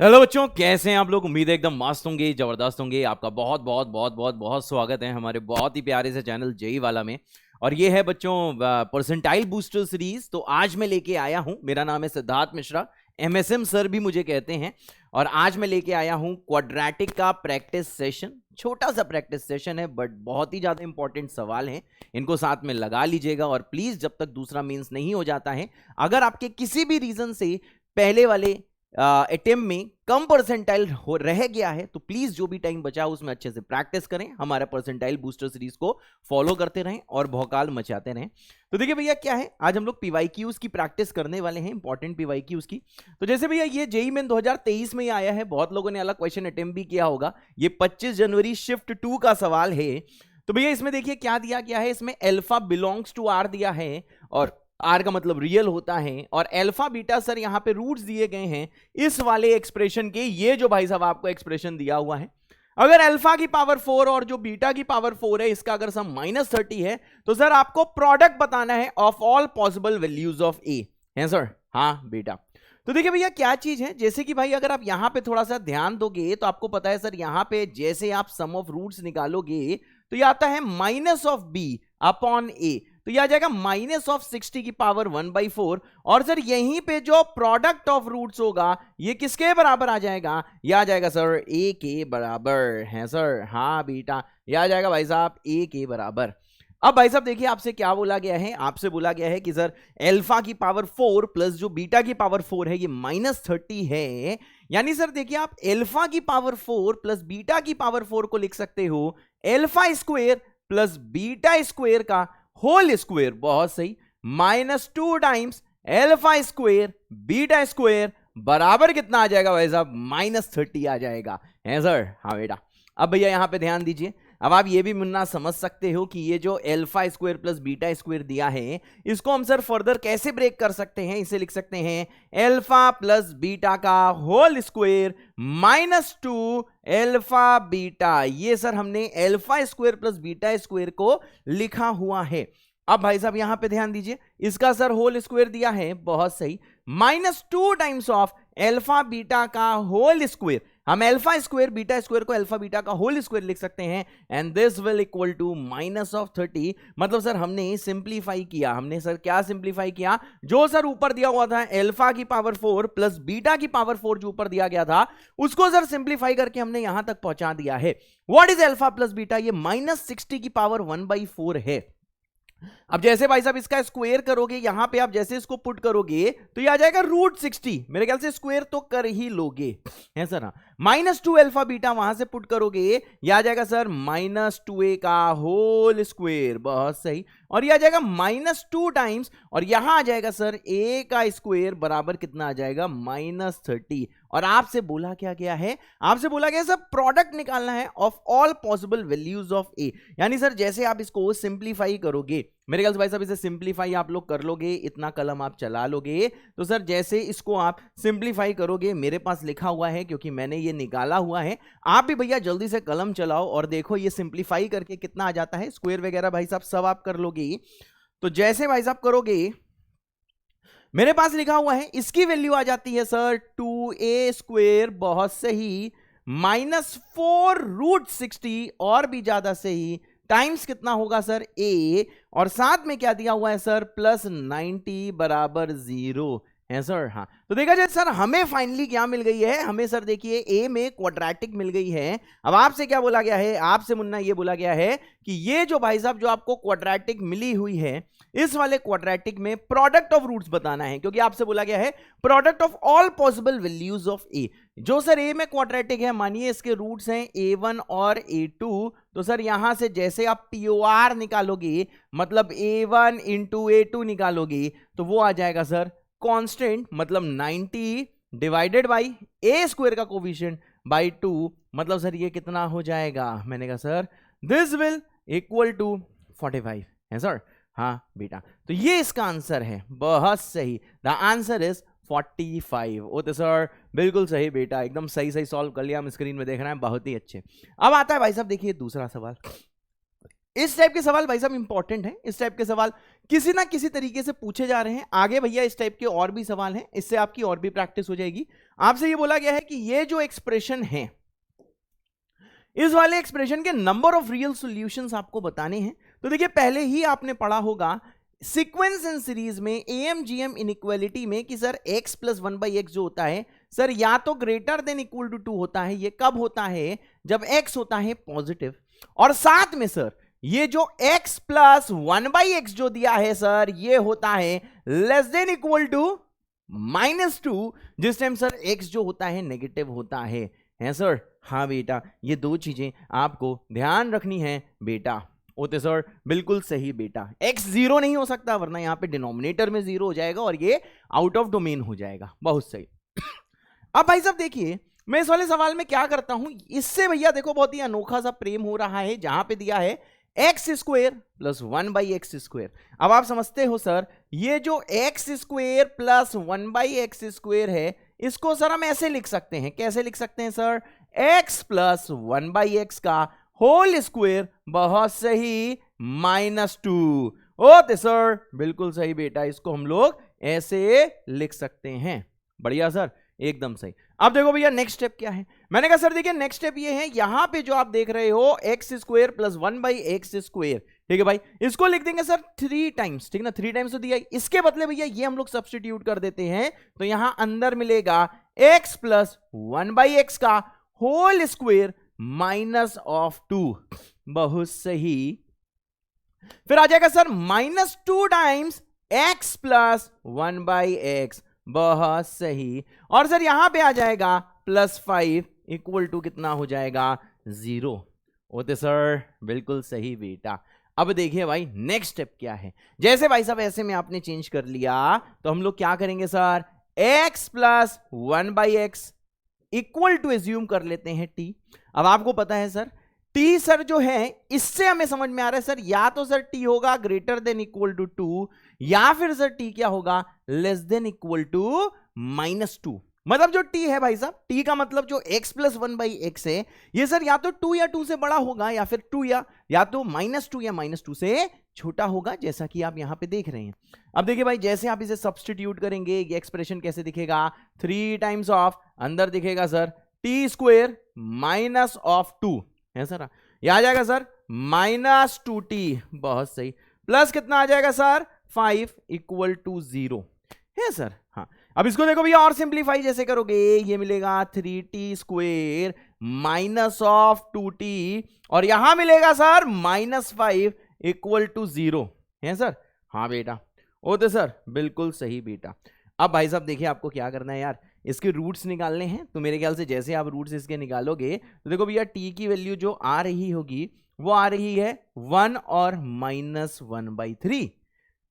Hello बच्चों, कैसे हैं आप लोग। उम्मीद है एकदम मस्त होंगे, जबरदस्त होंगे। आपका बहुत बहुत बहुत बहुत बहुत स्वागत है हमारे बहुत ही प्यारे से चैनल जेई वाला में। और ये है बच्चों परसेंटाइल बूस्टर सीरीज। तो आज मैं लेके आया हूं, मेरा नाम है सिद्धार्थ मिश्रा, एमएसएम सर भी मुझे कहते हैं। और आज मैं लेके आया हूं क्वाड्रेटिक का प्रैक्टिस सेशन। छोटा सा प्रैक्टिस सेशन है बट बहुत ही ज्यादा इंपॉर्टेंट सवाल हैं, इनको साथ में लगा लीजिएगा। और प्लीज जब तक दूसरा मीन्स नहीं हो जाता है, अगर आपके किसी भी रीजन से पहले वाले अटेम्प्ट में कम परसेंटाइल हो रह गया है, तो प्लीज जो भी टाइम बचा उसमें अच्छे से प्रैक्टिस करें, हमारा परसेंटाइल बूस्टर सीरीज को फॉलो करते रहें और भौकाल मचाते रहें। तो देखिए भैया, क्या है, आज हम लोग पीवाईक्यूज की प्रैक्टिस करने वाले हैं, इंपॉर्टेंट पीवाईक्यूज की। तो जैसे भैया ये जेईई मेन 2023 में ही आया है, बहुत लोगों ने अलग क्वेश्चन अटेम्प्ट भी किया होगा। ये 25 जनवरी शिफ्ट 2 का सवाल है। तो भैया इसमें देखिए क्या दिया गया है, इसमें अल्फा बिलोंग्स टू आर दिया है, और आर का मतलब रियल होता है, और अल्फा बीटा सर यहां पे रूट्स दिए गए हैं इस वाले एक्सप्रेशन के। ये जो भाई साहब आपको एक्सप्रेशन दिया हुआ है, अगर अल्फा की पावर 4 और जो बीटा की पावर 4 है, इसका अगर सम -30 है, तो सर आपको प्रोडक्ट बताना है of all possible values of A है सर। हाँ बेटा। तो देखिए भैया क्या चीज है, जैसे कि भाई अगर आप यहां पे थोड़ा सा ध्यान दोगे तो आपको पता है सर, यहां पे जैसे आप सम ऑफ रूट्स निकालोगे तो ये आता है माइनस ऑफ बी अपॉन ए, तो यह आ जाएगा -60 की पावर 1/4। और सर यहीं पे जो प्रोडक्ट ऑफ रूट्स होगा ये किसके बराबर आ जाएगा, यह आ जाएगा सर ए के बराबर है सर। हाँ बेटा, यह आ जाएगा भाई साहब ए के बराबर। अब भाई साहब देखिए, आपसे क्या बोला गया है, आपसे बोला गया है कि सर अल्फा की पावर 4 प्लस जो बीटा की पावर 4 है ये -30 है। यानी सर देखिए, आप अल्फा की पावर 4 प्लस बीटा की पावर 4 को लिख सकते हो alpha square plus beta square का होल स्क्वायर। बहुत सही। -2 times alpha square beta square बराबर कितना आ जाएगा भाई साहब, -30 आ जाएगा है सर। हाँ बेटा। अब भैया यहां पे ध्यान दीजिए, अब आप ये भी मुन्ना समझ सकते हो कि ये जो alpha square plus beta square दिया है, इसको हम सर फर्दर कैसे ब्रेक कर सकते हैं। इसे लिख सकते हैं अल्फा प्लस बीटा का होल स्क्वायर -2 अल्फा बीटा। ये सर हमने alpha square plus beta square को लिखा हुआ है। अब भाई साहब यहां पे ध्यान दीजिए, इसका सर होल स्क्वायर दिया है, बहुत सही, -2 टाइम्स ऑफ अल्फा बीटा का होल स्क्वायर। हम अल्फा स्क्वायर बीटा स्क्वायर को अल्फा बीटा का होल स्क्वायर लिख सकते हैं, and this will equal to -30। मतलब सर हमने सिंप्लीफाई किया, हमने सर क्या सिंप्लीफाई किया, जो सर ऊपर दिया हुआ था अल्फा की पावर 4 प्लस बीटा की पावर 4 जो ऊपर दिया गया था, उसको सर सिंप्लीफाई करके हमने यहां तक पहुंचा दिया है। What is alpha plus beta, ये -60 की पावर 1/4 है। अब जैसे भाई साहब इसका स्क्वायर करोगे, यहां पे आप जैसे इसको पुट करोगे तो ये आ जाएगा √60। मेरे ख्याल से स्क्वायर तो कर ही लोगे है सर। हाँ, -2 अल्फा बीटा वहां से पुट करोगे, ये आ जाएगा सर -2a का होल स्क्वायर। बहुत सही। और ये आ जाएगा -2 टाइम्स, और यहां आ जाएगा सर a का स्क्वायर बराबर कितना आ जाएगा, -30। और आपसे बोला क्या गया है, आपसे बोला गया सर प्रोडक्ट निकालना है of all possible values of A. यानी सर जैसे आप इसको सिंप्लीफाई करोगे, मेरे ख्याल से भाई साहब इसे सिंप्लीफाई आप लोग कर लोगे, इतना कलम आप चला लोगे, तो सर जैसे इसको आप सिंप्लीफाई करोगे, मेरे पास लिखा हुआ है क्योंकि मैंने ये निकाला हुआ है, आप भी भैया जल्दी से कलम चलाओ और देखो ये सिंप्लीफाई करके कितना आ जाता है। स्क्वायर वगैरह भाई साहब सब आप कर लोगे। तो जैसे भाई साहब करोगे, मेरे पास लिखा हुआ है इसकी वैल्यू आ जाती है सर 2a स्क्वायर, बहुत सही, -4√60 और भी ज्यादा सही, टाइम्स कितना होगा सर a, और साथ में क्या दिया हुआ है सर +90 बराबर 0 है सर। हाँ, तो देखा जाए सर हमें फाइनली क्या मिल गई है, हमें सर देखिए a में क्वाड्रेटिक मिल गई है। अब आपसे क्या बोला गया है, आपसे मुन्ना ये बोला गया है कि ये जो भाई साहब जो आपको क्वाड्रेटिक मिली हुई है, इस वाले क्वाड्रेटिक में प्रोडक्ट ऑफ रूट्स बताना है, क्योंकि आपसे बोला गया है product of all possible values of A. जो सर ए में क्वाड्रेटिक है, मानिए इसके रूट्स हैं a1 और a2, तो सर यहां से जैसे आप POR निकालोगे, मतलब a1 इंटू a2 निकालोगे, तो वो आ जाएगा सर कांस्टेंट, मतलब 90 डिवाइडेड बाई ए स्क्वायर का कोफिशिएंट बाई 2, मतलब सर ये कितना हो जाएगा, मैंने कहा sir this will equal to 45 है सर। हाँ बेटा, तो ये इसका आंसर है, बहुत सही, the answer is 45। Okay sir, बिल्कुल सही बेटा, एकदम सही सही सॉल्व कर लिया, हम स्क्रीन में देख रहे हैं, बहुत ही अच्छे। अब आता है भाई साहब देखिए दूसरा सवाल। इस टाइप के सवाल भाई साहब इंपॉर्टेंट है, इस टाइप के सवाल किसी ना किसी तरीके से पूछे जा रहे हैं। आगे भैया इस टाइप के और भी सवाल हैं, इससे आपकी और भी प्रैक्टिस हो जाएगी। आपसे ये बोला गया है कि ये जो एक्सप्रेशन है, इस वाले एक्सप्रेशन के नंबर ऑफ रियल सॉल्यूशंस आपको बताने हैं। तो देखिए पहले ही आपने पढ़ा होगा सीक्वेंस एंड सीरीज में एएमजीएम इनइक्वालिटी में कि सर x प्लस 1/x जो होता है सर या तो ग्रेटर देन इक्वल टू 2 होता है। ये कब होता है? जब x होता है पॉजिटिव, और साथ में सर ये जो x प्लस 1/x जो दिया है सर ये होता है लेस देन इक्वल टू -2, जिस टाइम सर x जो होता है नेगेटिव होता है सर? हाँ बेटा, ये दो चीजें आपको ध्यान रखनी है बेटा। ओते सर बिल्कुल सही बेटा, x 0 नहीं हो सकता वरना यहां पे डिनोमिनेटर में 0 हो जाएगा और ये आउट ऑफ डोमेन हो जाएगा। बहुत सही। अब भाई साहब देखिए मैं इस वाले सवाल में क्या करता हूं, इससे भैया देखो बहुत ही अनोखा सा प्रेम हो रहा है, जहां पे दिया है x square plus 1/x square. अब आप समझते हो सर ये जो x square plus 1/x square है इसको सर हम ऐसे लिख सकते हैं। कैसे लिख सकते हैं सर? x प्लस 1/x का होल स्क्वायर, बहुत सही, -2। ओके सर बिल्कुल सही बेटा, इसको हम लोग ऐसे लिख सकते हैं। बढ़िया सर, एकदम सही। अब देखो भैया नेक्स्ट स्टेप क्या है। मैंने कहा सर देखिए नेक्स्ट स्टेप ये है, यहां पे जो आप देख रहे हो x square plus 1/x square, ठीक है भाई, इसको लिख देंगे सर 3 टाइम्स, ठीक ना? 3 टाइम्स तो दिया, इसके बदले भैया ये हम लोग सब्स्टिट्यूट कर देते हैं, तो यहां अंदर मिलेगा x प्लस 1/x का होल स्क्वायर -2। बहुत सही। फिर आ जाएगा sir -2 times x plus 1/x, बहुत सही। और सर यहां पे आ जाएगा +5 इक्वल टू कितना हो जाएगा? 0। ओते सर बिल्कुल सही बेटा। अब देखिए भाई नेक्स्ट स्टेप क्या है। जैसे भाई साहब ऐसे में आपने चेंज कर लिया तो हम लोग क्या करेंगे sir? x plus 1/x equal to assume कर लेते हैं t। अब आपको पता है सर t सर जो है इससे हमें समझ में आ रहा है सर या तो सर t होगा ग्रेटर देन इक्वल टू 2 या फिर सर t क्या होगा? Less than equal to -2। मतलब जो t है भाई साहब, t का मतलब जो x प्लस 1/x है ये सर या तो 2 या 2 से बड़ा होगा या फिर 2 या तो -2 या -2 से छोटा होगा, जैसा कि आप यहां पे देख रहे हैं। अब देखिए भाई जैसे आप इसे सब्स्टिट्यूट करेंगे ये एक्सप्रेशन कैसे दिखेगा? 3 टाइम्स ऑफ अंदर दिखेगा सर t स्क्वायर -2 है सर, यह आ जाएगा सर -2t, बहुत सही, प्लस कितना आ जाएगा सर? 5 इक्वल टू 0 है सर। हाँ अब इसको देखो भैया और सिंप्लीफाई जैसे करोगे ये मिलेगा 3t स्क्वायर -2t और यहां मिलेगा सर -5 इक्वल टू 0 है सर। हाँ बेटा, ओते सर बिल्कुल सही बेटा। अब भाई साहब देखिए आपको क्या करना है यार, इसके रूट्स निकालने हैं। तो मेरे ख्याल से जैसे आप रूट्स इसके निकालोगे तो देखो भैया t की वैल्यू जो आ रही होगी वो आ रही है 1 और -1/3।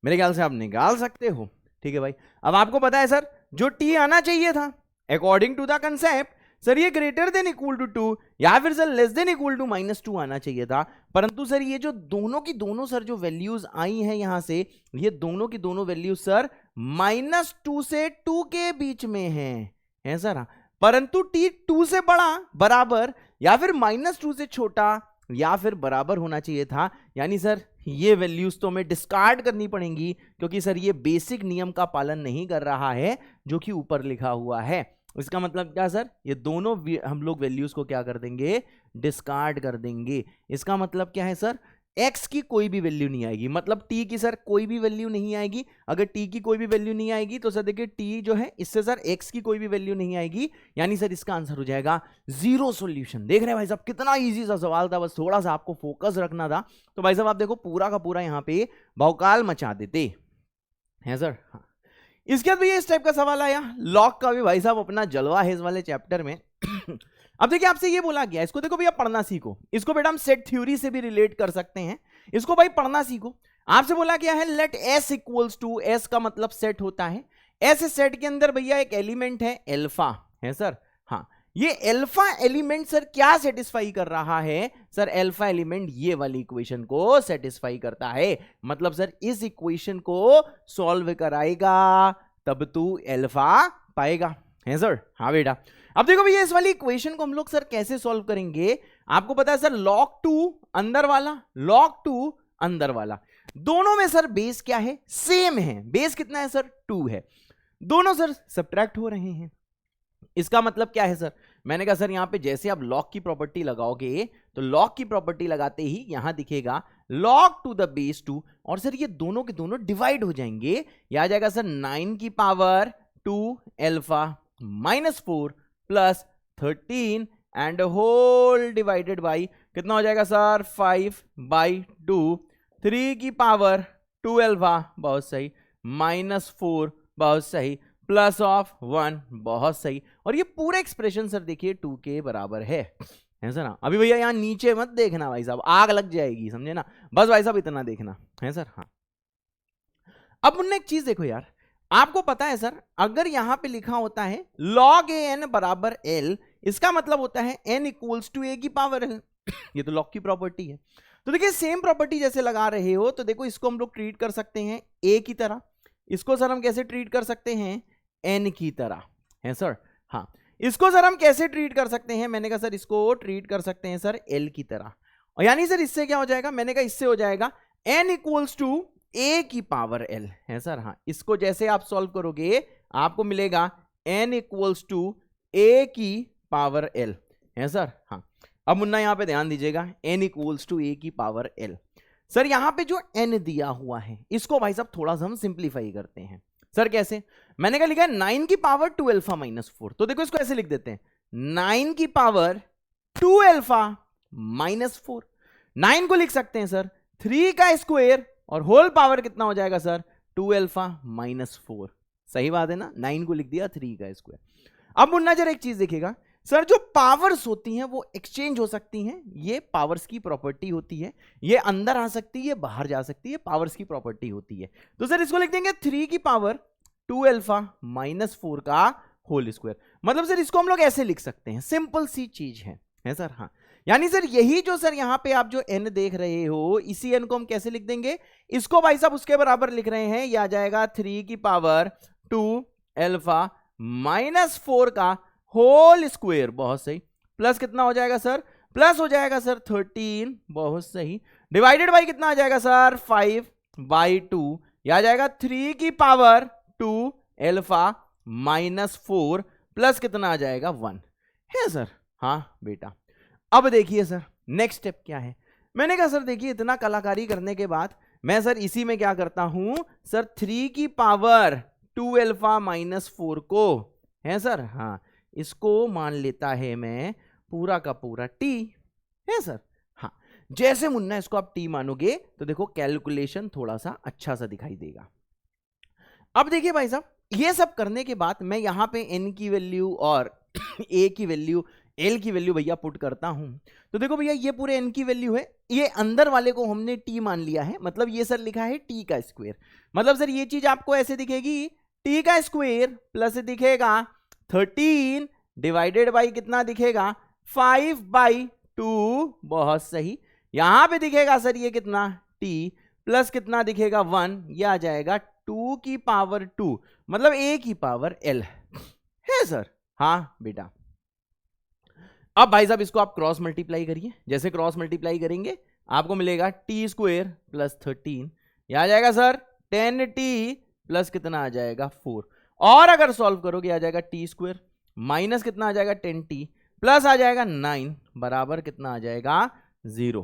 मेरे ख्याल से आप निकाल सकते हो, ठीक है भाई। अब आपको पता है सर जो t आना चाहिए था according to the concept sir ये ग्रेटर देन इक्वल टू 2 या फिर sir less than equal to -2 आना चाहिए था, परंतु सर ये जो दोनों की दोनों सर जो वैल्यूज आई हैं यहां से ये दोनों की दोनों वैल्यूज सर -2 से 2 के बीच में है सर। परंतु t 2 से बड़ा बराबर या फिर -2 से छोटा या फिर बराबर होना चाहिए था, यानी सर ये वैल्यूज तो हमें डिस्कार्ड करनी पड़ेंगी क्योंकि सर ये बेसिक नियम का पालन नहीं कर रहा है जो कि ऊपर लिखा हुआ है। इसका मतलब क्या सर? ये दोनों हम लोग वैल्यूज को क्या कर देंगे? डिस्कार्ड कर देंगे। इसका मतलब क्या है सर? x की कोई भी वैल्यू नहीं आएगी, मतलब t की सर कोई भी वैल्यू नहीं आएगी। अगर t की कोई भी वैल्यू नहीं आएगी तो सर देखिए t जो है इससे सर x की कोई भी वैल्यू नहीं आएगी, यानी सर इसका आंसर हो जाएगा 0 सॉल्यूशन। देख रहे हैं भाई साहब कितना इजी सा सवाल था, बस थोड़ा सा आपको फोकस रखना था। तो भाई साहब आप देखो पूरा का पूरा यहाँ पे भौकाल मचा देते हैं सर। हाँ इसके बाद भैया इस टाइप का सवाल आया, लॉग का भी भाई साहब अपना जलवा है इस वाले चैप्टर में। अब देखिए आपसे ये बोला गया, इसको देखो भैया पढ़ना सीखो, इसको बेटा हम सेट थ्योरी से भी रिलेट कर सकते हैं, इसको भाई पढ़ना सीखो। आपसे बोला गया है let s equals to, s का मतलब सेट होता है, ऐसे सेट के अंदर भैया एक एलिमेंट है अल्फा है सर। हाँ ये अल्फा एलिमेंट सर क्या सेटिस्फाई कर रहा है? सर अल्फा एलिमेंट ये वाली इक्वेशन को सेटिस्फाई करता है, मतलब सर इस इक्वेशन को सॉल्व कराएगा तब तू अल्फा पाएगा। है सर? हाँ बेटा। अब देखो भैया इस वाली इक्वेशन को हम लोग सर कैसे सॉल्व करेंगे, आपको पता है सर log 2 अंदर वाला, log 2 अंदर वाला, दोनों में सर बेस क्या है, सेम है। बेस कितना है सर? 2 है। दोनों सर सब्ट्रैक्ट हो रहे हैं। इसका मतलब क्या है सर? मैंने कहा सर यहां पे जैसे आप log की प्रॉपर्टी लगाओगे तो log की प्रॉपर्टी लगाते ही यहां दिखेगा log टू द बेस 2, और सर ये दोनों के दोनों डिवाइड हो जाएंगे। यह आ जाएगा सर 9 की power 2 alpha minus 4 plus 13 and whole divided by कितना हो जाएगा सर? 5/2, 3 की पावर 2 अल्फा, बहुत सही, माइनस 4, बहुत सही, प्लस ऑफ 1, बहुत सही। और ये पूरा एक्सप्रेशन सर देखिए 2 के बराबर है सर? हाँ, अभी भैया यहाँ नीचे मत देखना भाई साहब, आग लग जाएगी, समझे ना? बस भाई साहब इतना देखना है सर। हाँ, अब मुन्ने एक चीज देखो यार, आपको पता है सर अगर यहां पे लिखा होता है log an बराबर l, इसका मतलब होता है n इक्वल्स टू a की पावर l। ये तो log की प्रॉपर्टी है। तो देखिए सेम प्रॉपर्टी जैसे लगा रहे हो तो देखो इसको हम लोग ट्रीट कर सकते हैं a की तरह, इसको सर हम कैसे ट्रीट कर सकते हैं? n की तरह, है सर? हाँ, इसको सर हम कैसे ट्रीट कर सकते हैं? मैंने कहा सर इसको ट्रीट कर सकते हैं सर l की तरह, और यानी सर इससे क्या हो जाएगा? मैंने कहा इससे हो जाएगा n इक्वल्स टू a की पावर l, है सर? हाँ, इसको जैसे आप सॉल्व करोगे आपको मिलेगा n इक्वल्स टू a की पावर l, है सर? हाँ, अब मुन्ना यहां पे ध्यान दीजिएगा, n इक्वल्स टू a की पावर l। सर यहां पे जो n दिया हुआ है इसको भाई साहब थोड़ा सा हम सिंप्लीफाई करते हैं। सर कैसे? मैंने क्या लिखा है? 9 की पावर 2 अल्फा माइनस 4, तो देखो इसको ऐसे लिख देते हैं 9 की पावर 2 अल्फा माइनस 4। 9 को लिख सकते हैं सर 3 का स्क्वायर और होल पावर कितना हो जाएगा सर? 2 alpha minus 4। सही बात है ना? 9 को लिख दिया 3 का स्क्वायर। अब मुन्ना जरा एक चीज देखिएगा सर, जो पावर्स होती हैं वो एक्सचेंज हो सकती हैं, ये पावर्स की प्रॉपर्टी होती है, ये अंदर आ सकती है बाहर जा सकती है, पावर्स की प्रॉपर्टी होती है। तो सर इसको लिख देंगे 3 की पावर 2 अल्फा माइनस 4 का होल स्क्वायर। मतलब सर इसको हम लोग ऐसे लिख सकते हैं, सिंपल सी चीज है सर? हाँ, यानी सर यही जो सर यहां पे आप जो n देख रहे हो इसी n को हम कैसे लिख देंगे? इसको भाई साहब उसके बराबर लिख रहे हैं, यह आ जाएगा 3 की पावर 2 अल्फा माइनस 4 का होल स्क्वायर, बहुत सही, प्लस कितना हो जाएगा सर? प्लस हो जाएगा सर 13, बहुत सही, डिवाइडेड बाई कितना आ जाएगा सर? 5/2, यह आ जाएगा 3 की पावर 2 अल्फा माइनस 4 प्लस कितना आ जाएगा? 1, है सर? हाँ बेटा। अब देखिए सर नेक्स्ट स्टेप क्या है? मैंने कहा सर देखिए इतना कलाकारी करने के बाद मैं सर इसी में क्या करता हूं सर? 3 की पावर 2 अल्फा माइनस 4 को, है सर? हाँ, इसको मान लेता है मैं पूरा का पूरा t, है सर? हाँ, जैसे मुन्ना इसको आप t मानोगे तो देखो कैलकुलेशन थोड़ा सा अच्छा सा दिखाई देगा। अब देखिए भाई साहब ये सब करने के बाद मैं यहां पे n की वैल्यू और a की वैल्यू, l की वैल्यू भैया पुट करता हूं, तो देखो भैया ये पूरे n की वैल्यू है, ये अंदर वाले को हमने t मान लिया है, मतलब ये सर लिखा है t का स्क्वायर। मतलब सर ये चीज आपको ऐसे दिखेगी t का स्क्वायर प्लस दिखेगा 13 डिवाइडेड बाई कितना दिखेगा? 5/2, बहुत सही। यहां पे दिखेगा सर ये कितना? t प्लस कितना दिखेगा? 1, यह आ जाएगा 2 की पावर 2, मतलब a की पावर l, है सर? हाँ बेटा। अब भाई साहब इसको आप क्रॉस मल्टीप्लाई करिए, जैसे क्रॉस मल्टीप्लाई करेंगे आपको मिलेगा टी स्क्वायर प्लस 13, यह आ जाएगा सर 10t प्लस कितना आ जाएगा? 4, और अगर सॉल्व करोगे आ जाएगा टी स्क्वायर माइनस कितना आ जाएगा? 10t प्लस आ जाएगा 9 बराबर कितना आ जाएगा? 0,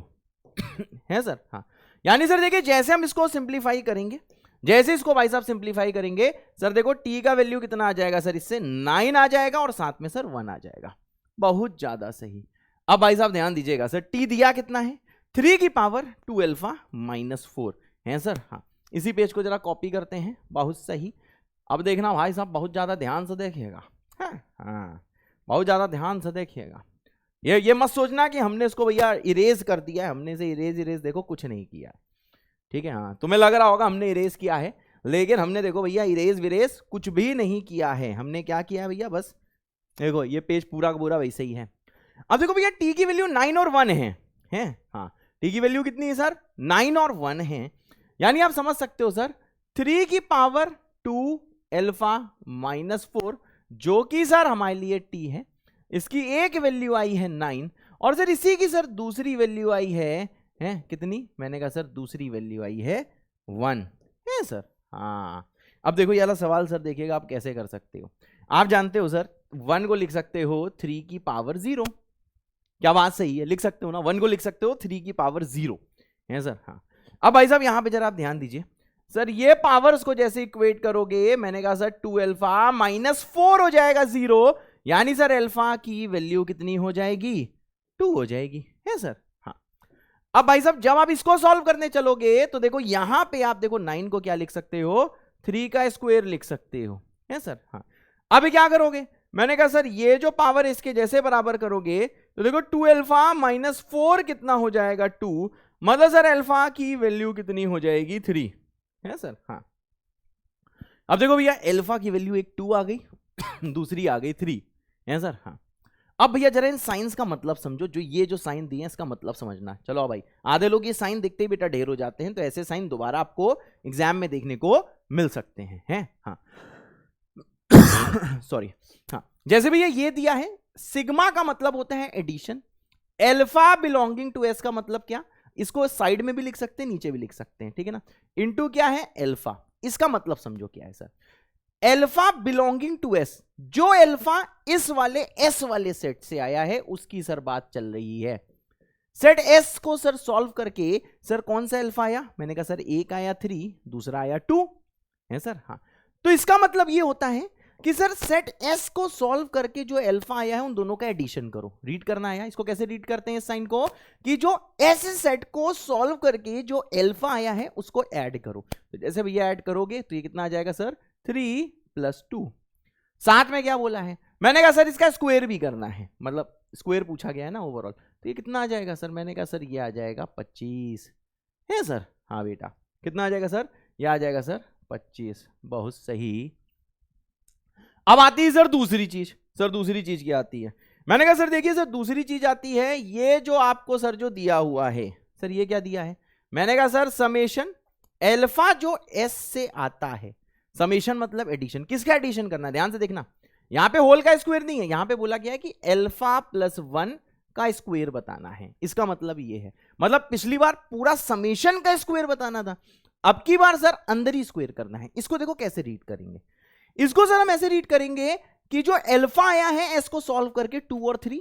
है सर? हाँ, यानी सर देखिए जैसे हम इसको सिंप्लीफाई करेंगे, जैसे इसको भाई साहब सिंप्लीफाई करेंगे सर देखो t का वैल्यू कितना आ जाएगा सर? इससे 9 आ जाएगा और साथ में सर 1 आ जाएगा, बहुत ज्यादा सही। अब भाई साहब ध्यान दीजिएगा सर t दिया कितना है? 3 की पावर 2 अल्फा माइनस 4, है सर? हाँ, इसी पेज को जरा कॉपी करते हैं, बहुत सही। अब देखना भाई साहब बहुत ज्यादा ध्यान से देखिएगा, हाँ, बहुत ज्यादा ध्यान से देखिएगा। ये मत सोचना कि हमने इसको भैया इरेज कर दिया है, हमने से इरेज देखो कुछ नहीं किया, ठीक है? हाँ, तुम्हें लग रहा होगा हमने इरेज किया है, लेकिन हमने देखो भैया इरेज विरेज कुछ भी नहीं किया है। हमने क्या किया है भैया? बस देखो ये पेज पूरा का पूरा वैसे ही है। अब देखो भैया t की वैल्यू 9 और 1 है, हाँ, t की वैल्यू कितनी है सर? 9 और 1 है, यानी आप समझ सकते हो सर 3 की पावर 2 अल्फा माइनस 4 जो कि सर हमारे लिए t है, इसकी एक वैल्यू आई है 9, और सर इसी की सर दूसरी वैल्यू आई है कितनी, मैंने कहा सर दूसरी वैल्यू आई है 1 है सर। हाँ, अब देखो ये वाला सवाल सर देखिएगा आप कैसे कर सकते हो। आप जानते हो सर 1 को लिख सकते हो 3 की पावर 0, क्या बात सही है, लिख सकते हो ना, 1 को लिख सकते हो 3 की पावर 0 है सर। हाँ, अब भाई साहब यहां पे जरा आप ध्यान दीजिए सर, ये पावर्स को जैसे इक्वेट करोगे, मैंने कहा सर 2 अल्फा माइनस 4 हो जाएगा 0, यानी सर अल्फा की वैल्यू कितनी हो जाएगी, 2 हो जाएगी है सर। हाँ, अब भाई साहब जब आप इसको सॉल्व करने चलोगे तो देखो यहां पे आप देखो 9 को क्या लिख सकते हो, 3 का स्क्वायर लिख सकते हो है सर। हाँ, अभी क्या करोगे, मैंने कहा सर ये जो पावर इसके जैसे बराबर करोगे तो देखो 2 अल्फा माइनस 4 कितना हो जाएगा 2, मतलब सर अल्फा की वैल्यू कितनी हो जाएगी 3 है सर। हाँ, अब देखो भैया अल्फा की वैल्यू एक 2 आ गई दूसरी आ गई 3 है सर। हाँ, अब भैया जरा इन साइंस का मतलब समझो, जो ये जो साइन दिए हैं इसका मतलब समझना। चलो भाई, आधे लोग ये साइन देखते ही बेटा ढेर हो जाते हैं, तो ऐसे साइन दोबारा आपको एग्जाम में देखने को मिल सकते हैं। हाँ सॉरी। हाँ, जैसे भैया ये दिया है, सिग्मा का मतलब होता है addition, alpha belonging to S का मतलब क्या, इसको साइड में भी लिख सकते हैं नीचे भी लिख सकते हैं, ठीक है ना, इनटू क्या है अल्फा, इसका मतलब समझो क्या है sir, alpha belonging to S, जो अल्फा इस वाले एस वाले सेट से आया है उसकी सर बात चल रही है। सेट एस को सर सॉल्व करके सर कौन सा अल्फा आया, मैंने कहा सर एक आया 3, दूसरा आया 2 है सर। हाँ, तो इसका मतलब ये होता है कि सर सेट एस को सॉल्व करके जो अल्फा आया है उन दोनों का एडिशन करो, रीड करना आया, इसको कैसे रीड करते हैं इस साइन को, कि जो एस सेट को सॉल्व करके जो अल्फा आया है उसको ऐड करो। तो जैसे भैया ऐड करोगे तो ये कितना आ जाएगा सर 3 + 2, साथ में क्या बोला है, मैंने कहा सर इसका स्क्वायर भी करना है, मतलब स्क्वायर पूछा गया है ना ओवरऑल, तो ये कितना आ जाएगा सर, मैंने कहा सर ये आ जाएगा 25 है सर। हाँ बेटा, कितना आ जाएगा सर, ये आ जाएगा सर 25, बहुत सही। अब आती है सर दूसरी चीज, सर दूसरी चीज क्या आती है, मैंने कहा सर देखिए सर दूसरी चीज आती है, ये जो आपको सर जो दिया हुआ है सर, ये क्या दिया है, मैंने कहा सर समेशन अल्फा जो एस से आता है, समेशन मतलब एडिशन, किसका एडिशन करना है, ध्यान से देखना, यहां पे होल का स्क्वायर नहीं है, यहां पे बोला गया है कि अल्फा + 1 का स्क्वायर बताना है, इसका मतलब ये है, मतलब पिछली बार पूरा समेशन का स्क्वायर बताना था, अब की बार सर अंदर ही स्क्वायर करना है। इसको देखो कैसे रीड करेंगे, इसको सर हम ऐसे रीड करेंगे कि जो अल्फा आया है एस को सॉल्व करके 2 और 3,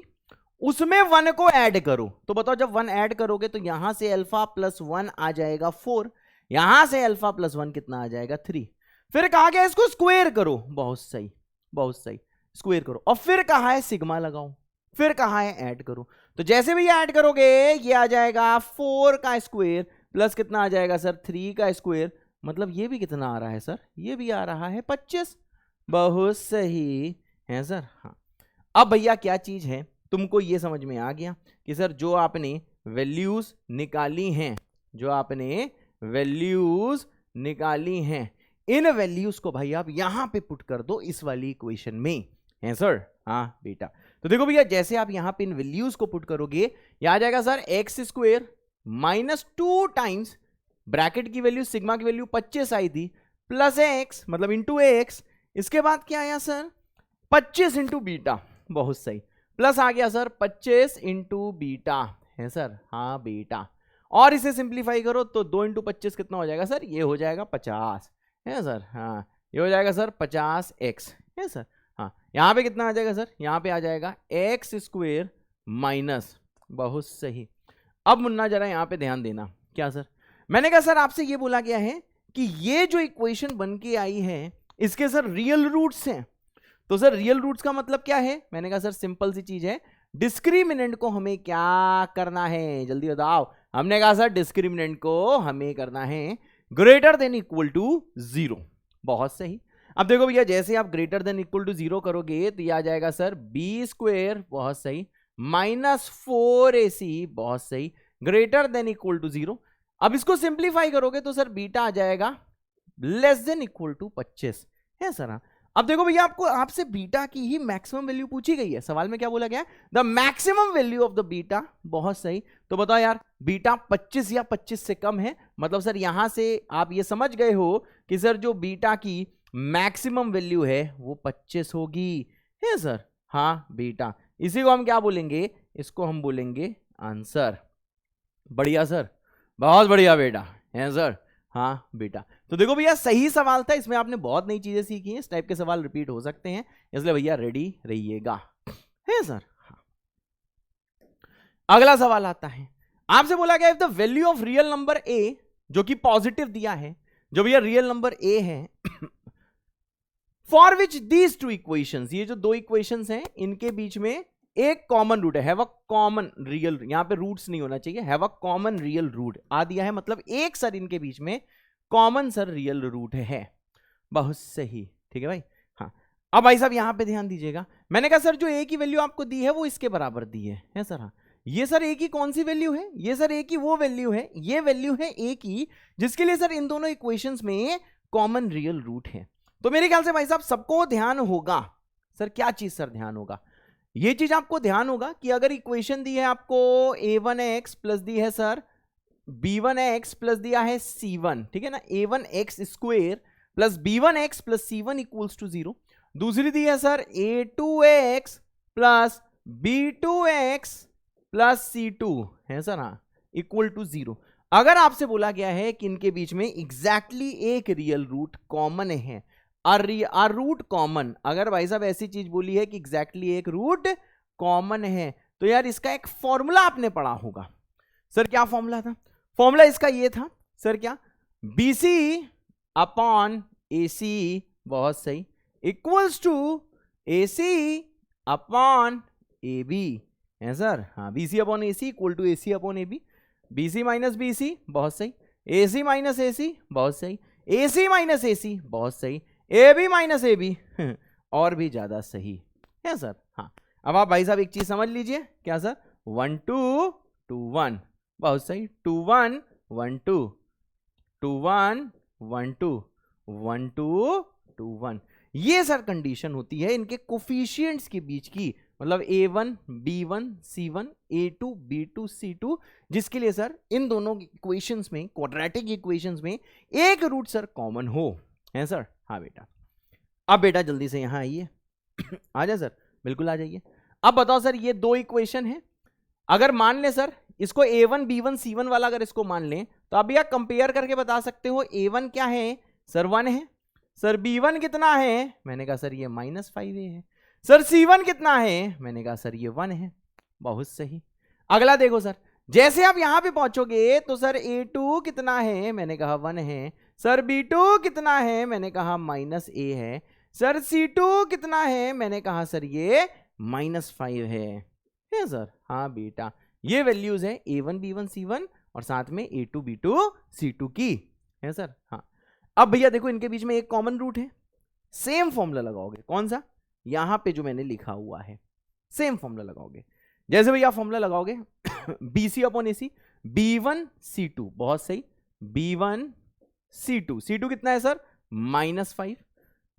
उसमें 1 को ऐड करो, तो बताओ जब 1 ऐड करोगे तो यहां से अल्फा + 1 आ जाएगा 4, यहां से अल्फा + 1 कितना आ जाएगा 3, फिर कहा गया इसको स्क्वायर करो, बहुत सही बहुत सही, स्क्वायर करो, और फिर कहा है सिग्मा लगाओ, फिर कहा है ऐड करो, तो जैसे भी ऐड करोगे ये आ जाएगा 4 का स्क्वायर प्लस कितना आ जाएगा सर 3 का स्क्वायर, मतलब ये भी कितना आ रहा है सर, ये भी आ रहा है 25, बहुत सही है सर। हाँ, अब भैया क्या चीज है, तुमको ये समझ में आ गया कि सर जो आपने वैल्यूज निकाली हैं, जो आपने वैल्यूज निकाली हैं, इन वैल्यूज को भाई आप यहां पे पुट कर दो इस वाली इक्वेशन में, है सर। हाँ बेटा, तो देखो भैया जैसे आप यहां पे इन वैल्यूज को पुट करोगे, ये आ जाएगा सर x² -2 टाइम्स ब्रैकेट की वैल्यू सिग्मा की वैल्यू 25 आई थी, प्लस x मतलब इंटू x, इसके बाद क्या आया सर 25 इंटू बीटा, बहुत सही, प्लस आ गया सर 25 इंटू बीटा है सर। हाँ बेटा, और इसे सिंप्लीफाई करो तो 2 × 25 कितना हो जाएगा सर, ये हो जाएगा 50 है सर। हाँ, ये हो जाएगा सर 50x है सर। हाँ, यहाँ पे कितना आ जाएगा सर, यहाँ पे आ जाएगा x² माइनस, बहुत सही। अब मुन्ना जरा यहाँ पे ध्यान देना, क्या सर, मैंने कहा सर आपसे ये बोला गया है कि ये जो इक्वेशन बन के आई है इसके सर रियल रूट्स हैं, तो सर रियल रूट्स का मतलब क्या है, मैंने कहा सर सिंपल सी चीज है, डिस्क्रिमिनेंट को हमें क्या करना है, जल्दी बताओ, हमने कहा सर डिस्क्रिमिनेंट को हमें करना है ग्रेटर देन इक्वल टू 0, बहुत सही। अब देखो भैया जैसे आप ग्रेटर देन इक्वल टू 0 करोगे तो ये आ जाएगा सर b², बहुत सही, -4ac, बहुत सही, ग्रेटर देन इक्वल टू 0। अब इसको सिंप्लीफाई करोगे तो सर बीटा आ जाएगा < 25 है सर। अब देखो भैया आपको आपसे बीटा की ही मैक्सिमम वैल्यू पूछी गई है, सवाल में क्या बोला गया है, the maximum value of the beta, बहुत सही। तो बताओ यार बीटा 25 या 25 से कम है, मतलब सर यहां से आप ये समझ गए हो कि सर जो बीटा की मैक्सिमम वैल्यू है वो 25 होगी, है सर? हाँ बेटा, इसी को हम क्या बोलेंगे? इसको हम बोलेंगे आंसर। बढ़िया सर, बहुत बढ़िया बेटा, है सर? हाँ बेटा। तो देखो भैया, सही सवाल था, इसमें आपने बहुत नई चीजें सीखी हैं, इस टाइप के सवाल रिपीट हो सकते हैं, इसलिए भैया रेडी रहिएगा, है सर? हाँ। अगला सवाल आता है, आपसे बोला गया if the value of real number ए, जो कि पॉजिटिव दिया है, जो भैया रियल नंबर ए है, for which these two equations, ये जो दो इक्वेशंस हैं इनके बीच में एक कॉमन रूट है, हैव अ कॉमन रियल, यहां पे रूट्स नहीं होना चाहिए, have a common real root आ दिया है, मतलब एक सर इनके बीच में कॉमन सर रियल रूट है। बहुत सही, ठीक है भाई। हाँ, अब भाई साहब यहां पे ध्यान दीजिएगा, मैंने कहा सर जो ए की वैल्यू आपको दी है वो इसके बराबर दी है सर? हाँ, ये सर ए की कौन सी वैल्यू है? ये सर ए की वो वैल्यू है, ये वैल्यू है ए की, जिसके लिए सर इन दोनों इक्वेशंस में कॉमन रियल रूट है। तो मेरे ख्याल से भाई साहब सबको ध्यान होगा, सर क्या चीज सर ध्यान होगा? ये चीज आपको ध्यान होगा कि अगर इक्वेशन दी है आपको a1x प्लस दी है सर b1x प्लस दिया है c1, ठीक है ना, a1x square plus b1x plus c1 equals to 0, दूसरी दी है sir a2x plus b2x plus c2, है सर? हाँ, इक्वल टू 0। अगर आपसे बोला गया है कि इनके बीच में एग्जैक्टली एक रियल रूट कॉमन है, आ रूट कॉमन, अगर भाई साहब ऐसी चीज बोली है कि एग्जैक्टली एक रूट कॉमन है, तो यार इसका एक फॉर्मूला आपने पढ़ा होगा। सर क्या फॉर्मूला था? फॉर्मूला इसका ये था सर, क्या? BC अपॉन AC, बहुत सही, equals to AC upon AB, है सर? हाँ, BC upon AC equal to AC upon AB, BC minus BC, बहुत सही, AC माइनस AC, बहुत सही, AC माइनस AC, बहुत सही, AB माइनस AB, और भी ज्यादा सही, है सर? हाँ, अब आप भाई साहब एक चीज समझ लीजिए, क्या सर? 1 2 2 1, बहुत सही, 2 1 1 2 2 1 1 2 1 2 2 1, ये सर कंडीशन होती है इनके कोफिशिएंट्स के बीच की, मतलब A1 B1 C1 A2 B2 C2, जिसके लिए सर इन दोनों इक्वेशंस में, क्वाड्रेटिक इक्वेशंस में एक रूट सर कॉमन हो, है सर? हाँ बेटा। अब बेटा जल्दी से यहां आइए, आ जाए सर, बिल्कुल आ जाइए। अब बताओ सर, ये दो इक्वेशन है, अगर मान ले सर इसको A1 B1 C1 वाला अगर इसको मान लें, तो आप भैया कंपेयर करके बता सकते हो, A1 क्या है सर? 1 है सर। B1 कितना है? मैंने कहा सर ये -5 है सर। C1 कितना है? मैंने कहा सर ये 1 है। बहुत सही। अगला देखो सर, जैसे आप यहां पे पहुंचोगे तो सर A2 कितना है? मैंने कहा 1 है सर। B2 कितना है? मैंने कहा -A है सर। C2 कितना है? मैंने कहा सर ये -5 है सर? हाँ बेटा, ये वैल्यूज है A1 B1 C1 और साथ में A2 B2 C2 की, है सर? हाँ, अब भैया देखो इनके बीच में एक कॉमन रूट है, सेम फॉर्मूला लगाओगे। कौन सा? यहां पे जो मैंने लिखा हुआ है, सेम फॉर्मूला लगाओगे। जैसे भैया फॉर्मूला लगाओगे BC upon AC, B1 C2, बहुत सही, B1 C2, C2 कितना है सर? -5,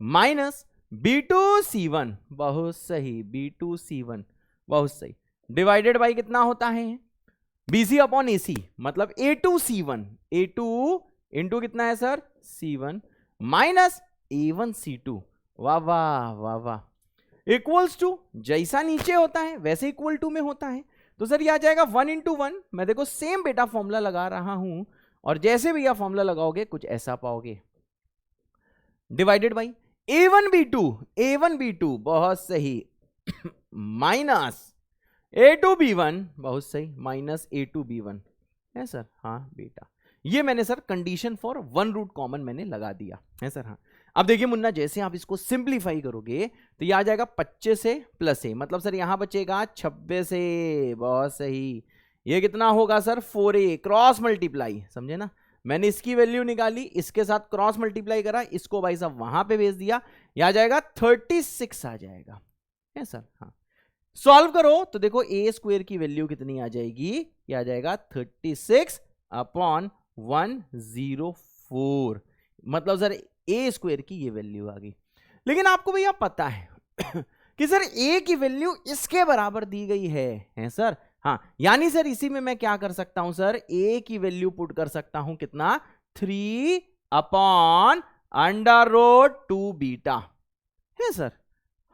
माइनस B2 C1, बहुत सही, B2 C1, बहुत सही, डिवाइडेड बाई कितना होता है? BC अपॉन AC, मतलब A2 C1, A2 इंटू कितना है sir? C1 minus A1 C2, वाह वाह वाह वाह, इक्वल्स टू, जैसा नीचे होता है वैसे इक्वल टू में होता है, तो सर ये आ जाएगा 1 × 1। मैं देखो सेम बेटा फॉर्मूला लगा रहा हूं, और जैसे भैया फॉर्मूला लगाओगे कुछ ऐसा पाओगे, डिवाइडेड बाई A1 B2, बहुत सही, माइनस A2 B1, बहुत सही, माइनस A2 B1, है सर? हाँ बेटा, ये मैंने sir condition for 1 root common मैंने लगा दिया, है सर? हाँ, अब देखिए मुन्ना, जैसे आप इसको सिंप्लीफाई करोगे तो ये आ जाएगा 25 से प्लस ए, मतलब सर यहां बचेगा 26 से, बहुत सही, ये कितना होगा सर? 4a, क्रॉस मल्टीप्लाई, समझे ना? मैंने इसकी वैल्यू निकाली, इसके साथ क्रॉस मल्टीप्लाई करा, इसको भाई साहब वहां पे भेज दिया, ये आ जाएगा 36 आ जाएगा, है सर? हाँ, सॉल्व करो तो देखो ए स्क्वायर की वैल्यू कितनी आ जाएगी? ये आ जाएगा 36 अपॉन 104, मतलब सर ए स्क्वायर की ये वैल्यू आ गई। लेकिन आपको भैया पता है कि सर ए की वैल्यू इसके बराबर दी गई है सर? हाँ, यानी सर इसी में मैं क्या कर सकता हूं सर? ए की वैल्यू पुट कर सकता हूं, कितना? 3 अपॉन √2 बीटा है सर।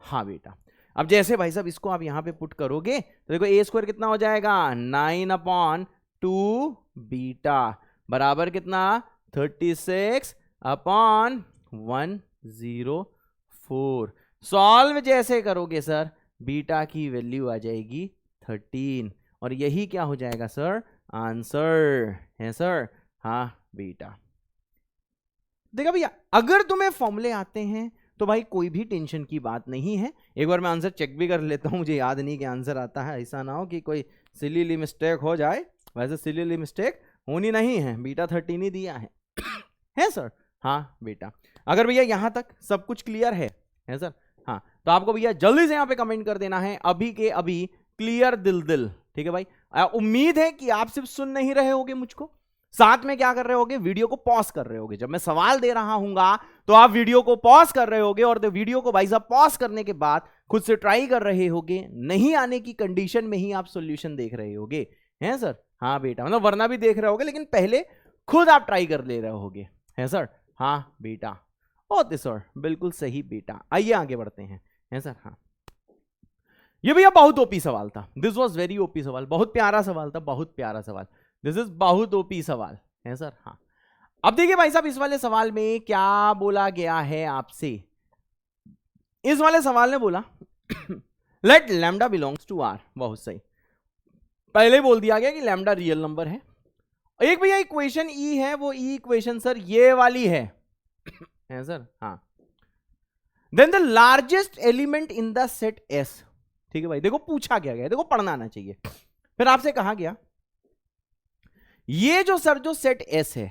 हाँ बेटा, अब जैसे भाई साहब इसको आप यहां पे पुट करोगे तो देखो ए स्क्वायर कितना हो जाएगा 9/2 बीटा बराबर कितना 36/104। सॉल्व जैसे करोगे सर बीटा की वैल्यू आ जाएगी 13 और यही क्या हो जाएगा सर आंसर है सर। हाँ बेटा, देखा भैया अगर तुम्हें फॉर्मूले आते हैं तो भाई कोई भी टेंशन की बात नहीं है। एक बार मैं आंसर चेक भी कर लेता हूं, मुझे याद नहीं कि आंसर आता है, ऐसा ना हो कि कोई सिलीली मिस्टेक हो जाए। वैसे सिलीली मिस्टेक होनी नहीं है, बीटा 13 ही दिया है सर। हाँ बेटा, अगर भैया यहां तक सब कुछ क्लियर है सर। हाँ तो आपको भैया जल्दी से यहाँ पे कमेंट कर देना है अभी के अभी क्लियर दिल। ठीक है भाई, उम्मीद है कि आप सिर्फ सुन नहीं रहे होगे मुझको, साथ में क्या कर रहे होगे वीडियो को पॉज कर रहे होगे। जब मैं सवाल दे रहा हूंगा तो आप वीडियो को पॉज कर रहे होगे और वीडियो को भाई साहब पॉज करने के बाद खुद से ट्राई कर रहे होगे, नहीं आने की कंडीशन में ही आप सॉल्यूशन देख रहे होगे हैं सर। हाँ बेटा, मतलब वरना भी देख रहे होगे लेकिन पहले खुद आप ट्राई कर ले रहे होगे हैं सर। हाँ बेटा, ओके सर, बिल्कुल सही बेटा। आइए आगे बढ़ते हैं सर। हाँ ये भैया बहुत ओपी सवाल था, दिस वॉज वेरी ओपी सवाल, बहुत प्यारा सवाल था, बहुत प्यारा सवाल, दिस इज बहुत ओपी सवाल है सर। हाँ अब देखिए भाई साहब इस वाले सवाल में क्या बोला गया है आपसे। इस वाले सवाल ने बोला let lambda belongs to R, बहुत सही, पहले बोल दिया गया कि लैम्डा रियल नंबर है। एक भैया इक्वेशन ई है, वो ई इक्वेशन सर ये वाली है सर। हाँ then the largest element in the set S. ठीक है भाई, देखो पूछा क्या गया, देखो पढ़ना आना चाहिए। फिर आपसे कहा गया ये जो सर जो सेट एस है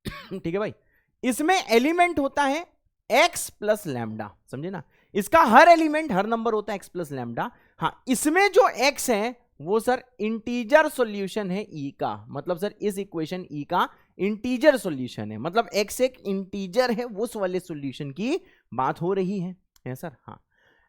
ठीक है भाई, इसमें एलिमेंट होता है x प्लस लैम्डा, समझे ना, इसका हर एलिमेंट हर नंबर होता है x प्लस लैम्डा। हाँ इसमें जो x है वो सर इंटीजर सॉल्यूशन है e का, मतलब सर इस इक्वेशन e का इंटीजर सॉल्यूशन है, मतलब x एक इंटीजर है, उस वाले सॉल्यूशन की बात हो रही है सर। हाँ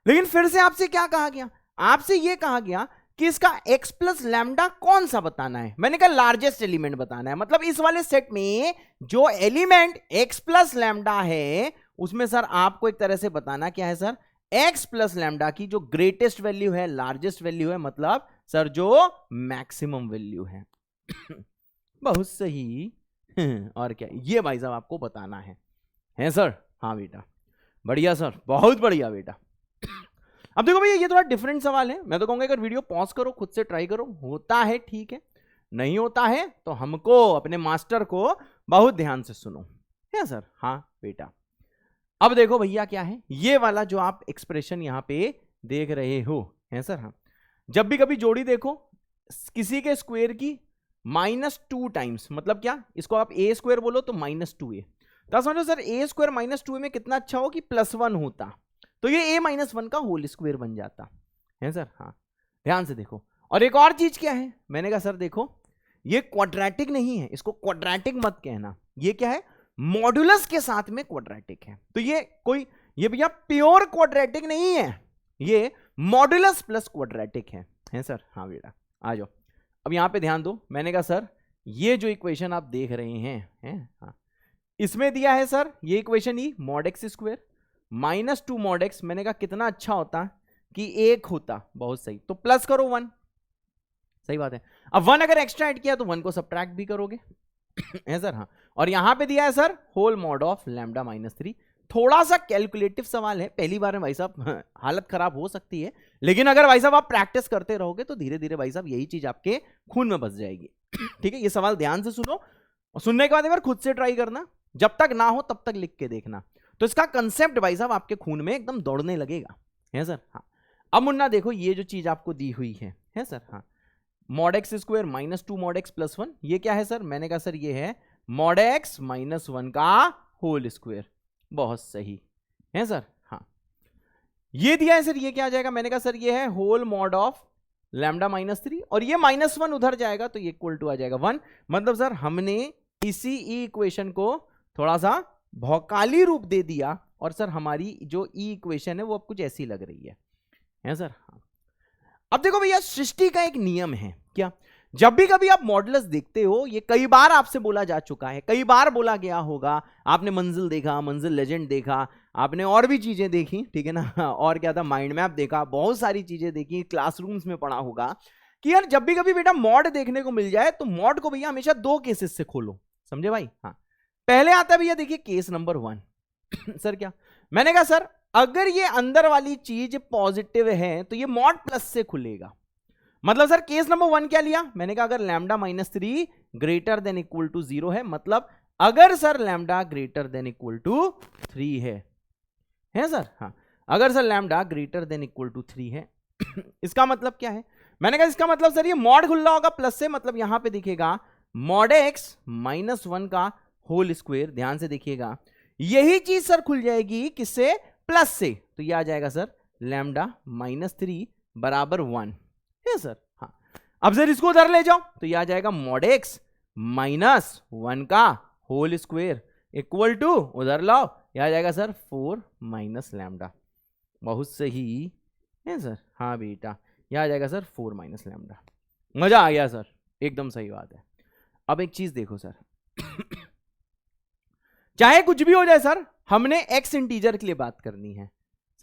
लेकिन फिर से आपसे क्या कहा गया, आपसे यह कहा गया कि इसका x प्लस लैम्डा कौन सा बताना है। मैंने कहा लार्जेस्ट एलिमेंट बताना है, मतलब इस वाले सेट में जो एलिमेंट x प्लस लैम्डा है उसमें सर आपको एक तरह से बताना क्या है सर, x प्लस लैम्डा की जो ग्रेटेस्ट वैल्यू है, लार्जेस्ट वैल्यू है, मतलब सर जो मैक्सिमम वैल्यू है बहुत सही और क्या, ये भाई साहब आपको बताना है सर। हाँ बेटा, बढ़िया सर, बहुत बढ़िया बेटा। अब देखो भैया ये थोड़ा डिफरेंट सवाल है, मैं तो कहूंगा अगर वीडियो पॉज करो, खुद से ट्राई करो, होता है ठीक है, नहीं होता है तो हमको अपने मास्टर को बहुत ध्यान से सुनो है सर। हाँ बेटा, अब देखो भैया क्या है ये वाला जो आप एक्सप्रेशन यहां पे देख रहे हो है सर। हाँ जब भी कभी जोड़ी देखो किसी के स्क्वायर की -2 टाइम्स, मतलब क्या, इसको आप ए स्क्वायर बोलो तो -2a, तो समझो सर ए स्क्वायर -2a में कितना अच्छा हो कि +1 होता, तो ये a -1 का होल स्क्वायर बन जाता है सर। हाँ ध्यान से देखो, और एक और चीज क्या है, मैंने कहा सर देखो ये क्वाड्रेटिक नहीं है, इसको क्वाड्रेटिक मत कहना, ये क्या है मॉड्यूलस के साथ में क्वाड्रेटिक है, तो ये भैया प्योर क्वाड्रेटिक नहीं है, ये मॉड्यूलस प्लस क्वाड्रेटिक है सर। हाँ बेटा आ जाओ, अब यहां पे ध्यान दो, मैंने कहा सर ये जो इक्वेशन आप देख रहे हैं हाँ इसमें दिया है सर ये इक्वेशन ही mod X square -2 mod X, मैंने कहा कितना अच्छा होता कि 1 होता, बहुत सही, तो प्लस करो 1, सही बात है। अब 1 अगर एक्स्ट्रा ऐड किया तो 1 को सब्ट्रैक्ट भी करोगे है सर। हाँ और यहां पे दिया है sir whole mod of lambda -3, थोड़ा सा कैलकुलेटिव सवाल है, पहली बार में भाई साहब हालत खराब हो सकती है, लेकिन अगर भाई साहब आप प्रैक्टिस करते रहोगे तो धीरे धीरे भाई साहब यही चीज आपके खून में बस जाएगी ठीक है, ये सवाल ध्यान से सुनो और सुनने के बाद एक बार खुद से ट्राई करना, जब तक ना हो तब तक लिख के देखना, तो इसका कंसेप्ट भाई साहब आपके खून में एकदम दौड़ने लगेगा है सर। हाँ अब मुन्ना देखो ये जो चीज आपको दी हुई है सर। हाँ mod X square -2 mod X +1, ये क्या है सर, मैंने कहा सर ये है मॉड एक्स -1 का होल स्क्वायर, बहुत सही है सर। हाँ ये दिया है सर, ये क्या आ जाएगा, मैंने कहा सर ये है होल मॉड ऑफ लैम्डा -3 और ये -1 उधर जाएगा तो ये इक्वल टू आ जाएगा 1, मतलब सर हमने इसी इक्वेशन को थोड़ा सा भौकाली रूप दे दिया और सर हमारी जो ई इक्वेशन है वो अब कुछ ऐसी लग रही है सर। हाँ अब देखो भैया सृष्टि का एक नियम है, क्या जब भी कभी आप मॉडुलस देखते हो, ये कई बार आपसे बोला जा चुका है, कई बार बोला गया होगा, आपने मंजिल देखा, मंजिल लेजेंड देखा, आपने और भी चीजें देखी, ठीक है ना, और क्या था, माइंड मैप देखा, बहुत सारी चीजें देखी, क्लासरूम्स में पढ़ा होगा कि यार जब भी कभी बेटा मॉड देखने को मिल जाए तो मॉड को भैया हमेशा दो केसेस से खोलो, समझे भाई। हाँ, पहले आता है भैया देखिए केस नंबर 1। सर क्या, मैंने कहा सर अगर ये अंदर वाली चीज पॉजिटिव है तो ये मॉड प्लस से खुलेगा। मतलब सर केस नंबर 1 क्या लिया, मैंने कहा अगर lambda -3 greater than equal to 0 है, मतलब अगर sir lambda greater than equal to 3 है सर। हाँ, अगर sir lambda greater than equal to 3 है इसका मतलब क्या है, मैंने कहा इसका मतलब सर ये मॉड खुल रहा होगा प्लस से, मतलब यहां पे दिखेगा मॉड x -1 का होल स्क्वायर, ध्यान से देखिएगा, यही चीज सर खुल जाएगी किससे, प्लस से, तो ये आ जाएगा सर लैम्डा -3 बराबर 1 है सर। हाँ, अब सर इसको उधर ले जाओ तो ये आ जाएगा मॉड x -1 का होल स्क्वायर इक्वल टू, उधर लाओ, ये आ जाएगा सर 4 माइनस लैम्डा। बहुत सही है सर। हाँ बेटा, ये आ जाएगा सर 4 माइनस लैम्डा। मजा आ गया सर, एकदम सही बात है। अब एक चीज देखो सर चाहे कुछ भी हो जाए सर, हमने x इंटीजर के लिए बात करनी है,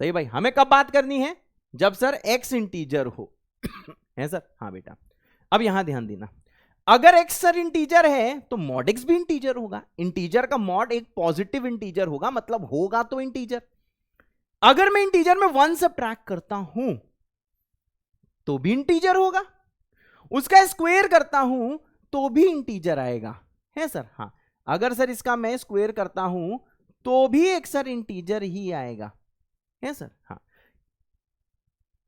सही भाई। हमें कब बात करनी है, जब सर x इंटीजर हो है सर। हाँ बेटा, अब यहां ध्यान देना, अगर x सर इंटीजर है तो मॉड x भी इंटीजर होगा। इंटीजर का मॉड एक पॉजिटिव इंटीजर होगा, मतलब होगा तो इंटीजर। अगर मैं इंटीजर में 1 सबट्रैक्ट करता हूं तो भी इंटीजर होगा, उसका स्क्वायर करता हूं तो भी इंटीजर आएगा, है सर। हाँ, अगर सर इसका मैं स्क्वायर करता हूं तो भी एक सर इंटीजर ही आएगा, है सर। हाँ,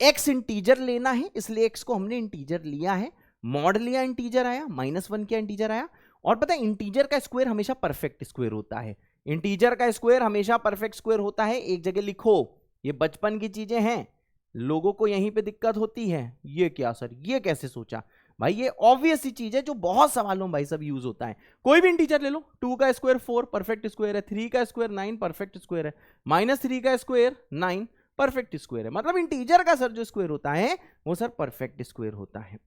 x इंटीजर लेना है, इसलिए x को हमने इंटीजर लिया है, मॉड लिया इंटीजर आया, -1 क्या इंटीजर आया। और पता है इंटीजर का स्क्वायर हमेशा परफेक्ट स्क्वायर होता है, इंटीजर का स्क्वायर हमेशा परफेक्ट स्क्वायर होता है। एक जगह लिखो, ये बचपन की चीजें हैं, लोगों को यहीं पे दिक्कत होती है, ये क्या सर, ये कैसे सोचा भाई, ये ऑब्वियस सी चीज है जो बहुत सवालों में भाई सब यूज होता है। कोई भी इंटीजर ले लो, 2 का स्क्वायर 4 परफेक्ट स्क्वायर है, 3 का स्क्वायर 9 परफेक्ट स्क्वायर है, -3 का स्क्वायर 9 परफेक्ट स्क्वायर है। मतलब इंटीजर का सर जो स्क्वायर होता है वो सर परफेक्ट स्क्वायर होता है।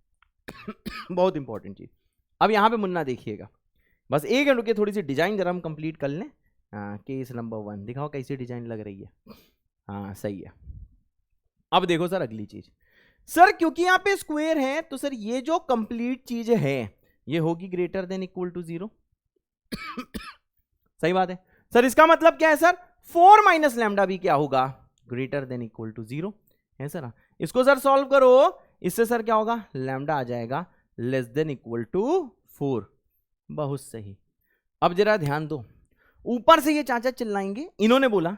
बहुत इंपॉर्टेंट चीज। अब यहां पे मुन्ना देखिएगा, बस एक घंटे की थोड़ी सी डिजाइन जरा हम कंप्लीट कर लें। केस नंबर 1 दिखाओ कैसी डिजाइन लग रही है। हाँ सही है। अब देखो सर अगली चीज, सर क्योंकि यहां पे स्क्वायर है तो सर ये जो कंप्लीट चीज है ये होगी ग्रेटर देन इक्वल टू 0। सही बात है सर। इसका मतलब क्या है सर, 4 माइनस लैम्डा भी क्या होगा, ग्रेटर देन इक्वल टू 0 है सर। इसको सर सॉल्व करो, इससे सर क्या होगा, लैम्डा आ जाएगा लेस देन इक्वल टू 4। बहुत सही। अब जरा ध्यान दो, ऊपर से ये चाचा चिल्लाएंगे, इन्होंने बोला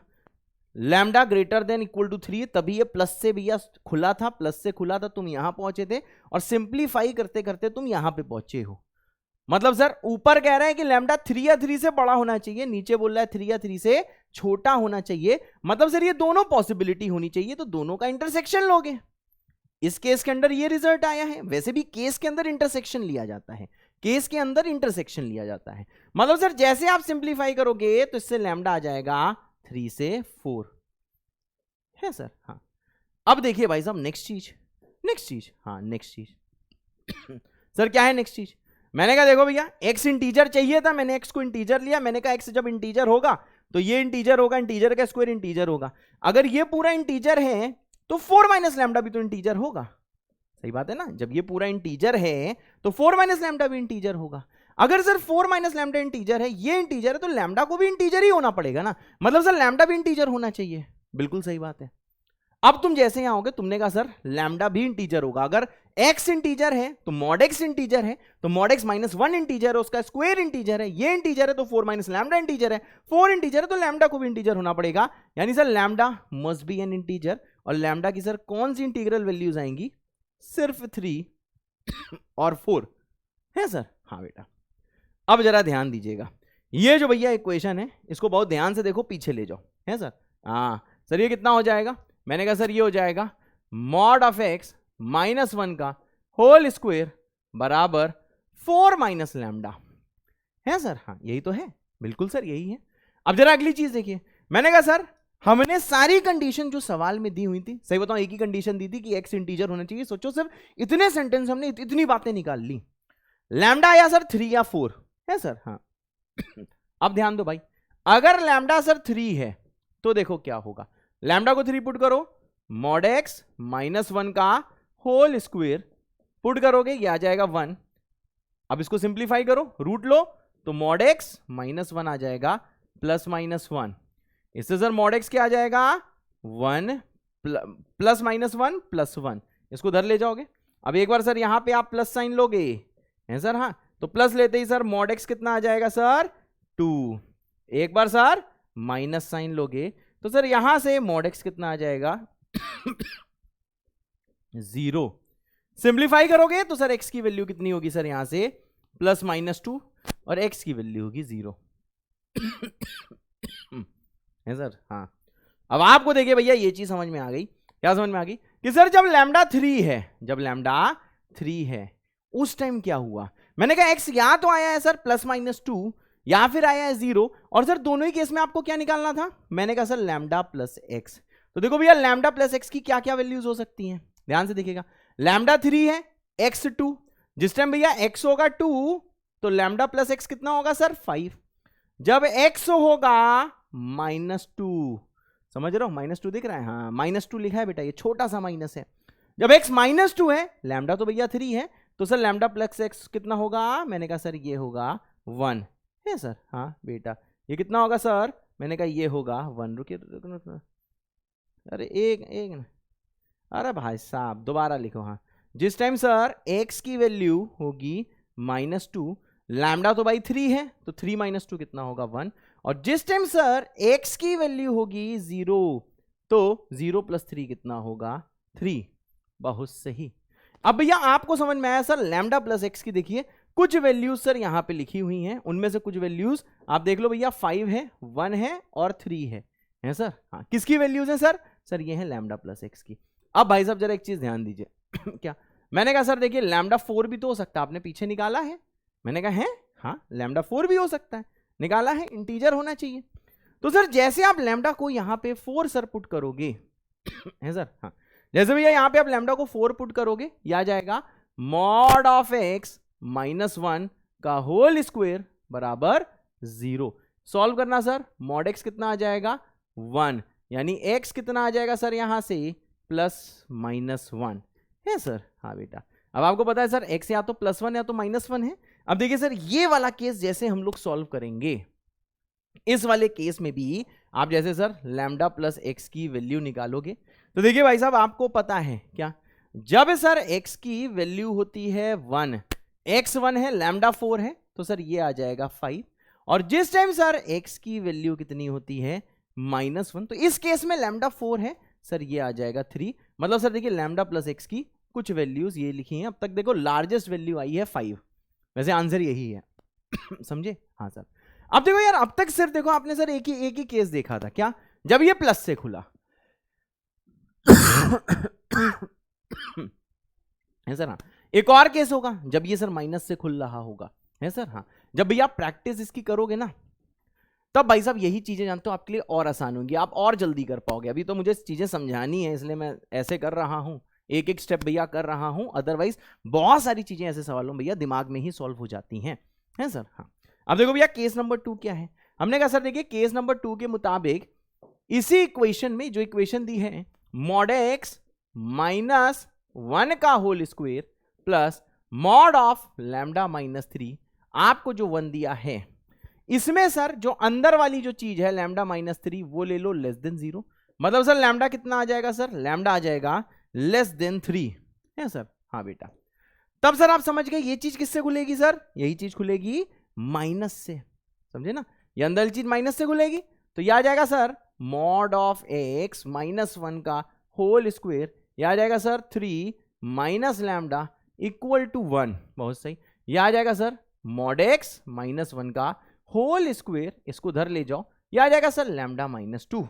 lambda greater than equal to 3, तभी ये प्लस से भैया खुला था, प्लस से खुला था, तुम यहां पहुंचे थे, और सिंप्लीफाई करते करते तुम यहां पे पहुंचे हो। मतलब सर ऊपर कह रहा है कि लैम्डा 3 या 3 से बड़ा होना चाहिए, नीचे बोल रहा है 3 या 3 से छोटा होना चाहिए। मतलब सर ये दोनों पॉसिबिलिटी होनी चाहिए, तो दोनों का इंटरसेक्शन लोगे। इस केस के अंदर ये रिजल्ट आया है। वैसे भी केस के अंदर इंटरसेक्शन लिया जाता है, केस के अंदर इंटरसेक्शन लिया जाता है। मतलब सर जैसे आप सिंप्लीफाई करोगे तो इससे लैम्डा आ जाएगा 3 से 4 है सर। हाँ, अब देखिए भाई साहब नेक्स्ट चीज। हाँ नेक्स्ट चीज सर क्या है नेक्स्ट चीज, मैंने कहा देखो भैया x इंटीजर चाहिए था, मैंने x को इंटीजर लिया, मैंने कहा x जब इंटीजर होगा तो ये इंटीजर होगा, इंटीजर का स्क्वायर इंटीजर होगा। अगर ये पूरा इंटीजर है तो 4 माइनस लैम्डा भी तो इंटीजर होगा। सही बात है ना, जब ये पूरा इंटीजर है तो 4 माइनस लैम्डा भी इंटीजर होगा। अगर सर 4 माइनस लैम्डा इंटीजर है, ये इंटीजर है, तो लैम्डा को भी इंटीजर ही होना पड़ेगा ना। मतलब सर लैम्डा भी इंटीजर होना चाहिए। बिल्कुल सही बात है। अब तुम जैसे यहां आओगे, तुमने कहा सर लैम्डा भी इंटीजर होगा। अगर x इंटीजर है तो मॉड x इंटीजर है, तो मॉड x -1 इंटीजर है, उसका स्क्वायर इंटीजर है, ये इंटीजर है तो 4 माइनस लैम्डा इंटीजर है, 4 इंटीजर है तो लैम्डा को भी इंटीजर होना पड़ेगा। यानी sir lambda must be N integer. और लैम्डा की सर कौन सी इंटीग्रल वैल्यूज आएंगी, सिर्फ 3 और 4 है सर। हाँ बेटा, अब जरा ध्यान दीजिएगा, ये जो भैया इक्वेशन है इसको बहुत ध्यान से देखो, पीछे ले जाओ है सर। हाँ सर ये कितना हो जाएगा, मैंने कहा सर ये हो जाएगा मॉड ऑफ x -1 का होल स्क्वायर बराबर 4 माइनस लैम्डा है सर। हाँ यही तो है, बिल्कुल सर यही है। अब जरा अगली चीज देखिए, मैंने कहा सर हमने सारी कंडीशन जो सवाल में दी हुई थी, सही बताऊं एक ही कंडीशन दी थी कि एक्स इंटीजर होना चाहिए। सोचो सिर्फ इतने सेंटेंस हमने इतनी बातें निकाल ली। लैम्डा या सर 3 या 4 है सर, हाँ। अब ध्यान दो भाई, अगर लैम्डा सर 3 है तो देखो क्या होगा। लैम्डा को 3 पुट करो, मॉड एक्स -1 का होल स्क्वायर पुट करोगे, ये आ जाएगा 1। अब इसको सिंप्लीफाई करो, रूट लो, तो मॉड एक्स -1 आ जाएगा +-1। इससे सर मॉड एक्स क्या आ जाएगा 1 +-1 +1। इसको उधर ले जाओगे। अब एक बार सर यहां पे आप प्लस साइन लोगे है सर, हाँ, तो प्लस लेते ही सर मॉड एक्स कितना आ जाएगा सर 2। एक बार सर माइनस साइन लोगे तो सर यहां से मॉड एक्स कितना आ जाएगा 0। सिंप्लीफाई करोगे तो सर एक्स की वैल्यू कितनी होगी सर यहां से +-2 और एक्स की वैल्यू होगी 0 है सर, हाँ। अब आपको देखिए भैया ये चीज समझ में आ गई। क्या समझ में आ गई कि सर जब लैम्डा 3 है, जब लैम्डा 3 है उस टाइम क्या हुआ। मैंने कहा एक्स या तो आया है सर +-2 या फिर आया है 0, और सर दोनों ही केस में आपको क्या निकालना था। मैंने कहा सर लैम्डा प्लस एक्स। तो देखो भैया लैम्डा प्लस एक्स की क्या क्या वैल्यूज हो सकती हैं, ध्यान से देखिएगा। लैम्डा 3 है, एक्स 2, जिस टाइम भैया एक्स होगा 2 तो लैम्डा प्लस एक्स कितना होगा सर 5। जब एक्स होगा -2, समझ रहे हो, -2 दिख रहा है, हाँ -2 लिखा है बेटा, ये छोटा सा माइनस है। जब x -2 है, लैम्डा तो भैया 3 है, तो सर लैम्डा प्लस एक्स कितना होगा। मैंने कहा सर ये होगा 1 है सर, हाँ बेटा। ये कितना होगा सर, मैंने कहा ये होगा 1। रुकिए, अरे एक अरे भाई साहब दोबारा लिखो, हाँ। जिस टाइम सर x की वैल्यू होगी -2, लैम्डा तो भाई 3 है, तो 3 - 2 कितना होगा 1। और जिस टाइम सर x की वैल्यू होगी 0, तो 0 + 3 कितना होगा 3। बहुत सही। अब भैया आपको समझ में आया सर लैम्डा प्लस एक्स की। देखिए कुछ वैल्यूज सर यहां पे लिखी हुई हैं, उनमें से कुछ वैल्यूज आप देख लो भैया, 5 है, 1 है और 3 है सर, हाँ। किसकी वैल्यूज है सर, सर ये है लैम्डा प्लस एक्स की। अब भाई साहब जरा एक चीज ध्यान दीजिए क्या मैंने कहा सर देखिए लैम्डा 4 भी तो हो सकता है, आपने पीछे निकाला है। मैंने कहा है, हाँ लैम्डा 4 भी हो सकता है, निकाला है, इंटीजर होना चाहिए। तो सर जैसे आप लैम्डा को यहां पे 4 सर पुट करोगे है सर, हाँ, जैसे भैया यहां पे आप लैम्डा को 4 पुट करोगे, यह आ जाएगा मॉड ऑफ एक्स -1 का होल स्क्वायर बराबर 0। सॉल्व करना सर, मॉड एक्स कितना आ जाएगा 1, यानी एक्स कितना आ जाएगा सर यहां से +-1 है सर, हाँ बेटा। अब आपको पता है सर एक्स या तो +1 या तो -1 है। अब देखिए सर ये वाला केस जैसे हम लोग सॉल्व करेंगे, इस वाले केस में भी आप जैसे सर लैम्डा प्लस एक्स की वैल्यू निकालोगे, तो देखिए भाई साहब आपको पता है क्या, जब सर एक्स की वैल्यू होती है 1, एक्स 1 है, लैम्डा 4 है, तो सर ये आ जाएगा 5। और जिस टाइम सर एक्स की वैल्यू कितनी होती है -1, तो इस केस में लैम्डा 4 है सर, ये आ जाएगा 3। मतलब सर देखिए लैम्डा प्लस एक्स की कुछ वैल्यूज ये लिखी हैं। अब तक देखो लार्जेस्ट वैल्यू आई है 5, वैसे आंसर यही है समझे, हाँ सर। अब देखो यार, अब तक सिर्फ देखो आपने सर एक ही केस देखा था, क्या, जब ये प्लस से खुला है सर, हाँ। एक और केस होगा जब ये सर माइनस से खुल रहा होगा, है सर, हाँ। जब भैया प्रैक्टिस इसकी करोगे ना, तब भाई साहब यही चीजें जानते हो आपके लिए और आसान होंगी, आप और जल्दी कर पाओगे। अभी तो मुझे चीजें समझानी है, इसलिए मैं ऐसे कर रहा हूं, एक एक स्टेप भैया कर रहा हूं, अदरवाइज बहुत सारी चीजें ऐसे सवालों भैया दिमाग में ही सॉल्व हो जाती हैं, है सर, हाँ। अब देखो भैया केस नंबर 2 क्या है। हमने कहा सर देखिए केस नंबर 2 के मुताबिक इसी इक्वेशन में जो इक्वेशन दी है, मॉड एक्स -1 का whole square plus mod of lambda -3, आपको जो 1 दिया है, इसमें सर जो अंदर वाली जो चीज है लैम्डा -3 वो ले लो <0। मतलब सर लैम्डा कितना आ जाएगा सर, लैम्डा आ जाएगा <3 है सर, हाँ बेटा। तब सर आप समझ गए ये चीज किससे खुलेगी सर, यही चीज खुलेगी माइनस से, समझे ना, ये अंदर चीज माइनस से खुलेगी, तो यह आ जाएगा सर मॉड ऑफ एक्स -1 का होल स्क्वायर, यह आ जाएगा sir 3 minus lambda equal to 1। बहुत सही, यह आ जाएगा सर मॉड एक्स -1 का होल स्क्वायर, इसको उधर ले जाओ, यह आ जाएगा सर लैम्डा -2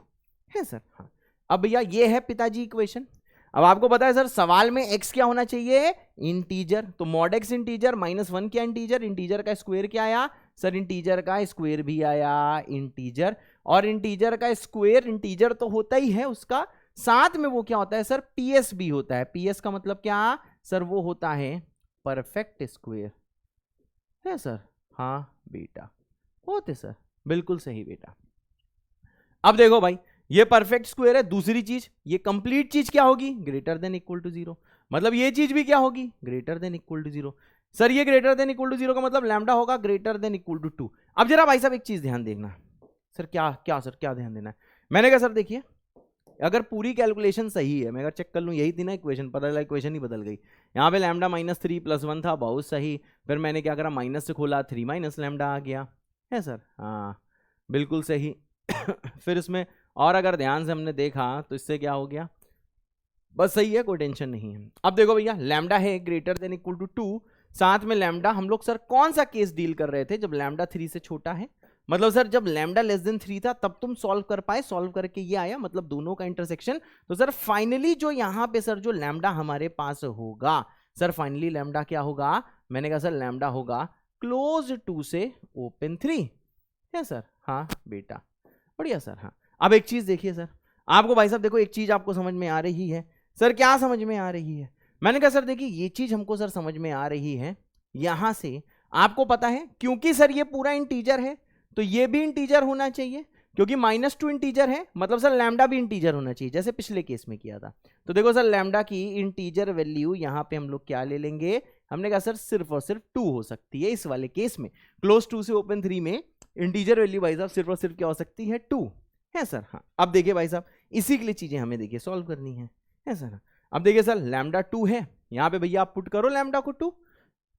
है सर, हाँ। अब भैया ये है पिताजी इक्वेशन। अब आपको पता है सर सवाल में x क्या होना चाहिए, इंटीजर, तो मॉड एक्स इंटीजर -1 क्या इंटीजर, इंटीजर का स्क्वायर क्या आया सर, इंटीजर का स्क्वायर भी आया इंटीजर। और इंटीजर का स्क्वायर इंटीजर तो होता ही है, उसका साथ में वो क्या होता है सर, पीएस भी होता है। पीएस का मतलब क्या सर, वो होता है परफेक्ट स्क्वायर है सर। हाँ बेटा होते सर, बिल्कुल सही बेटा। अब देखो भाई, ये परफेक्ट स्क्वायर है। दूसरी चीज, ये कंप्लीट चीज क्या होगी, greater than equal to zero. मतलब ये चीज भी क्या होगी, greater than equal to zero. Sir ये greater than equal to zero का मतलब लैम्डा होगा ग्रेटर देन इक्वल टू 2। अब जरा भाई साहब एक चीज ध्यान देखना। सर क्या क्या सर क्या ध्यान देना है? मैंने कहा सर देखिए, अगर पूरी कैलकुलेशन सही है, मैं अगर चेक कर लूँ, यही थी ना इक्वेशन, पता चला इक्वेशन ही बदल गई। यहाँ पे लैम्डा -3 + 1 था, बहुत सही। फिर मैंने क्या करा, माइनस से खोला, 3 - लैम्डा आ गया है सर। हाँ बिल्कुल सही। फिर इसमें और अगर ध्यान से हमने देखा तो इससे क्या हो गया, बस सही है, कोई टेंशन नहीं है। अब देखो भैया, लैम्डा है ग्रेटर देन इक्वल टू 2, साथ में लैम्डा, हम लोग सर कौन सा केस डील कर रहे थे, जब लैम्डा 3 से छोटा है। मतलब सर जब लैम्डा लेस देन 3 था तब तुम सॉल्व कर पाए, सॉल्व करके ये आया, मतलब दोनों का इंटरसेक्शन। तो सर फाइनली जो यहां पे सर जो लैम्डा हमारे पास होगा, सर फाइनली लैम्डा क्या होगा, मैंने कहा सर लैम्डा होगा क्लोज 2 से ओपन 3 है सर। हाँ बेटा बढ़िया सर। हाँ अब एक चीज देखिए सर, आपको भाई साहब देखो, एक चीज आपको समझ में आ रही है। सर क्या समझ में आ रही है? मैंने कहा सर देखिए, ये चीज हमको सर समझ में आ रही है। यहां से आपको पता है, क्योंकि सर ये पूरा इंटीजर है तो ये भी इंटीजर होना चाहिए, क्योंकि -2 इंटीजर है, मतलब सर लैम्डा भी इंटीजर होना चाहिए, जैसे पिछले केस में किया था। तो देखो सर, लैम्डा की इंटीजर वैल्यू यहां पे हम लोग क्या ले लेंगे, हमने कहा सर सिर्फ और सिर्फ 2 हो सकती है इस वाले केस में। क्लोज 2 से ओपन 3 में इंटीजर वैल्यू भाई साहब सिर्फ और सिर्फ क्या हो सकती है, 2 है सर। हाँ अब देखिए भाई साहब, इसी के लिए चीजें हमें देखिए सॉल्व करनी है सर। अब देखिए सर, लैम्डा 2 है, यहां पे भैया आप पुट करो लैम्डा को 2।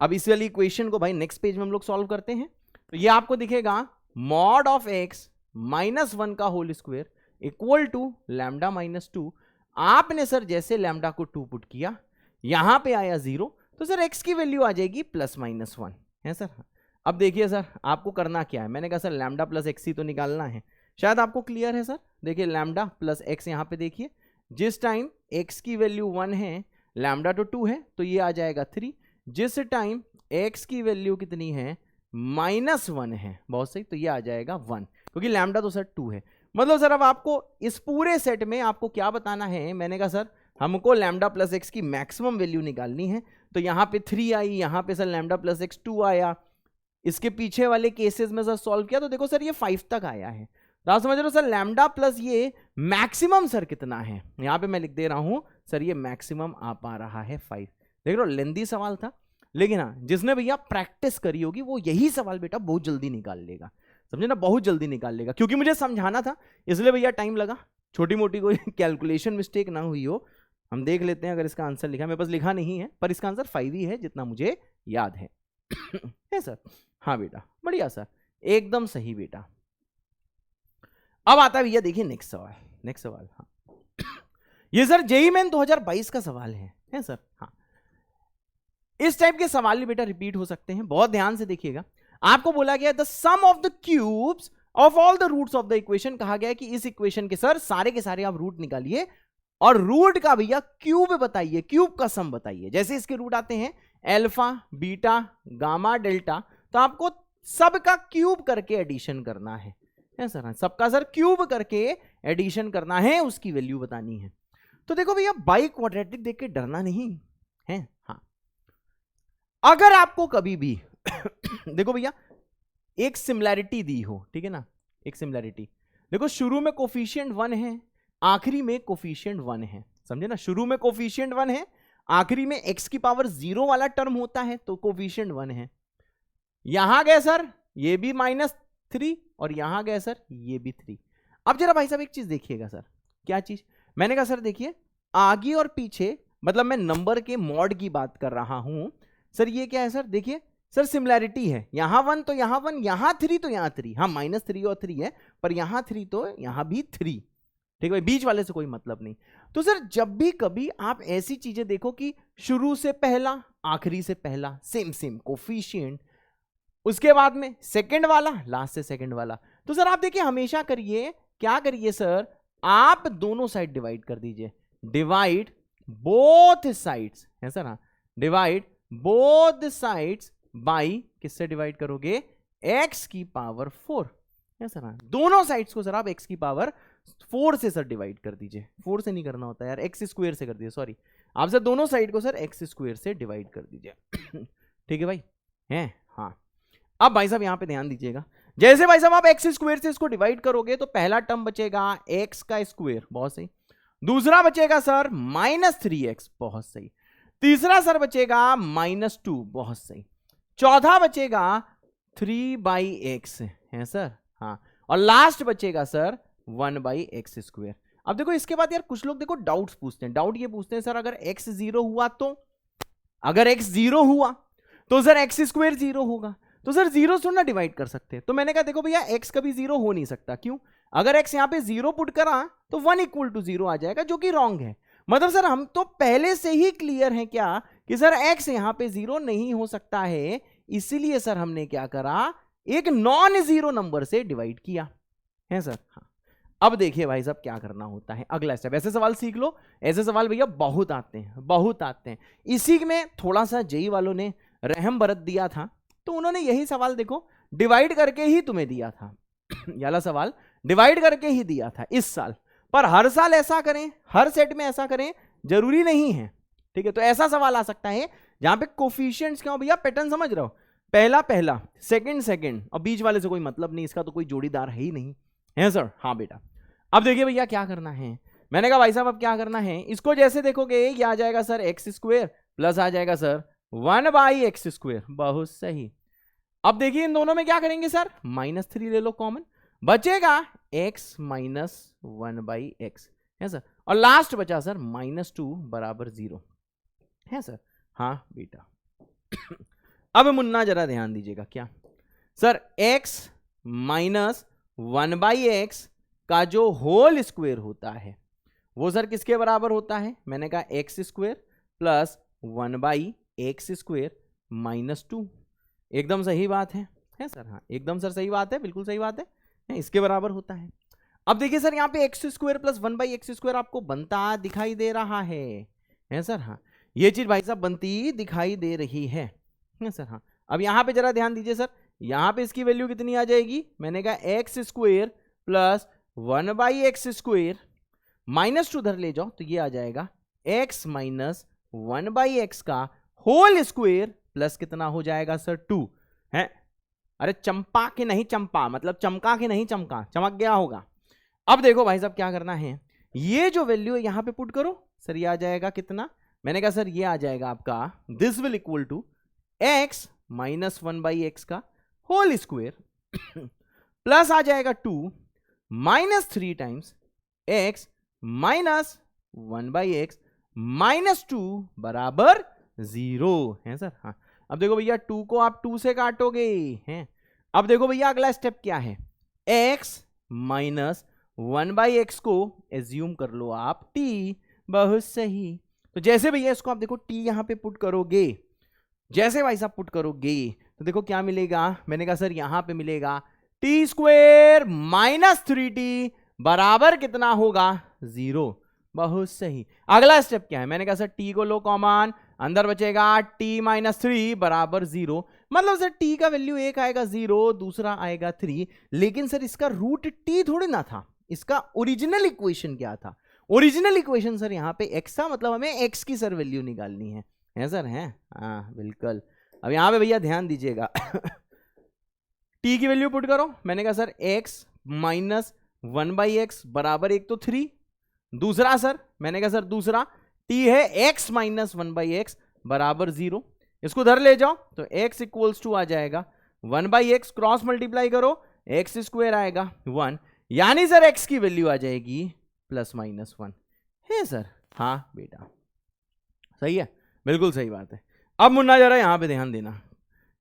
अब इस वाली इक्वेशन को भाई नेक्स्ट पेज में हम लोग सॉल्व करते हैं। तो ये आपको दिखेगा मॉड ऑफ x -1 का whole square equal to lambda -2। आपने सर जैसे लैम्डा को 2 पुट किया, यहां पे आया 0, तो सर x की वैल्यू आ जाएगी +-1 है सर। अब देखिए सर, आपको करना क्या है, मैंने कहा सर लैम्डा प्लस एक्स ही तो निकालना है, शायद आपको क्लियर है सर। देखिए लैम्डा प्लस एक्स, यहां पे देखिए जिस टाइम x की वैल्यू 1 है, लैम्डा तो 2 है, तो ये आ जाएगा 3। जिस टाइम x की वैल्यू कितनी है, -1 है, बहुत सही, तो ये आ जाएगा 1, क्योंकि लैम्डा तो सर 2 है। मतलब सर अब आपको इस पूरे सेट में आपको क्या बताना है, मैंने कहा सर हमको लैम्डा प्लस एक्स की मैक्सिमम वैल्यू निकालनी है। तो यहां पे 3 आई, यहां पे सर लैम्डा प्लस एक्स 2 आया। इसके पीछे वाले केसेस में सर सॉल्व किया तो देखो सर ये 5 तक आया है। तो आप समझ रहे हो सर, लैम्डा प्लस ये मैक्सिमम सर कितना है, यहां पे मैं लिख दे रहा हूं सर, ये मैक्सिमम आ पा रहा है 5। देख रहे हो, लेंदी सवाल था, लेकिन हाँ जिसने भैया प्रैक्टिस करी होगी वो यही सवाल बेटा बहुत जल्दी निकाल लेगा, समझे ना, बहुत जल्दी निकाल लेगा। क्योंकि मुझे समझाना था इसलिए भैया टाइम लगा, छोटी मोटी कोई कैलकुलेशन मिस्टेक ना हुई हो। हम देख लेते हैं अगर इसका आंसर लिखा, मेरे पास लिखा नहीं है, पर इसका आंसर 5 ही है जितना मुझे याद है। है सर। हाँ बेटा बढ़िया सर, एकदम सही बेटा। अब आता है भैया देखिए नेक्स्ट सवाल, नेक्स्ट सवाल। हाँ ये सर जेईई मेन 2022 का सवाल है सर। हाँ इस टाइप के सवाल भी बेटा रिपीट हो सकते हैं, बहुत ध्यान से देखिएगा। आपको बोला गया the sum of the cubes of all the roots of the equation, कहा गया है कि इस इक्वेशन के सर सारे के सारे आप रूट निकालिए और रूट का भैया क्यूब बताइए, क्यूब का सम बताइए। जैसे इसके रूट आते हैं अल्फा, बीटा, गामा, डेल्टा, तो आपको सबका क्यूब करके एडिशन करना है सर। सबका सर क्यूब करके एडिशन करना है, उसकी वैल्यू बतानी है। तो देखो भैया, बाई क्वाड्रेटिक देख के डरना नहीं है। हाँ अगर आपको कभी भी देखो भैया एक सिमिलैरिटी दी हो, ठीक है ना, एक सिमिलैरिटी देखो, शुरू में कोफिशिएंट 1 है, आखिरी में कोफिशिएंट 1 है, समझे ना, शुरू में कोफिशिएंट 1 है, आखिरी में x की पावर 0 वाला टर्म होता है, तो कोफिशिएंट 1 है। यहां गए सर ये भी -3 और यहां गए सर ये भी 3। अब जरा भाई साहब एक चीज देखिएगा सर, क्या चीज, मैंने कहा सर देखिए आगे और पीछे, मतलब मैं नंबर के मॉड की बात कर रहा हूं सर। ये क्या है सर, देखिए सर सिमिलैरिटी है, यहां 1 तो यहां 1, यहां 3 तो यहां 3। हाँ -3 और 3 है, पर यहां 3 तो यहां भी 3, ठीक है, बीच वाले से कोई मतलब नहीं। तो सर जब भी कभी आप ऐसी चीजें देखो कि शुरू से पहला आखिरी से पहला सेम सेम कोफिशिएंट, उसके बाद में सेकंड वाला लास्ट से सेकंड वाला, तो सर आप देखिए हमेशा करिए, क्या करिए सर, आप दोनों साइड डिवाइड कर दीजिए, डिवाइड बोथ साइड्स है सर। हाँ डिवाइड बोथ साइड्स बाई, किससे डिवाइड करोगे, x की पावर 4। है सर। हाँ, दोनों साइड्स को सर आप x की पावर 4 से सर डिवाइड कर दीजिए। 4 से नहीं करना होता यार, x स्क्वायर से कर दीजिए, सॉरी। आप सर दोनों साइड को सर x स्क्वायर से डिवाइड कर दीजिए। ठीक है भाई, हैं? हाँ। अब भाई साहब यहां पे ध्यान दीजिएगा, जैसे भाई साहब आप x स्क्वायर से इसको डिवाइड करोगे तो पहला टर्म बचेगा x का स्क्वायर, बहुत सही। दूसरा बचेगा सर -3x, बहुत सही। तीसरा सर बचेगा -2, बहुत सही। चौथा बचेगा 3/x, है सर। हाँ, और लास्ट बचेगा सर 1/x²। अब देखो इसके बाद यार कुछ लोग देखो डाउट्स पूछते हैं, डाउट ये पूछते हैं सर अगर x 0 हुआ तो, अगर x 0 हुआ तो सर x² 0 होगा, तो सर 0 से ना डिवाइड कर सकते हैं। तो मैंने कहा देखो भैया x कभी 0 हो नहीं सकता, क्यों? अगर x यहां पे 0 पुट करा तो 1 = 0 आ जाएगा, जो कि रॉन्ग है। मतलब सर हम तो पहले से ही क्लियर हैं क्या कि सर x यहां पे 0 नहीं हो सकता है, इसीलिए सर हमने क्या करा, एक नॉन जीरो नंबर से डिवाइड किया, है सर। हाँ, अब देखिए भाई साहब क्या करना होता है, अगला स्टेप। ऐसे सवाल सीख लो, ऐसे सवाल भैया बहुत आते हैं, बहुत आते हैं। इसी में थोड़ा सा जेई वालों ने रहम बरत दिया था, तो उन्होंने यही सवाल देखो डिवाइड करके ही तुम्हें दिया था। याला सवाल डिवाइड करके ही दिया था इस साल, पर हर साल ऐसा करें, हर सेट में ऐसा करें जरूरी नहीं है। ठीक है, तो ऐसा सवाल आ सकता है जहां पे कोफिशिएंट्स क्या हो भैया, पैटर्न समझ रहे हो, पहला पहला, सेकंड सेकंड, और बीच वाले से कोई मतलब नहीं, इसका तो कोई जोड़ीदार है ही नहीं, है सर। हाँ बेटा, अब देखिए भैया क्या करना है। मैंने कहा भाई साहब अब क्या करना है, इसको जैसे देखोगे ये आ जाएगा सर x² प्लस आ जाएगा सर 1/x², बहुत सही। अब देखिए इन दोनों में क्या करेंगे सर, -3 ले लो कॉमन, बचेगा x - 1/x, है सर। और लास्ट बचा सर -2 = 0, है सर। हाँ बेटा। अब मुन्ना जरा ध्यान दीजिएगा, क्या सर x - 1/x का जो होल स्क्वायर होता है वो सर किसके बराबर होता है? मैंने कहा x² प्लस 1/x² -2। एकदम सही बात है सर। हाँ, एकदम सर सही बात है, बिल्कुल सही बात है, इसके बराबर होता है। अब देखिए सर यहाँ पे x² प्लस 1/x² आपको बनता दिखाई दे रहा है सर। हाँ, ये चीज भाई साहब बनती दिखाई दे रही है सर। हाँ, अब यहाँ पे जरा ध्यान दीजिए सर, यहाँ पे इसकी वैल्यू कितनी आ जाएगी? मैंने कहा x² प्लस 1/x² -2 धर ले जाओ तो ये आ जाएगा x - 1/x का होल स्क्वायर प्लस कितना हो जाएगा सर 2 है। अरे चंपा के नहीं चंपा, मतलब चमका के नहीं चमका, चमक गया होगा। अब देखो भाई साहब क्या करना है, ये जो वैल्यू है यहां पे पुट करो सर, ये आ जाएगा कितना? मैंने कहा सर ये आ जाएगा आपका this will equal to x - 1/x का होल स्क्वायर प्लस आ जाएगा 2 -3 टाइम्स x - 1/x -2 बराबर 0, है सर। हाँ, अब देखो भैया 2 को आप 2 से काटोगे, हैं। अब देखो भैया अगला स्टेप क्या है, x - 1/x को एज्यूम कर लो आप t, बहुत सही। तो जैसे भैया इसको आप देखो t यहां पे पुट करोगे, जैसे भाई साहब पुट करोगे तो देखो क्या मिलेगा? मैंने कहा सर यहां पे मिलेगा t² -3t बराबर कितना होगा? 0, बहुत सही। अगला स्टेप क्या है? मैंने कहा सर t को लो कॉमन, अंदर बचेगा t - 3 बराबर 0। मतलब सर t का वैल्यू एक आएगा 0, दूसरा आएगा 3, लेकिन सर इसका रूट t थोड़ी ना था, इसका ओरिजिनल इक्वेशन क्या था? ओरिजिनल इक्वेशन सर यहाँ पे x था, मतलब हमें x की सर वैल्यू निकालनी है सर। है हाँ बिल्कुल। अब यहाँ पे भैया ध्यान दीजिएगा t की वैल्यू पुट करो। मैंने कहा सर x - 1/x बराबर एक तो 3, दूसरा सर मैंने कहा सर दूसरा t है x - 1/x बराबर 0, इसको धर ले जाओ तो x = आ जाएगा 1/x, क्रॉस मल्टीप्लाई करो x² आएगा 1, यानी सर x की वैल्यू आ जाएगी +-1, है सर। हाँ बेटा सही है, बिल्कुल सही बात है। अब मुन्ना जरा यहां पे ध्यान देना,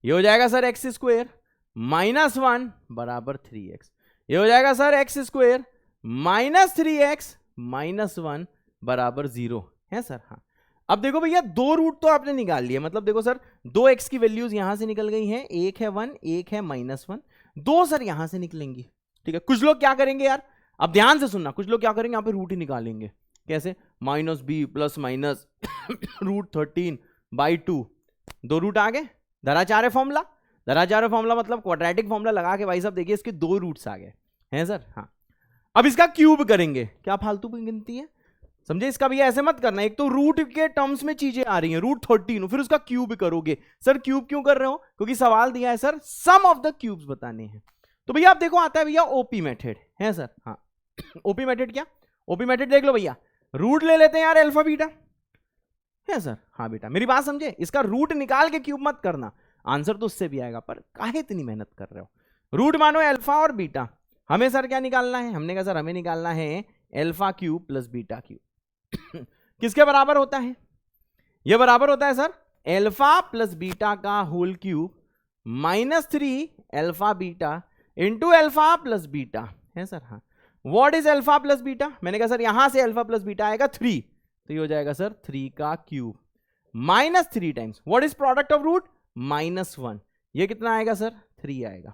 ये हो जाएगा सर x² -1 बराबर 3x, ये हो जाएगा सर x² -3x -1 बराबर 0, है सर। हाँ, अब देखो भैया दो रूट तो आपने निकाल लिए, मतलब देखो सर 2x की वैल्यूज यहां से निकल गई हैं, एक है 1, एक है -1, दो सर यहां से निकलेंगी। ठीक है, कुछ लोग क्या करेंगे यार, अब ध्यान से सुनना, कुछ लोग क्या करेंगे यहाँ पे रूट ही निकालेंगे। कैसे? -b प्लस -√13/2, दो रूट आ गए, धराचार है फॉर्मूला, दराचार्य फॉर्मूला मतलब क्वाड्रेटिक फॉर्मूला लगा के भाई साहब देखिए इसके 2 रूट्स आ गए हैं सर। हाँ, अब इसका क्यूब करेंगे, क्या फालतू की गिनती है, समझे। इसका भैया ऐसे मत करना, एक तो रूट के टर्म्स में चीजें आ रही हैं, रूट 13 फिर उसका क्यूब करोगे। सर क्यूब क्यों कर रहे हो, क्योंकि सवाल दिया है sir sum of the cubes बताने हैं। तो भैया आप देखो आता है भैया ओपी मेथड है सर। हाँ ओपी मेथड, क्या ओपी मेथड देख लो भैया, रूट ले लेते हैं यार अल्फा बीटा है सर। हाँ बेटा मेरी बात समझे, इसका रूट निकाल के क्यूब मत करना, आंसर तो उससे भी आएगा, पर काहे इतनी मेहनत कर रहे हो। रूट मानो अल्फा और बीटा, हमें सर क्या निकालना है, हमने कहा सर हमें निकालना है alpha cube plus beta cube. किसके बराबर होता है, यह बराबर होता है सर अल्फा प्लस बीटा का whole cube -3 alpha beta into alpha plus beta है सर। हाँ what is alpha plus beta, मैंने कहा सर यहां से अल्फा प्लस बीटा आएगा 3, तो ये हो जाएगा सर 3 का cube -3 times what is product of root -1, ये कितना आएगा सर 3 आएगा।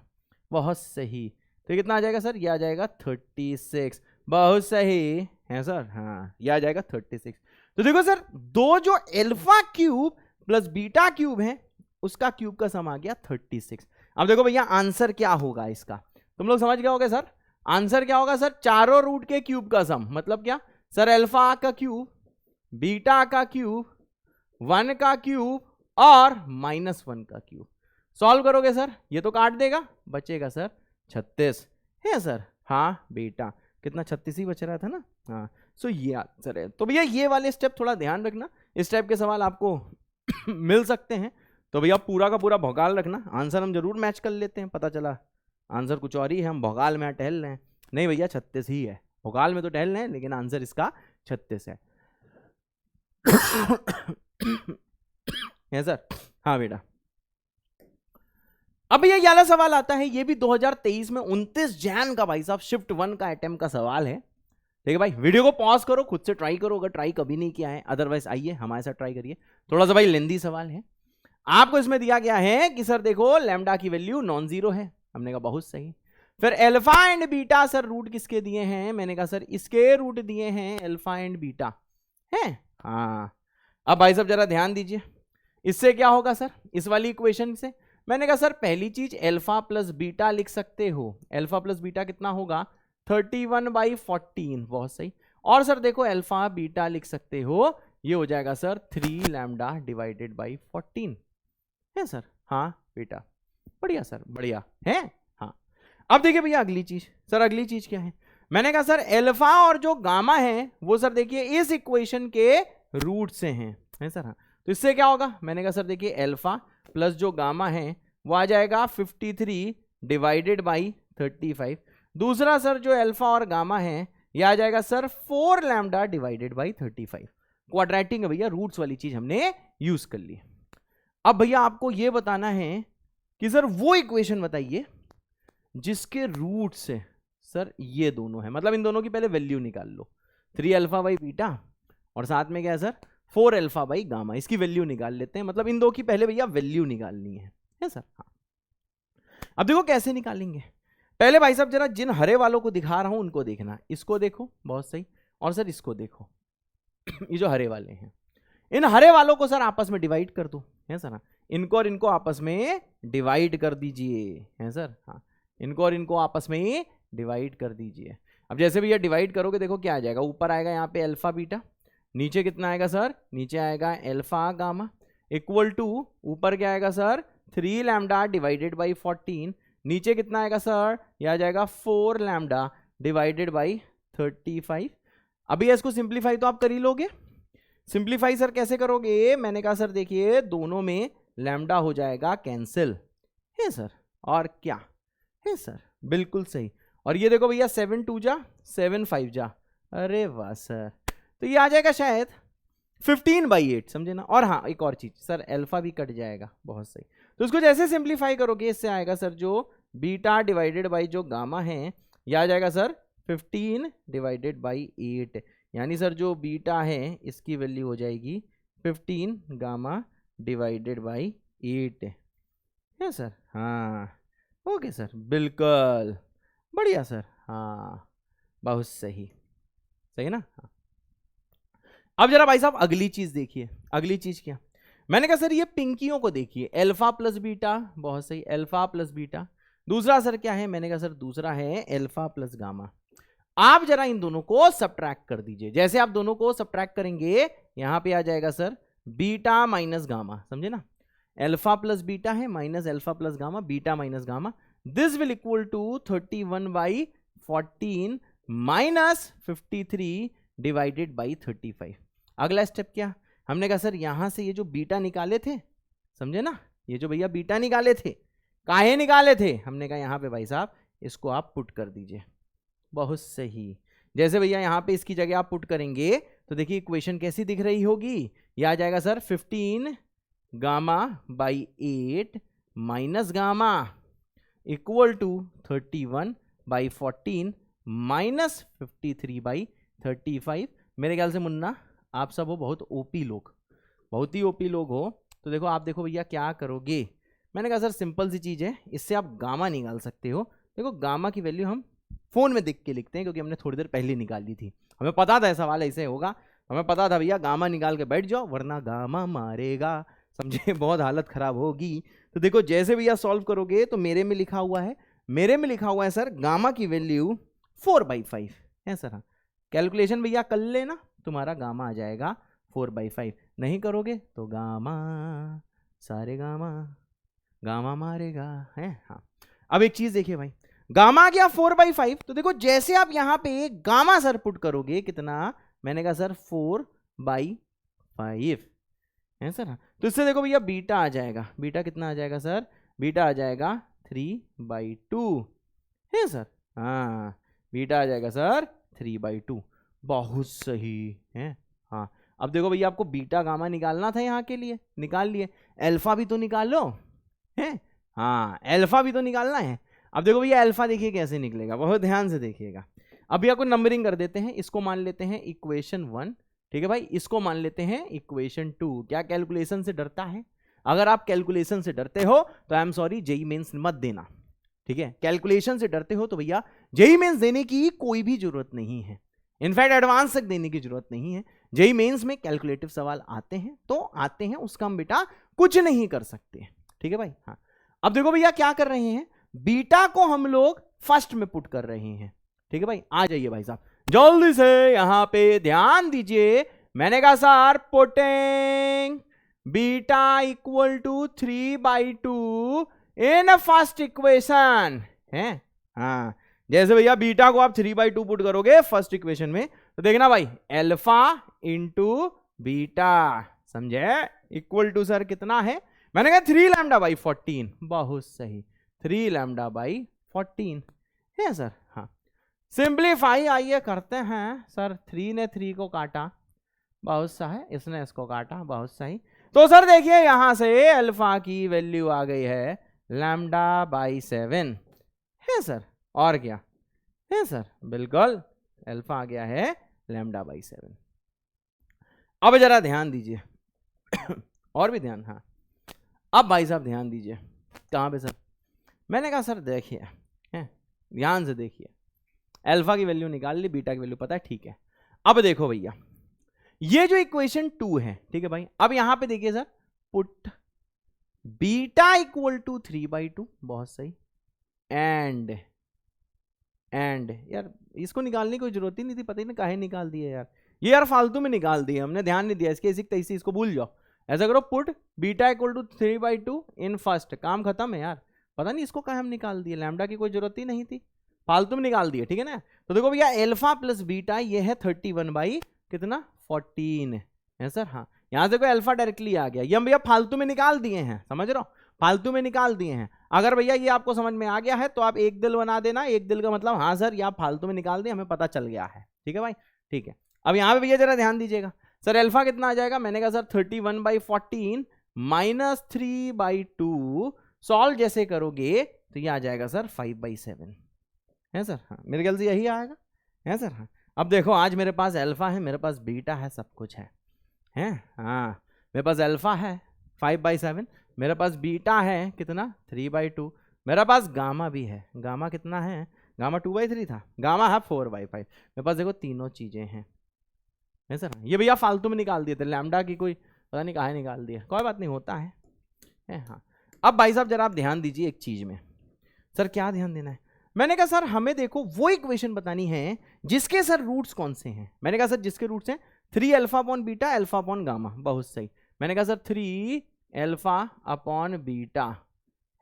बहुत सही, तो कितना आ जाएगा सर, ये आ जाएगा 36। बहुत सही है सर। हाँ ये आ जाएगा 36। तो देखो सर दो जो alpha cube plus beta cube है उसका क्यूब का सम आ गया 36। अब देखो भैया आंसर क्या होगा इसका, तुम लोग समझ गए होगे सर। आंसर क्या होगा सर, चारों रूट के क्यूब का सम, मतलब क्या सर अल्फा का क्यूब, बीटा का क्यूब, 1 का क्यूब और -1 का क्यूब। सॉल्व करोगे सर ये तो काट देगा, बचेगा सर 36 है सर। हाँ बेटा कितना 36 ही बच रहा था ना। हाँ सो ये आंसर है। तो भैया ये वाले स्टेप थोड़ा ध्यान रखना, इस टाइप के सवाल आपको मिल सकते हैं, तो भैया पूरा का पूरा भौकाल रखना। आंसर हम जरूर मैच कर लेते हैं, पता चला आंसर कुछ और ही है, हम भौकाल में टहल रहे हैं। नहीं भैया 36 ही है, भौकाल में तो टहल रहे हैं लेकिन आंसर इसका 36 है। है सर। हाँ बेटा अब भैया ये वाला सवाल आता है, ये भी 2023 में 29 जैन का भाई साहब शिफ्ट 1 का अटेम्प्ट का सवाल है। ठीक है भाई, वीडियो को पॉज करो, खुद से ट्राई करो अगर ट्राई कभी नहीं किया है, अदरवाइज आइए हमारे साथ ट्राई करिए। थोड़ा सा भाई लेंदी सवाल है। आपको इसमें दिया गया है कि सर देखो लैम्डा की वैल्यू नॉन जीरो है, हमने कहा बहुत सही। फिर alpha and beta sir root किसके दिए हैं, मैंने कहा सर इसके रूट दिए हैं अल्फा एंड बीटा है। हाँ अब भाई साहब जरा ध्यान दीजिए, इससे क्या होगा सर, इस वाली इक्वेशन से मैंने कहा सर पहली चीज अल्फा प्लस बीटा लिख सकते हो, अल्फा प्लस बीटा कितना होगा 31/14, बहुत सही। और सर देखो अल्फा बीटा लिख सकते हो, ये हो जाएगा सर 3 लैम्डा डिवाइडेड बाई 14 है सर। हाँ बेटा बढ़िया सर, बढ़िया है। हाँ अब देखिए भैया अगली चीज, सर अगली चीज क्या है, मैंने कहा सर अल्फा और जो गामा है वो सर देखिए इस इक्वेशन के रूट से हैं है सर। हाँ तो इससे क्या होगा, मैंने कहा सर देखिए अल्फा प्लस जो गामा है वो आ जाएगा 53 डिवाइडेड बाई 35। दूसरा सर जो अल्फा और गामा है ये आ जाएगा sir 4 lambda divided by 35। Quadratic है भैया, रूट्स वाली चीज हमने यूज कर ली। अब भैया आपको ये बताना है कि सर वो इक्वेशन बताइए जिसके रूट से सर ये दोनों है, मतलब इन दोनों की पहले वैल्यू निकाल लो, 3 अल्फा बाई बीटा और साथ में क्या है सर 4 अल्फा बाई गामा, इसकी वैल्यू निकाल लेते हैं। मतलब इन दो की पहले भैया वैल्यू निकालनी है सर। हाँ अब देखो कैसे निकालेंगे, पहले भाई साहब जरा जिन हरे वालों को दिखा रहा हूं उनको देखना, इसको देखो बहुत सही, और सर इसको देखो ये जो हरे वाले हैं, इन हरे वालों को सर आपस में डिवाइड कर दो है सर। हाँ इनको और इनको आपस में डिवाइड कर दीजिए है सर। हाँ इनको और इनको आपस में डिवाइड कर दीजिए। अब जैसे भैया डिवाइड करोगे देखो क्या आ जाएगा, ऊपर आएगा यहाँ पे अल्फा बीटा, नीचे कितना आएगा सर, नीचे आएगा अल्फा गामा इक्वल टू ऊपर क्या आएगा सर 3 लैम्डा डिवाइडेड बाई 14, नीचे कितना आएगा सर, ये आ जाएगा 4 लैम्डा डिवाइडेड बाई 35। अभी इसको सिंप्लीफाई तो आप कर ही लोगे, सिंप्लीफाई सर कैसे करोगे, मैंने कहा सर देखिए दोनों में लैम्डा हो जाएगा कैंसिल है सर, और क्या है सर, बिल्कुल सही। और ये देखो भैया 7 2 जा 7 5 जा, अरे वाह सर, तो ये आ जाएगा शायद 15/8, समझे ना। और हाँ एक और चीज सर अल्फा भी कट जाएगा, बहुत सही। तो इसको जैसे सिंप्लीफाई करोगे इससे आएगा सर जो बीटा डिवाइडेड बाई जो गामा है ये आ जाएगा सर 15 डिवाइडेड बाई 8, यानी सर जो बीटा है इसकी वैल्यू हो जाएगी 15 गामा डिवाइडेड बाई 8 है सर। हाँ ओके सर, बिल्कुल बढ़िया सर। हाँ बहुत सही, सही ना। हाँ अब जरा भाई साहब अगली चीज देखिए, अगली चीज क्या, मैंने कहा सर ये पिंकियों को देखिए, अल्फा प्लस बीटा, बहुत सही, अल्फा प्लस बीटा। दूसरा सर क्या है, मैंने कहा सर दूसरा है अल्फा प्लस गामा। आप जरा इन दोनों को सब्ट्रैक्ट कर दीजिए। जैसे आप दोनों को सब्ट्रैक्ट करेंगे यहां पे आ जाएगा सर बीटा माइनस गामा, समझे ना, अल्फा प्लस बीटा है minus alpha plus gamma, beta minus gamma, this will equal to 31/14 minus 53 divided by 35। अगला स्टेप क्या, हमने कहा सर यहां से ये जो बीटा निकाले थे, समझे ना, ये जो भैया बीटा निकाले थे, काहे निकाले थे, हमने कहा यहां पे भाई साहब इसको आप पुट कर दीजिए। बहुत सही। जैसे भैया यहां पे इसकी जगह आप पुट करेंगे तो देखिए इक्वेशन कैसी दिख रही होगी, ये आ जाएगा sir 15 gamma by 8 minus gamma equal to 31/14 minus 53/35। मेरे ख्याल से मुन्ना आप सब हो बहुत ओपी लोग, बहुत ही ओपी लोग हो। तो देखो आप देखो भैया क्या करोगे, मैंने कहा सर सिंपल सी चीज़ है, इससे आप गामा निकाल सकते हो। देखो गामा की वैल्यू हम फोन में देख के लिखते हैं क्योंकि हमने थोड़ी देर पहले निकाली थी, हमें पता था सवाल ऐसे होगा, हमें पता था भैया गामा निकाल के बैठ जाओ वरना गामा मारेगा, समझे, बहुत हालत खराब होगी। तो देखो जैसे भैया सॉल्व करोगे तो मेरे में लिखा हुआ है, मेरे में लिखा हुआ है सर गामा की वैल्यू 4/5 है सर। हाँ, कैलकुलेशन भैया कर लेना, तुम्हारा गामा आ जाएगा 4/5। नहीं करोगे तो गामा सारे गामा, गामा मारेगा है। हाँ, अब एक चीज देखिए भाई, गामा आ गया 4/5, तो देखो जैसे आप यहां पे गामा सर पुट करोगे कितना, मैंने कहा सर 4/5 है सर। तो इससे देखो भैया बीटा आ जाएगा, बीटा कितना आ जाएगा सर, बीटा आ जाएगा 3/2 है सर। हाँ, बीटा आ जाएगा सर 3/2, बहुत सही है। हाँ, अब देखो भैया आपको बीटा गामा निकालना था, यहाँ के लिए निकाल लिए, अल्फा भी तो निकालो है। हाँ, अल्फा भी तो निकालना है। अब देखो भैया अल्फा देखिए कैसे निकलेगा, बहुत ध्यान से देखिएगा। अभी आपको नंबरिंग कर देते हैं, इसको मान लेते हैं इक्वेशन 1, ठीक है भाई, इसको मान लेते हैं इक्वेशन 2। क्या कैलकुलेशन से डरता है? अगर आप कैलकुलेशन से डरते हो तो I am sorry, JEE Mains मत देना, ठीक है। कैलकुलेशन से डरते हो तो भैया जेई मेंस देने की कोई भी जरूरत नहीं है, इनफैक्ट एडवांस तक देने की जरूरत नहीं है। जेई मेंस में कैलकुलेटिव सवाल आते हैं तो आते हैं, उसका हम बेटा कुछ नहीं कर सकते, ठीक है भाई। हाँ, अब देखो भैया क्या कर रहे हैं, बीटा को हम लोग फर्स्ट में पुट कर रहे हैं, ठीक है भाई। आ जाइए भाई साहब जल्दी से यहां पे ध्यान दीजिए। मैंने कहा sir putting beta equal to 3/2 in first equation है। हाँ, जैसे भैया बीटा को आप 3/2 पुट करोगे फर्स्ट इक्वेशन में तो देखना भाई अल्फा इंटू बीटा, समझे, इक्वल टू सर कितना है, मैंने कहा 3 λ/14, बहुत सही, 3 λ/14 है सर। हाँ, सिंप्लीफाई आइए करते हैं सर, 3 ने 3 को काटा, बहुत सा है, इसने इसको काटा, बहुत सही। तो सर देखिए यहां से अल्फा की वैल्यू आ गई है λ/7 है सर, और क्या है सर, बिल्कुल अल्फा आ गया है λ/7। अब जरा ध्यान दीजिए और भी ध्यान, हाँ अब भाई साहब ध्यान दीजिए, कहाँ पे सर, मैंने कहा सर देखिए ध्यान से देखिए, अल्फा की वैल्यू निकाल ली, बीटा की वैल्यू पता है, ठीक है। अब देखो भैया ये जो इक्वेशन 2 है, ठीक है भाई, अब यहां पे देखिए sir put beta equal to 3/2, बहुत सही, एंड यार इसको निकालने की कोई जरूरत ही नहीं थी, पता ही नहीं काहे निकाल दिया यार, ये यार फालतू में निकाल दिया हमने, ध्यान नहीं दिया, इसके इसी तैसी इसको भूल जाओ। ऐसा करो put beta equal to 3/2 in first, काम खत्म है यार, पता नहीं इसको काहे हम निकाल दिए, लैम्डा की कोई जरूरत ही नहीं थी, फालतू में निकाल दिए, ठीक है ना। तो देखो भैया अल्फा प्लस बीटा ये है 31/14 है सर। हाँ, यहां से कोई अल्फा डायरेक्टली आ गया, ये हम भैया फालतू में निकाल दिए हैं, समझ रहे हो, फालतू में निकाल दिए हैं। अगर भैया ये आपको समझ में आ गया है तो आप एक दिल बना देना, एक दिल का मतलब हाँ सर ये आप फालतू में निकाल दिए, हमें पता चल गया है, ठीक है भाई, ठीक है। अब यहाँ पे भैया जरा ध्यान दीजिएगा, सर अल्फा कितना आ जाएगा, मैंने कहा सर 31/14 माइनस 3/2, सॉल्व जैसे करोगे तो ये आ जाएगा सर 5/7 है सर। हाँ, मेरे ख्याल से यही आएगा है सर। हाँ, अब देखो आज मेरे पास अल्फा है, मेरे पास बीटा है, सब कुछ है हाँ, मेरे पास अल्फा है 5/7, मेरे पास बीटा है कितना 3/2, मेरे पास गामा भी है, गामा कितना है, गामा 2/3 था, गामा है 4/5, मेरे पास देखो तीनों चीजें हैं है सर। ये भैया फालतू में निकाल दिए थे, लैम्डा की कोई पता नहीं कहाँ निकाल दिया, कोई बात नहीं, होता है हाँ। अब भाई साहब जरा आप ध्यान दीजिए एक चीज में। सर क्या ध्यान देना है? मैंने कहा सर हमें देखो वो इक्वेशन बतानी है जिसके सर रूट्स कौन से हैं। मैंने कहा सर जिसके रूट्स हैं 3 alpha upon beta alpha upon gamma, बहुत सही। मैंने कहा सर 3 अल्फा अपॉन बीटा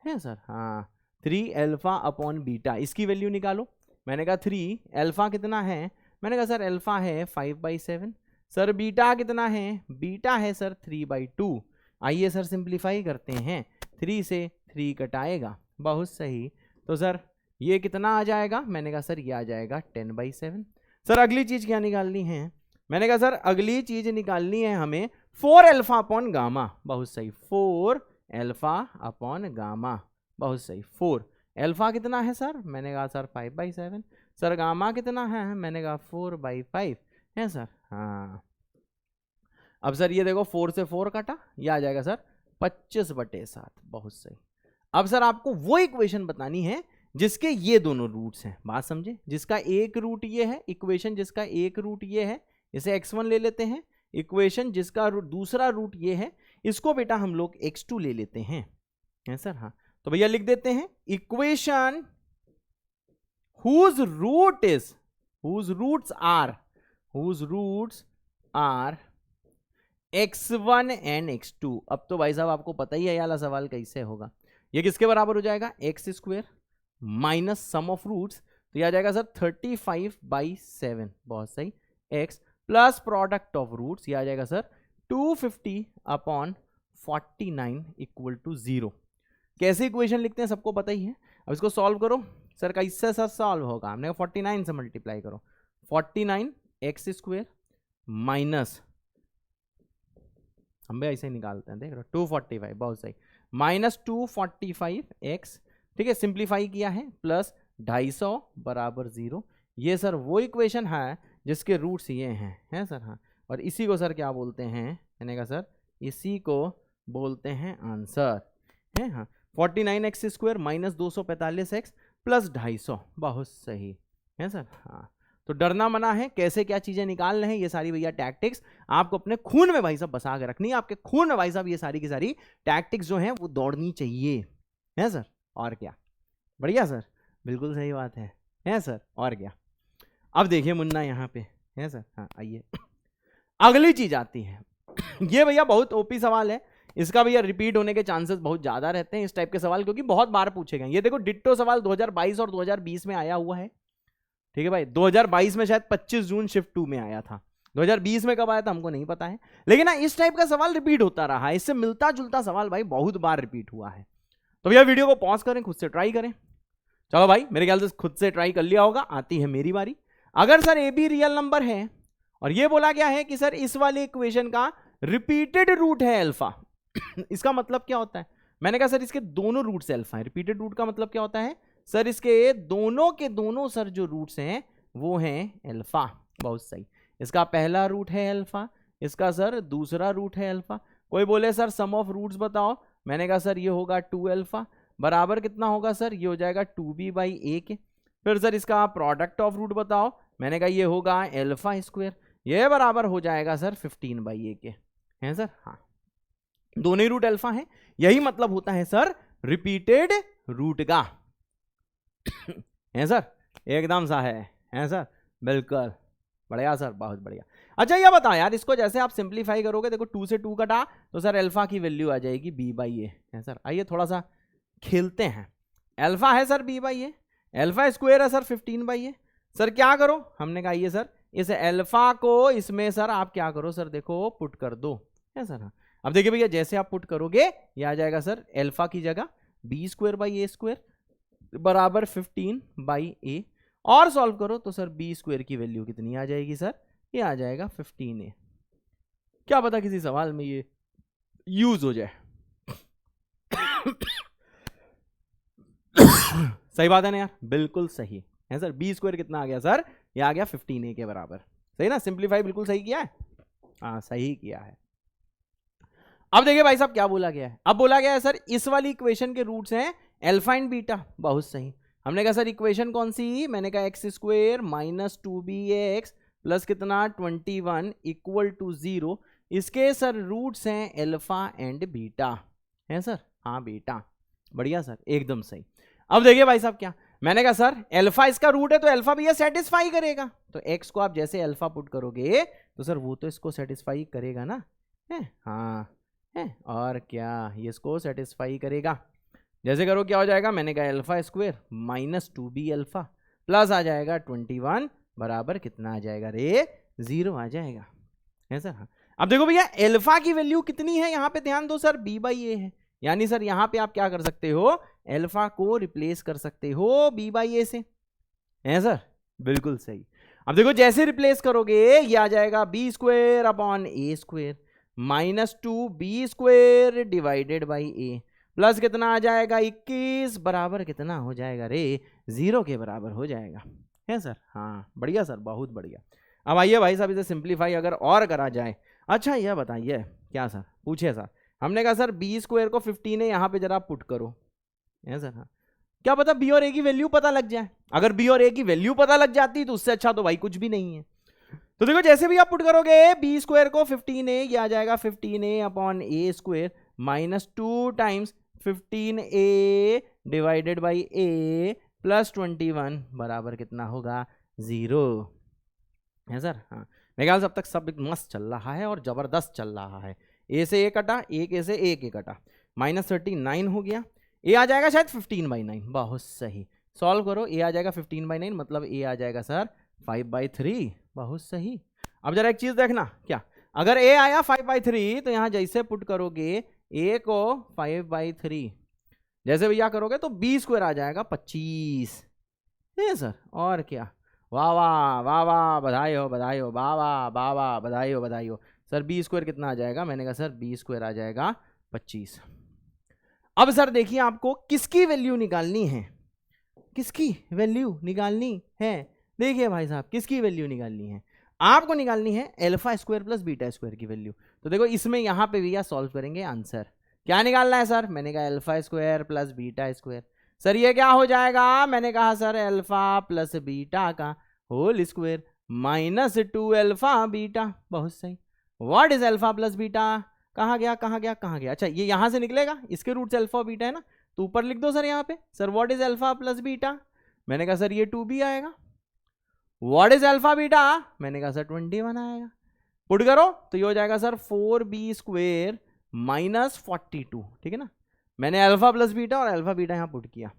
है सर, हाँ 3 अल्फा अपॉन बीटा, इसकी वैल्यू निकालो। मैंने कहा 3 अल्फा कितना है? मैंने कहा सर अल्फा है 5/7। सर बीटा कितना है? बीटा है सर 3/2। आइए सर सिंप्लीफाई करते हैं, 3 से 3 कटाएगा, बहुत सही। तो सर ये कितना आ जाएगा? मैंने कहा सर ये आ जाएगा 10/7। सर अगली चीज क्या निकालनी है? मैंने कहा सर अगली चीज निकालनी है हमें 4 अल्फा अपॉन गामा, बहुत सही, 4 अल्फा अपॉन गामा, बहुत सही। 4 अल्फा कितना है सर? मैंने कहा सर 5/7। सर गामा कितना है? मैंने कहा 4/5 है सर, हाँ। अब सर ये देखो 4 से 4 काटा, ये आ जाएगा सर 25/7, बहुत सही। अब सर आपको वो इक्वेशन बतानी है जिसके ये दोनों रूट्स हैं, बात समझे? जिसका एक रूट ये है, इक्वेशन जिसका एक रूट ये है, इसे x1 ले लेते हैं। इक्वेशन जिसका दूसरा रूट ये है, इसको बेटा हम लोग x2 ले लेते हैं, है सर, हाँ। तो भैया लिख देते हैं equation whose roots are x1 and x2। अब तो भाई साहब आपको पता ही है ये वाला सवाल कैसे होगा। ये किसके बराबर हो जाएगा? x² minus sum of roots, तो यह आ जाएगा सर 35/7, बहुत सही, x plus product of roots, यह आ जाएगा सर 250/49 इक्वल टू 0। कैसे इक्वेशन लिखते हैं सबको पता ही है। अब इसको सॉल्व करो। सर कैसे सर सॉल्व होगा? हमने 49 से मल्टीप्लाई करो, 49x² माइनस, हम भी ऐसे ही निकालते हैं, देख रहे हो, 245, बहुत सही, माइनस 245x, ठीक है, सिंप्लीफाई किया है, प्लस 250 बराबर 0। ये सर वो इक्वेशन है जिसके रूट्स ये हैं सर, हाँ। और इसी को सर क्या बोलते हैं? मैंने कहा सर इसी को बोलते हैं आंसर, है हाँ। 49x² माइनस 245x प्लस 250, बहुत सही है सर, हाँ। तो डरना मना है, कैसे क्या चीजें निकाल रहे हैं ये सारी भैया टैक्टिक्स आपको अपने खून में भाई साहब बसा के रखनी है। आपके खून में भाई साहब ये सारी की सारी टैक्टिक्स जो हैं वो दौड़नी चाहिए, है सर, और क्या, बढ़िया सर, बिल्कुल सही बात है सर, और क्या। अब देखिए मुन्ना यहाँ पे, है सर, हाँ आइए अगली चीज आती है। ये भैया बहुत ओपी सवाल है, इसका भैया रिपीट होने के चांसेस बहुत ज्यादा रहते हैं इस टाइप के सवाल, क्योंकि बहुत बार पूछे गए। ये देखो डिट्टो सवाल 2022 और 2020 में आया हुआ है, ठीक है भाई। 2022 में शायद 25 जून शिफ्ट 2 में आया था, 2020 में कब आया था हमको नहीं पता है, लेकिन ना इस टाइप का सवाल रिपीट होता रहा है। इससे मिलता जुलता सवाल भाई बहुत बार रिपीट हुआ है। तो भैया वीडियो को पॉज करें, खुद से ट्राई करें। चलो भाई मेरे ख्याल से खुद से ट्राई कर लिया होगा, आती है मेरी बारी। अगर sir A be real number है और ये बोला गया है कि सर इस वाले इक्वेशन का रिपीटेड रूट है अल्फा, इसका मतलब क्या होता है? मैंने कहा सर इसके दोनों रूट्स अल्फा है। रिपीटेड रूट का मतलब क्या होता है? सर इसके दोनों के दोनों सर जो रूट्स हैं वो हैं अल्फा, बहुत सही। इसका पहला रूट है अल्फा, इसका सर दूसरा रूट है अल्फा। कोई बोले सर सम ऑफ रूट्स बताओ, मैंने कहा सर ये होगा 2 अल्फा बराबर कितना होगा सर? ये हो जाएगा 2b/a के। फिर सर इसका प्रोडक्ट ऑफ रूट बताओ, मैंने कहा ये होगा अल्फा², ये बराबर हो जाएगा सर 15/a के, हैं सर, हाँ। दोनों ही रूट अल्फा हैं, यही मतलब होता है सर रिपीटेड रूट का, है सर, एकदम सा है सर, बिल्कुल बढ़िया सर, बहुत बढ़िया। अच्छा ये बताओ यार, इसको जैसे आप सिंप्लीफाई करोगे, देखो 2 से 2 कटा तो सर अल्फा की वैल्यू आ जाएगी b/a, है सर। आइए थोड़ा सा खेलते हैं। अल्फा है सर b/a, अल्फा² है सर 15/a। सर क्या करो? हमने कहा ये सर इस अल्फा को इसमें सर आप क्या करो सर, देखो पुट कर दो, है सर, हाँ। अब देखिए भैया जैसे आप पुट करोगे ये आ जाएगा सर अल्फा की जगह b² बराबर 15/a, और सॉल्व करो तो सर b² की वैल्यू कितनी आ जाएगी सर? ये आ जाएगा 15a। क्या पता किसी सवाल में ये यूज हो जाए। सही बात है ना यार, बिल्कुल सही है सर। b² कितना आ गया सर? ये आ गया 15a के बराबर, सही ना? सिंप्लीफाई बिल्कुल सही किया है, हाँ सही किया है। अब देखिए भाई साहब क्या बोला गया है। अब बोला गया है सर इस वाली इक्वेशन के रूट्स हैं अल्फा एंड बीटा, बहुत सही। हमने कहा सर इक्वेशन कौन सी? मैंने कहा x² माइनस 2bx प्लस कितना 21 इक्वल टू 0। इसके सर रूट्स हैं अल्फा एंड बीटा, है सर? हाँ बेटा, बढ़िया सर, एकदम सही। अब देखिए भाई साहब क्या, मैंने कहा सर अल्फा इसका रूट है तो अल्फा भी ये सेटिस्फाई करेगा, तो एक्स को आप जैसे अल्फा पुट करोगे तो सर वो तो इसको सेटिस्फाई करेगा ना, है? हाँ है, और क्या, ये इसको सेटिस्फाई करेगा। जैसे करो क्या हो जाएगा, मैंने कहा alpha square minus 2b alpha plus आ जाएगा 21 बराबर कितना आ जाएगा रे, 0 आ जाएगा, है सर? हाँ। अब देखो भैया अल्फा की वैल्यू कितनी है, यहाँ पे ध्यान दो सर, b/a है, यानी सर यहाँ पे आप क्या कर सकते हो, अल्फा को रिप्लेस कर सकते हो b/a से, है सर? बिल्कुल सही। अब देखो जैसे रिप्लेस करोगे ये आ जाएगा b square upon a square minus 2b square divided by a plus कितना आ जाएगा 21 बराबर कितना हो जाएगा रे, 0 के बराबर हो जाएगा, है सर? हाँ बढ़िया सर, बहुत बढ़िया। अब आइए भाई साहब इसे सिंप्लीफाई अगर और करा जाए। अच्छा यह बताइए क्या सर, पूछे सर, हमने कहा सर b स्क्वायर को 15 है यहाँ पे जरा पुट करो, है सर? हाँ, क्या पता b और a की वैल्यू पता लग जाए, अगर b और a की वैल्यू पता लग जाती तो उससे अच्छा तो भाई कुछ भी नहीं है। तो देखो जैसे भी आप पुट करोगे b स्क्वायर को 15a, ये आ जाएगा 15a upon a square minus 2 times 15a divided by a plus 21 बराबर कितना होगा, 0, है सर? हाँ मेरे ख्याल से अब तक सब मस्त चल रहा है और जबरदस्त चल रहा है। a से a कटा, एक a से एक a कटा, माइनस 39 हो गया, a आ जाएगा शायद 15/9, बहुत सही। सॉल्व करो, a आ जाएगा 15/9 मतलब a आ जाएगा सर 5/3, बहुत सही। अब जरा एक चीज देखना, क्या अगर a आया 5/3 तो यहां जैसे पुट करोगे a को 5/3 जैसे भैया करोगे तो b स्क्वायर आ जाएगा 25, है सर? और क्या, वाह वाह वाह वाह, बधाई हो बधाई हो, वाह वाह वाह वाह, बधाई हो बधाई हो। सर b स्क्वायर कितना आ जाएगा, मैंने कहा सर b स्क्वायर आ जाएगा 25। अब सर देखिए आपको किसकी वैल्यू निकालनी है, किसकी वैल्यू निकालनी है, देखिए भाई साहब किसकी वैल्यू निकालनी है, आपको निकालनी है alpha square plus beta square की वैल्यू। तो देखो इसमें यहां पे भैया सॉल्व करेंगे आंसर, क्या निकालना है सर, मैंने कहा alpha square plus beta square, sir ये क्या हो जाएगा, मैंने कहा सर अल्फा प्लस बीटा का whole square minus 2 alpha beta, बहुत सही। What is alpha plus beta, कहाँ गया कहाँ गया कहाँ गया, अच्छा ये यहां से निकलेगा, इसके रूट से अल्फा और बीटा है ना, तो ऊपर लिख दो सर यहाँ पे, sir what is alpha plus beta, मैंने कहा सर ये 2b आएगा। व्हाट इज अल्फा बीटा, मैंने कहा सर 21 आएगा। पुट करो तो ये हो जाएगा सर 4b स्क्वायर माइनस 42, ठीक है ना, मैंने अल्फा प्लस बीटा और अल्फा बीटा यहां पुट किया।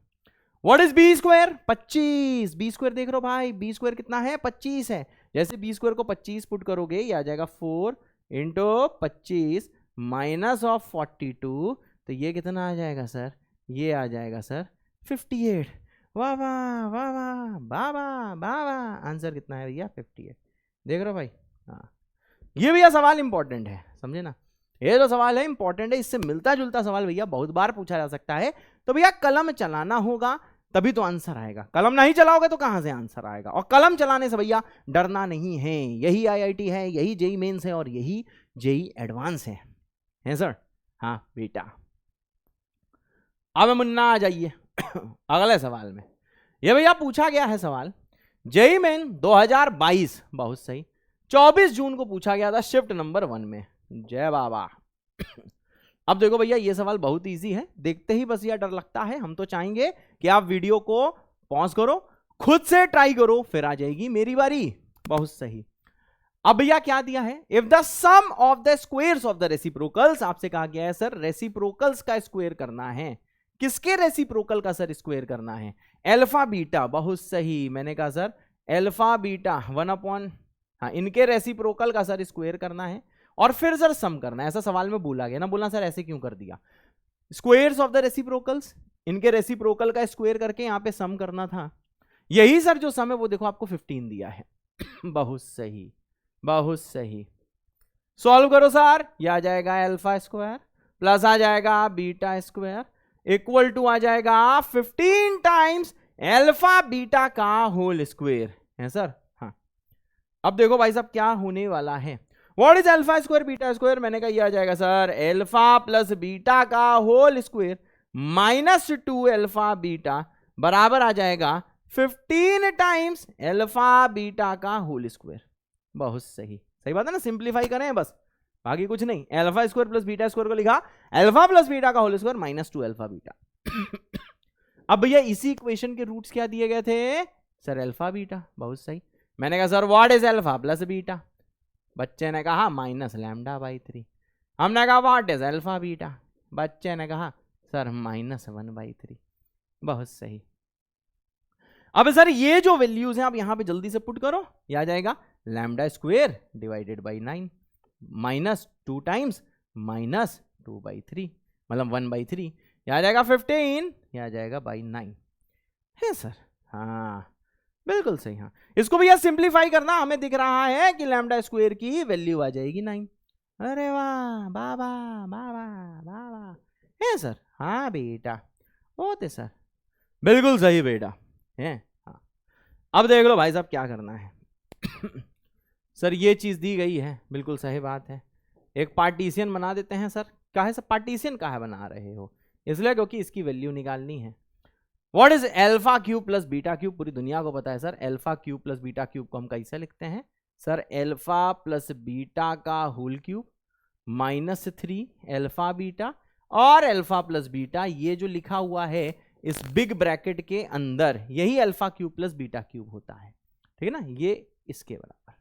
What is B square, 25, B square देख रहे हो भाई, बी स्क्वायर कितना है 25 है, जैसे बी स्क्वायर को 25 पुट करोगे ये आ जाएगा 4 इंटू 25 माइनस ऑफ 42, तो ये कितना आ जाएगा सर, ये आ जाएगा सर 58, वाह वाह वाह वाह वाह वाह वाह वाह, आंसर कितना है भैया 58, देख रहे हो भाई? हाँ ये भैया सवाल इंपॉर्टेंट है, समझे ना, ये जो सवाल है इंपॉर्टेंट है, इससे मिलता जुलता सवाल भैया बहुत बार पूछा जा सकता है, तो भैया कलम चलाना होगा तभी तो आंसर आएगा, कलम नहीं चलाओगे तो कहां से आंसर आएगा, और कलम चलाने से भैया डरना नहीं है, यही आईआईटी है, यही जेई मेंस है और यही जेई एडवांस है सर? हाँ बेटा। अब मुन्ना आ जाइए अगले सवाल में, ये भैया पूछा गया है सवाल जेई मेन 2022, बहुत सही, 24 जून को पूछा गया था शिफ्ट नंबर 1 में, जय बाबा। अब देखो भैया ये सवाल बहुत इजी है, देखते ही बस ये डर लगता है, हम तो चाहेंगे कि आप वीडियो को पॉज करो, खुद से ट्राई करो, फिर आ जाएगी मेरी बारी, बहुत सही। अब भैया क्या दिया है, if the sum of the squares of the reciprocals, आपसे कहा गया है सर रेसिप्रोकल्स का स्क्वायर करना है, किसके रेसिप्रोकल का सर स्क्वायर करना है, अल्फा बीटा, बहुत सही, मैंने कहा सर अल्फा बीटा 1/, हाँ इनके रेसिप्रोकल का सर स्क्वायर करना है और फिर सर सम करना है, ऐसा सवाल में बोला गया ना, बोलना सर ऐसे क्यों कर दिया, स्क्वायर्स ऑफ द रेसिप्रोकल्स, इनके रेसिप्रोकल का स्क्वायर करके यहां पे सम करना था, यही सर जो सम है वो देखो आपको 15 दिया है बहुत सही बहुत सही, सॉल्व करो सर, ये आ जाएगा अल्फा स्क्वायर प्लस आ जाएगा बीटा स्क्वायर इक्वल टू आ जाएगा 15 टाइम्स अल्फा बीटा का होल स्क्वायर, है सर? हाँ अब देखो भाई साहब क्या होने वाला है, what is alpha square beta square, मैंने कहा ये आ जाएगा सर अल्फा प्लस बीटा का whole square minus 2 alpha beta बराबर आ जाएगा 15 टाइम्स अल्फा बीटा का होल स्क्वायर, बहुत सही, सही बात है ना, सिंप्लीफाई करें बस, बाकी कुछ नहीं। Alpha square plus beta square को लिखा अल्फा प्लस बीटा का whole square minus 2 alpha beta. अब भैया इसी इक्वेशन के रूट्स क्या दिए गए थे सर? Alpha beta. बहुत सही। मैंने कहा sir what is alpha plus beta? बच्चे ने कहा माइनस लैम्डा बाई 3। हमने कहा व्हाट इज अल्फा बीटा? बच्चे ने कहा सर माइनस 1/3। बहुत सही। अब सर ये जो वैल्यूज हैं आप यहां पे जल्दी से पुट करो, ये आ जाएगा lambda square divided by 9 minus 2 times minus 2/3 मतलब 1/3, यह आ जाएगा 15, यह आ जाएगा बाई 9 है सर। हाँ बिल्कुल सही। हाँ इसको भैया सिंप्लीफाई करना, हमें दिख रहा है कि लैम्डा स्क्वायर की वैल्यू आ जाएगी 9। अरे वाह बाबा बाबा बाबा है सर। हाँ बेटा होते सर, बिल्कुल सही बेटा है। हाँ अब देख लो भाई साहब क्या करना है। सर ये चीज दी गई है, बिल्कुल सही बात है। एक पार्टीशन बना देते हैं सर। क्या है सर पार्टीशन? काहे बना रहे हो? इसलिए क्योंकि इसकी वैल्यू निकालनी है। What is alpha cube plus beta cube? पूरी दुनिया को पता है sir. Alpha cube plus beta cube को हम कैसे लिखते हैं सर? अल्फा प्लस बीटा का whole cube minus 3 alpha beta, और अल्फा प्लस बीटा ये जो लिखा हुआ है इस बिग ब्रैकेट के अंदर, यही alpha cube plus beta cube होता है। ठीक है ना, ये इसके बराबर।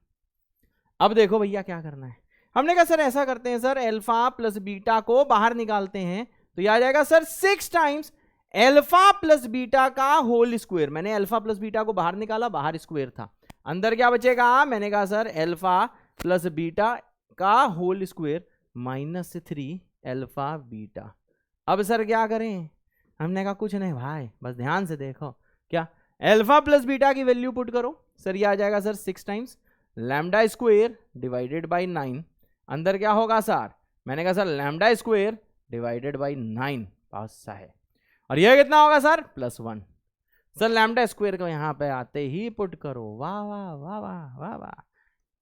अब देखो भैया क्या करना है। हमने कहा सर ऐसा करते हैं सर, अल्फा प्लस बीटा को बाहर निकालते हैं तो यह आ जाएगा sir 6 times alpha plus beta का होल स्क्वायर। मैंने अल्फा प्लस बीटा को बाहर निकाला, बाहर स्क्वायर था, अंदर क्या बचेगा? मैंने कहा सर अल्फा प्लस बीटा का whole square minus 3 alpha beta. अब सर क्या करें? हमने कहा कुछ नहीं भाई, बस ध्यान से देखो। क्या? अल्फा प्लस बीटा की वैल्यू पुट करो सर, ये आ जाएगा sir 6 times lambda square divided by 9। अंदर क्या होगा सर? मैंने कहा sir lambda square divided by 9 पास है, और यह कितना होगा सर? +1। सर लैम्डा स्क्वायर को यहां पे आते ही पुट करो। वाह वाह वाह वाह वाह वाह।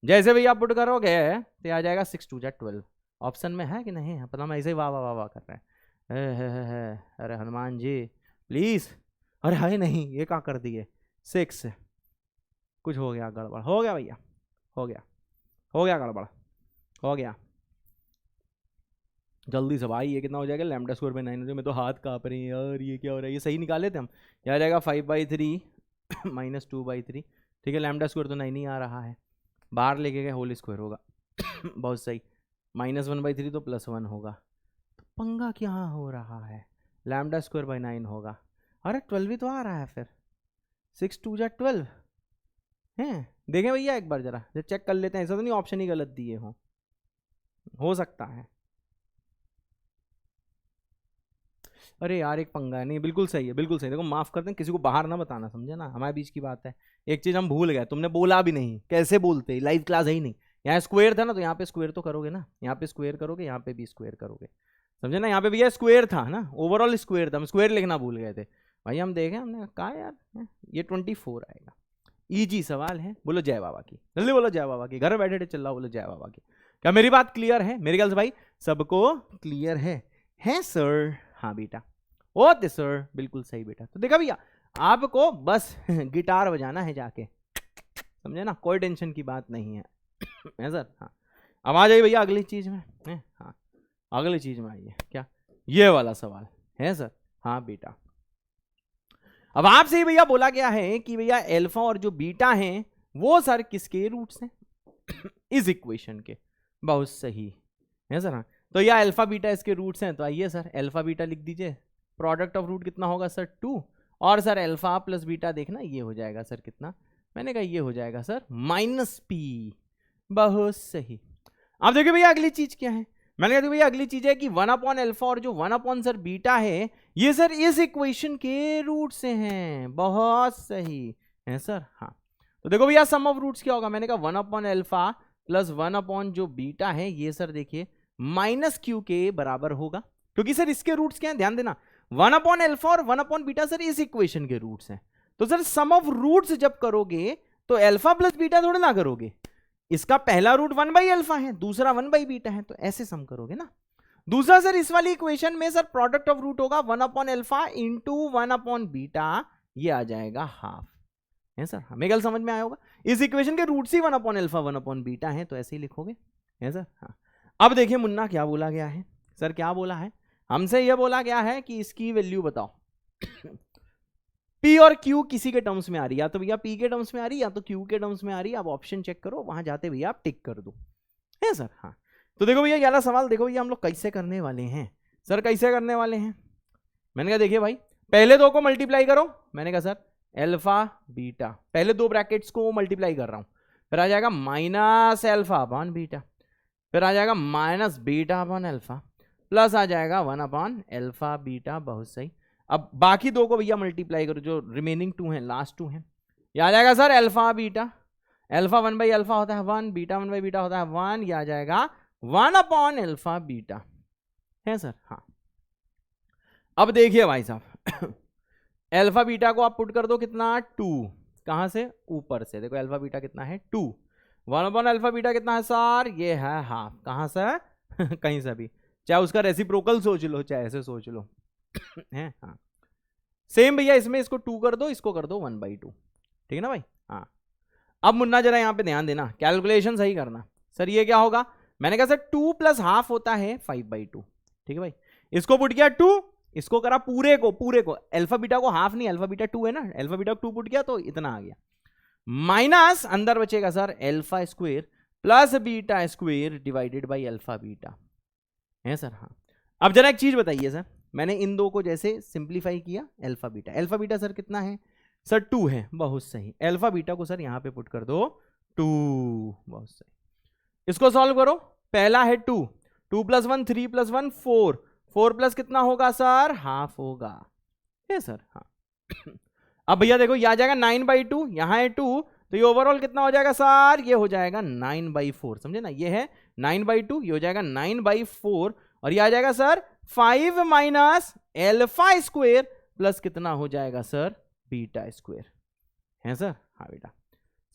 जैसे भी आप पुट करोगे तो आ जाएगा 6 2 12। ऑप्शन में है कि नहीं है पता, मैं ऐसे ही वाह वाह वाह वाह कर रहे हैं। अरे हनुमान जी प्लीज। अरे है नहीं, ये क्या कर दिए? 6 कुछ हो गया, गड़बड़ हो गया भैया, हो गया गड़बड़ हो गया। जल्दी से भाई, ये कितना हो जाएगा? लैम्डा स्क्वायर में 9 हो जाएगा। मैं तो हाथ कांप रही है यार, ये क्या हो रहा है? ये सही निकाले थे हम। यह आ जाएगा 5/3 माइनस 2/3। ठीक है, लैम्डा स्क्वायर तो 9 ही आ रहा है, बाहर लेके गए होल स्क्वायर होगा। बहुत सही। -1/3 तो +1 होगा। तो पंगा क्या हो रहा है? लैम्डा स्क्वायर बाई 9 होगा। अरे 12 ही तो आ रहा है फिर। 6 2 12 है। देखें भैया एक बार जरा चेक कर लेते हैं, ऐसा तो नहीं ऑप्शन ही गलत दिए हो सकता है। अरे यार एक पंगा है। नहीं बिल्कुल सही है, बिल्कुल सही। देखो माफ कर दें, किसी को बाहर ना बताना, समझे ना, हमारे बीच की बात है। एक चीज हम भूल गए, तुमने बोला भी नहीं, कैसे बोलते? लाइव क्लास है ही नहीं। यहाँ स्क्वायर था ना, तो यहाँ पे स्क्वायर तो करोगे ना, यहाँ पे स्क्वायर करोगे, यहाँ पे भी स्क्वायर करोगे, समझे ना। यहाँ पे भैया स्क्वायर था ना, ओवरऑल स्क्वायर था, हम स्क्वायर लिखना भूल गए थे भाई। हम देखें, हमने कहा यार ये 24 आएगा। इजी सवाल है। बोलो जय बाबा की, जल्दी बोलो जय बाबा की। घर बैठे चल रहा, बोलो जय बाबा की। क्या मेरी बात क्लियर है? मेरे ख्याल से भाई सबको क्लियर है सर? हाँ बेटा ओके सर, बिल्कुल सही बेटा। तो देखा भैया, आपको बस गिटार बजाना है जाके, समझे ना, कोई टेंशन की बात नहीं है। है सर। हाँ अब आ जाइए भैया अगली चीज में। हाँ अगली चीज में आइए। क्या? ये वाला सवाल है सर। हाँ बेटा, अब आपसे ही भैया बोला गया है कि भैया अल्फा और जो बीटा हैं वो सर किसके रूट्स हैं? इस इक्वेशन के। बहुत सही है सर। हाँ तो यह अल्फा बीटा इसके रूट्स हैं, तो आइए सर अल्फा बीटा लिख दीजिए। प्रोडक्ट ऑफ रूट कितना होगा सर? 2। और सर अल्फा प्लस बीटा देखना, ये हो जाएगा सर कितना? मैंने कहा ये हो जाएगा सर -p। बहुत सही। अब देखिए भैया अगली चीज क्या है। मैंने कहा भैया अगली चीज है कि 1/अल्फा और जो 1/ सर बीटा है ये सर इस इक्वेशन के रूट से हैं। बहुत सही है सर। हाँ तो देखो भैया सम ऑफ रूट्स क्या होगा? मैंने कहा 1/अल्फा प्लस 1/ जो बीटा है ये सर देखिए -q के बराबर होगा, क्योंकि सर इसके रूट्स क्या है ध्यान देना। 1/अल्फा और 1/ बीटा सर इस इक्वेशन के रूट्स हैं। तो सर सम ऑफ रूट्स जब करोगे तो अल्फा प्लस बीटा थोड़ा ना करोगे, इसका पहला रूट 1/अल्फा है, दूसरा 1/बीटा है, तो ऐसे सम करोगे ना। दूसरा सर इस वाली इक्वेशन में सर प्रोडक्ट ऑफ रूट होगा 1/अल्फा इंटू 1/बीटा, ये आ जाएगा हाफ। है सर? हमें गल समझ में आया होगा। इस इक्वेशन के रूट्स ही 1/अल्फा 1/बीटा है, तो ऐसे ही लिखोगे। है सर? हाँ अब देखिए मुन्ना क्या बोला गया है सर, क्या बोला है हमसे, यह बोला गया है कि इसकी वैल्यू बताओ। P और Q किसी के टर्म्स में आ रही है, या तो भैया P के टर्म्स में आ रही है या तो Q के टर्म्स में आ रही है। आप ऑप्शन चेक करो, वहां जाते भैया आप टिक कर दो, है सर। हाँ तो देखो भैया ये वाला सवाल देखो भैया हम लोग कैसे करने वाले हैं सर, कैसे करने वाले हैं। मैंने कहा देखिए भाई पहले दो को मल्टीप्लाई करो, मैंने कहा सर एल्फा बीटा, पहले दो ब्रैकेट्स को मल्टीप्लाई कर रहा हूं, फिर आ जाएगा माइनस एल्फा अपॉन बीटा, फिर आ जाएगा minus beta upon alpha, plus आ जाएगा 1 अपॉन एल्फा बीटा। बहुत सही। अब बाकी दो को भैया मल्टीप्लाई करो, जो रिमेनिंग टू हैं, लास्ट टू हैं, ये आ जाएगा sir alpha beta, alpha 1 by alpha होता है 1, बीटा 1 बाई बीटा होता है 1, ये आ जाएगा 1 अपॉन एल्फा बीटा, है सर। हाँ अब देखिए भाई साहब एल्फा बीटा को आप पुट कर दो कितना 2, कहां से, ऊपर से। देखो एल्फा बीटा कितना है 2, 1 अपॉन एल्फा बीटा कितना है सर, ये है हाफ, कहां से कहीं से भी, चाहे उसका रेसिप्रोकल सोच लो चाहे ऐसे सोच लो है। हाँ सेम भैया इसमें इसको 2 कर दो, इसको कर दो 1/2, ठीक है ना भाई। हाँ अब मुन्ना जरा यहाँ पे ध्यान देना, कैलकुलेशन सही करना। सर ये क्या होगा, मैंने कहा सर 2 प्लस हाफ होता है 5/2, ठीक है भाई। इसको पुट किया 2, इसको करा पूरे को, अल्फा बीटा को हाफ नहीं, अल्फा बीटा 2 है ना, अल्फा बीटा 2 पुट किया तो इतना आ गया, माइनस अंदर बचेगा sir alpha square plus beta square divided by alpha beta, है सर। हाँ अब जरा एक चीज बताइए सर, मैंने इन दो को जैसे सिंप्लीफाई किया, अल्फा बीटा सर कितना है सर 2 है, बहुत सही। अल्फा बीटा को सर यहां पे पुट कर दो 2, बहुत सही। इसको सॉल्व करो, पहला है 2, 2 प्लस 1 3 प्लस 1 4, 4 प्लस कितना होगा सर, हाफ होगा, है सर। हाँ अब भैया देखो ये आ जाएगा 9/2, यहां है 2, तो ये ओवरऑल कितना हो जाएगा सर, ये हो जाएगा 9/4, समझे ना, ये है 9/2, ये हो जाएगा 9/4, और ये आ जाएगा sir 5 minus alpha square plus कितना हो जाएगा सर, बीटा स्क्वायर, है सर। हाँ बेटा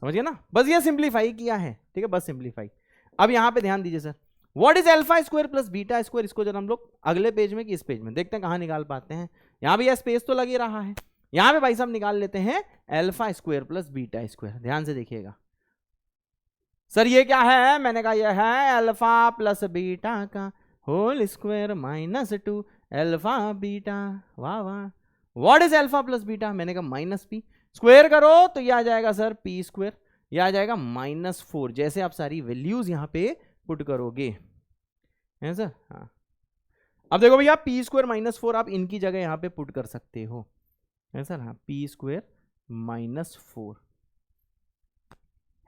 समझ गया ना, बस ये सिंप्लीफाई किया है, ठीक है, बस सिंप्लीफाई। अब यहां पे ध्यान दीजिए sir, what is alpha square plus beta square, इसको जरा हम लोग अगले पेज में कि इस पेज में देखते हैं कहां निकाल पाते हैं। यहां भी यह स्पेस तो लग ही रहा है, यहां पे भाई साहब निकाल लेते हैं alpha square plus beta square. ध्यान से देखिएगा सर ये क्या है, मैंने कहा यह है अल्फा प्लस बीटा का whole square minus 2 alpha beta, वाह वाह। What is alpha plus beta, मैंने कहा माइनस पी, स्क्वायर करो तो ये आ जाएगा सर पी स्क्वायर, ये आ जाएगा -4, जैसे आप सारी वैल्यूज यहां पे पुट करोगे, है सर। हाँ अब देखो भैया पी स्क्वायर -4 आप इनकी जगह यहां पे पुट कर सकते हो, है सर। हाँ पी स्क्वायर -4,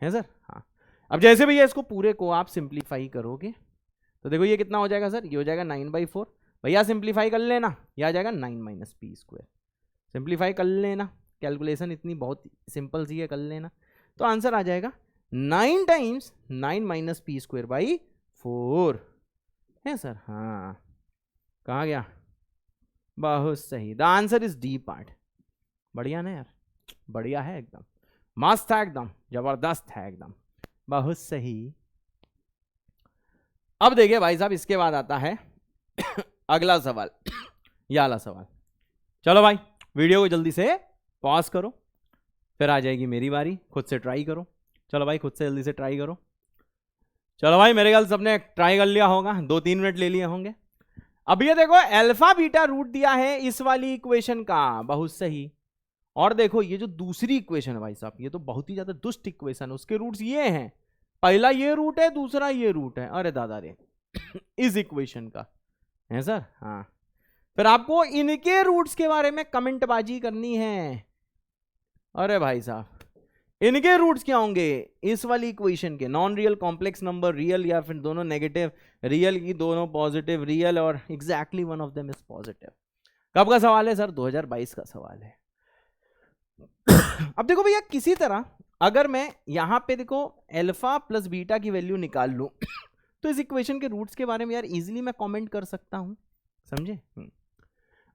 है सर। हाँ अब जैसे भैया इसको पूरे को आप सिंप्लीफाई करोगे तो देखो ये कितना हो जाएगा सर, ये हो जाएगा 9/4, भैया सिंप्लीफाई कर लेना, ये आ जाएगा 9 माइनस पी स्क्वायर, सिंप्लीफाई कर लेना, कैलकुलेशन इतनी बहुत सिंपल सी है, कर लेना, तो आंसर आ जाएगा 9 times 9 minus P square by 4, है सर। हाँ कहाँ गया, बहुत सही, the answer is D part. बढ़िया ना यार, बढ़िया है एकदम, मस्त है एकदम, जबरदस्त है एकदम, बहुत सही। अब देखिए भाई साहब इसके बाद आता है अगला सवाल, यह वाला सवाल। चलो भाई वीडियो को जल्दी से पॉज करो, फिर आ जाएगी मेरी बारी, खुद से ट्राई करो। चलो भाई खुद से जल्दी से ट्राई करो। चलो भाई मेरे ख्याल सबने ट्राई कर लिया होगा, 2-3 मिनट ले लिए होंगे। अब ये देखो अल्फा बीटा रूट दिया है इस वाली इक्वेशन का, बहुत सही। और देखो ये जो दूसरी इक्वेशन है भाई साहब, ये तो बहुत ही ज्यादा दुष्ट इक्वेशन है, उसके रूट्स ये हैं, पहला ये रूट है, दूसरा ये रूट है, अरे दादा रे इस इक्वेशन का, है सर। हाँ फिर आपको इनके रूट्स के बारे में कमेंट बाजी करनी है। अरे भाई साहब इनके रूट्स क्या होंगे इस वाली इक्वेशन के, non real, complex number, real, या फिर दोनों नेगेटिव, रियल की दोनों पॉजिटिव, रियल और exactly one of them is positive. कब का सवाल है सर, 2022 का सवाल है। अब देखो भैया किसी तरह अगर मैं यहां पे देखो अल्फा प्लस बीटा की वैल्यू निकाल लूं तो इस इक्वेशन के रूट्स के बारे में यार इजीली मैं कमेंट कर सकता हूं, समझे।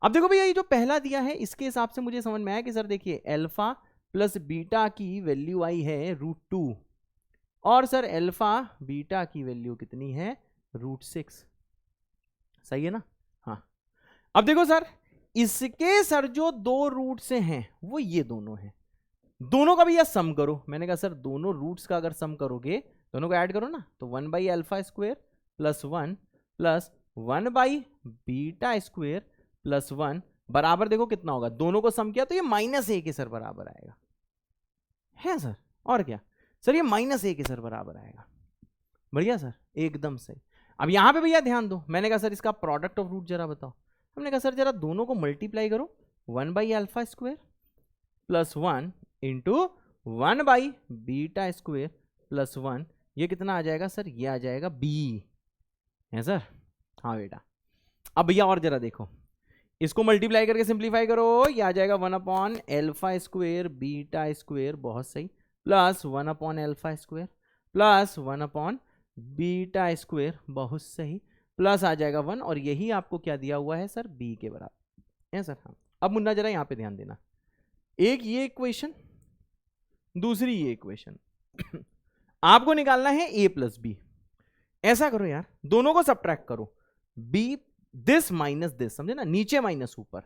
अब देखो भैया ये जो पहला दिया है इसके हिसाब से मुझे समझ में आया कि सर देखिए अल्फा प्लस बीटा की वैल्यू आई है √2, और सर अल्फा बीटा की वैल्यू कितनी है √6, सही है ना। हाँ अब देखो सर इसके सर जो दो रूट से हैं वो ये दोनों हैं, दोनों का भी यह सम करो। मैंने कहा सर दोनों रूट्स का अगर सम करोगे, दोनों को ऐड करो ना, तो 1/α² plus 1 by beta square plus 1 बराबर देखो कितना होगा, दोनों को सम किया तो ये -1 के सर बराबर आएगा, है सर। और क्या सर, ये -1 के सर बराबर आएगा। बढ़िया सर, एकदम सही। अब यहां पे भैया ध्यान दो, मैंने कहा सर इसका प्रोडक्ट ऑफ रूट जरा बताओ। हमने कहा सर जरा दोनों को मल्टीप्लाई करो, 1 by alpha square plus 1 into 1 by beta square plus 1, ये कितना आ जाएगा सर, ये आ जाएगा b, है सर। हाँ बेटा, अब भैया और जरा देखो, इसको मल्टीप्लाई करके सिंप्लीफाई करो, ये आ जाएगा 1 upon alpha square beta square, बहुत सही, plus 1 upon alpha square plus 1 upon beta square, बहुत सही, प्लस आ जाएगा 1, और यही आपको क्या दिया हुआ है सर, b के बराबर है सर। हाँ, अब मुन्ना जरा यहाँ पे ध्यान देना, एक ये इक्वेशन, दूसरी ये इक्वेशन आपको निकालना है a प्लस बी। ऐसा करो यार, दोनों को सब्ट्रैक्ट करो, b दिस माइनस दिस, समझे ना, नीचे माइनस ऊपर।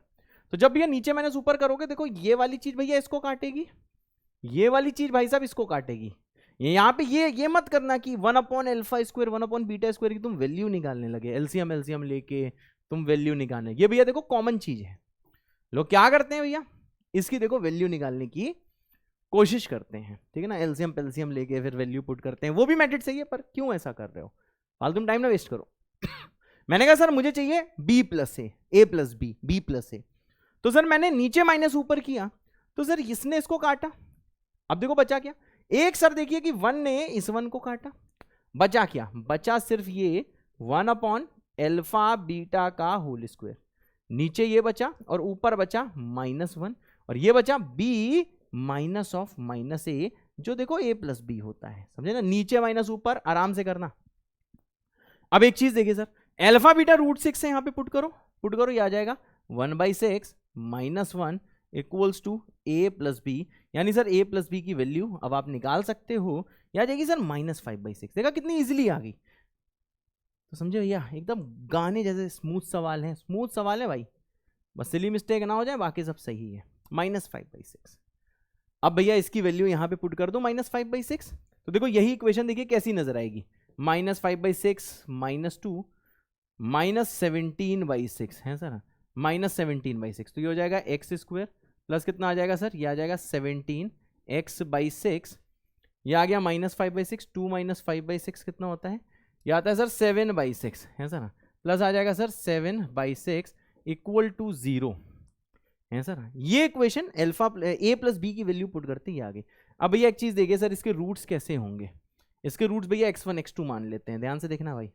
तो जब भैया नीचे माइनस ऊपर करोगे, देखो ये वाली चीज भैया इसको काटेगी, ये वाली चीज भाई साहब इसको काटेगी। यहाँ पे ये मत करना कि 1 upon alpha square 1 upon beta square की तुम वैल्यू निकालने लगे, एलसीएम लेके तुम वैल्यू निकालने, ये भैया देखो कॉमन चीज है। लोग क्या करते हैं भैया, इसकी देखो वैल्यू निकालने की कोशिश करते हैं, ठीक है ना, एलसीएम पेल्सियम लेके फिर वैल्यू पुट करते हैं, वो भी मेथड सही है, पर क्यों ऐसा कर रहे हो, फालतू टाइम ना वेस्ट करो। मैंने कहा सर मुझे चाहिए b प्लस ए प्लस बी प्लस ए, तो सर मैंने नीचे माइनस ऊपर किया, तो सर इसने इसको काटा, अब देखो बचा क्या, एक सर देखिए कि 1 ने इस 1 को काटा, बचा क्या, बचा सिर्फ ये 1 अपॉन एल्फा बीटा का होल स्क्वायर, नीचे ये बचा और ऊपर बचा -1, और ये बचा b माइनस ऑफ माइनस ए, जो देखो a प्लस बी होता है, समझे ना, नीचे माइनस ऊपर, आराम से करना। अब एक चीज देखिए सर, एल्फा बीटा रूट 6 से यहां पे पुट करो, ये आ जाएगा 1/6 -1 equals to a plus B, यानी सर a प्लस बी की वैल्यू अब आप निकाल सकते हो, ये आ जाएगी सर -5/6। देखा कितनी इजीली आ गई, तो समझे भैया, एकदम गाने जैसे स्मूथ सवाल है भाई, बस सिली मिस्टेक ना हो जाए, बाकी सब सही है। -5/6, अब भैया इसकी वैल्यू यहां पे पुट कर दो -5/6, तो देखो यही इक्वेशन देखिए कैसी नजर आएगी, -5/6 -2 -17/6 है सर, -17/6, तो ये हो जाएगा एक्स स्क्वायर प्लस कितना आ जाएगा सर, ये आ जाएगा 17x/6, ये आ गया -5/6, 2 -5/6 कितना होता है, ये आता है सर 7/6 है सर, प्लस आ जाएगा सर 7/6 इक्वल टू 0 है सर। ये equation alpha a plus B की वैल्यू पुट करते ही आ गई। अब भैया एक चीज देखिए सर, इसके रूट्स कैसे होंगे, इसके रूट्स भैया x1 x2 मान लेते हैं, ध्यान से देखना भाई,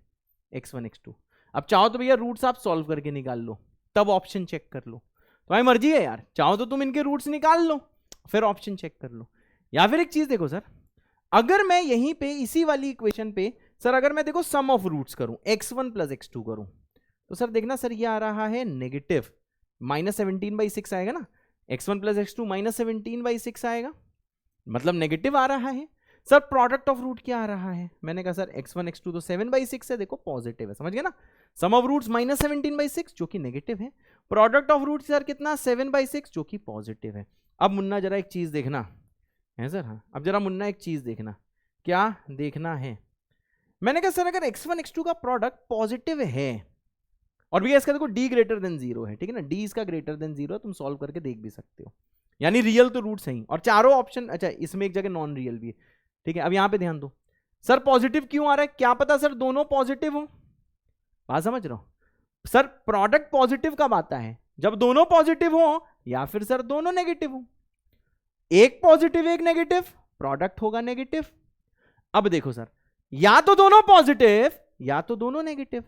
x1 x2। अब चाहो तो भैया रूट्स आप सॉल्व करके निकाल लो, तब ऑप्शन चेक कर लो, तुम्हारी मर्जी है यार, चाहो तो तुम इनके रूट्स निकाल लो फिर ऑप्शन चेक कर लो, या फिर एक चीज देखो सर, अगर मैं यहीं पे इसी वाली इक्वेशन पे सर अगर मैं देखो सम ऑफ रूट्स करूं, x1 प्लस x2 करूं, तो सर देखना सर ये आ रहा है नेगेटिव -17/6 आएगा ना, x1 प्लस x2 -17/6 आएगा, मतलब नेगेटिव आ रहा है। सर प्रोडक्ट ऑफ रूट क्या आ रहा है, मैंने कहा सर x1 x2 तो 7/6 है, देखो पॉजिटिव है, समझ गए ना, सम ऑफ रूट्स -17/6 जो कि नेगेटिव है, प्रोडक्ट ऑफ रूट सर कितना 7/6 जो कि पॉजिटिव है। अब मुन्ना जरा एक चीज देखना है सर, हाँ अब जरा मुन्ना एक चीज देखना, क्या देखना है, मैंने कहा सर अगर x1 x2 का प्रोडक्ट पॉजिटिव है और भैया इसका देखो d ग्रेटर देन 0 है, ठीक है ना, d इसका ग्रेटर देन 0 है, तुम सॉल्व करके देख भी सकते हो, यानी रियल तो रूट सही, और चारों ऑप्शन, अच्छा इसमें एक जगह नॉन रियल भी है, ठीक है। अब यहां पे ध्यान दो सर, पॉजिटिव क्यों आ रहा है, क्या पता सर दोनों पॉजिटिव हो, बात समझ रहे हो सर, प्रोडक्ट पॉजिटिव कब आता है, जब दोनों पॉजिटिव हो, या फिर सर दोनों नेगेटिव हो, एक पॉजिटिव एक नेगेटिव, प्रोडक्ट होगा नेगेटिव। अब देखो सर, या तो दोनों पॉजिटिव या तो दोनों नेगेटिव,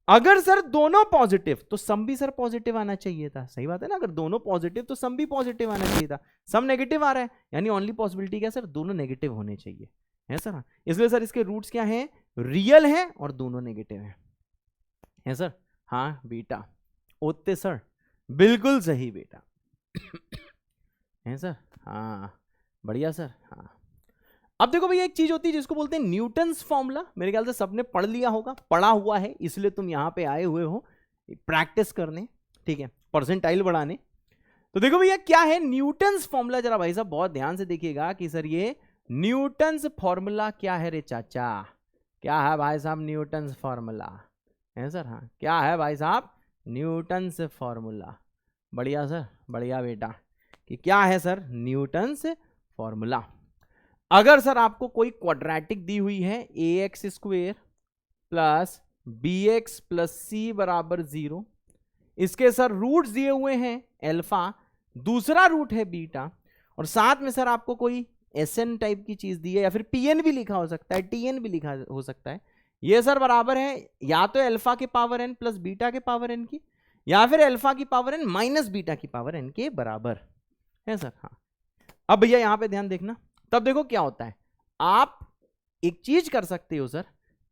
अगर सर दोनों पॉजिटिव तो सम भी सर पॉजिटिव आना चाहिए था, सही बात है ना, अगर दोनों पॉजिटिव तो सम भी पॉजिटिव आना चाहिए था, सम नेगेटिव आ रहा है, यानी ओनली पॉसिबिलिटी क्या सर, दोनों नेगेटिव होने चाहिए, है सर, इसलिए सर इसके रूट्स क्या हैं, रियल है और दोनों नेगेटिव है सर। हाँ बेटा, ओते सर, बिल्कुल सही बेटा है सर, हाँ बढ़िया सर। हाँ अब देखो भैया एक चीज होती है जिसको बोलते हैं न्यूटन्स फॉर्मूला, मेरे ख्याल से सबने पढ़ लिया होगा, पढ़ा हुआ है, इसलिए तुम यहां पे आए हुए हो प्रैक्टिस करने, ठीक है, परसेंटाइल बढ़ाने। तो देखो भैया क्या है न्यूटन्स फॉर्मूला, जरा भाई साहब बहुत ध्यान से देखिएगा कि सर ये न्यूटन्स फॉर्मूला क्या है रे चाचा, क्या है भाई साहब न्यूटन्स फॉर्मूला, है सर। हाँ, क्या है भाई साहब न्यूटन्स फॉर्मूला। बढ़िया सर, बढ़िया बेटा, कि क्या है सर न्यूटन्स फॉर्मूला। अगर सर आपको कोई क्वाड्रेटिक दी हुई है ax square plus bx plus C बराबर 0, इसके सर रूट्स दिए हुए हैं अल्फा, दूसरा रूट है बीटा, और साथ में सर आपको कोई Sn टाइप की चीज दी है, या फिर Pn भी लिखा हो सकता है, Tn भी लिखा हो सकता है। ये सर बराबर है या तो अल्फा के पावर n प्लस बीटा के पावर n की, या फिर अल्फा की पावर n माइनस बीटा की पावर n के बराबर है सर। हाँ, अब भैया यहां पे ध्यान देखना, तब देखो क्या होता है। आप एक चीज कर सकते हो सर,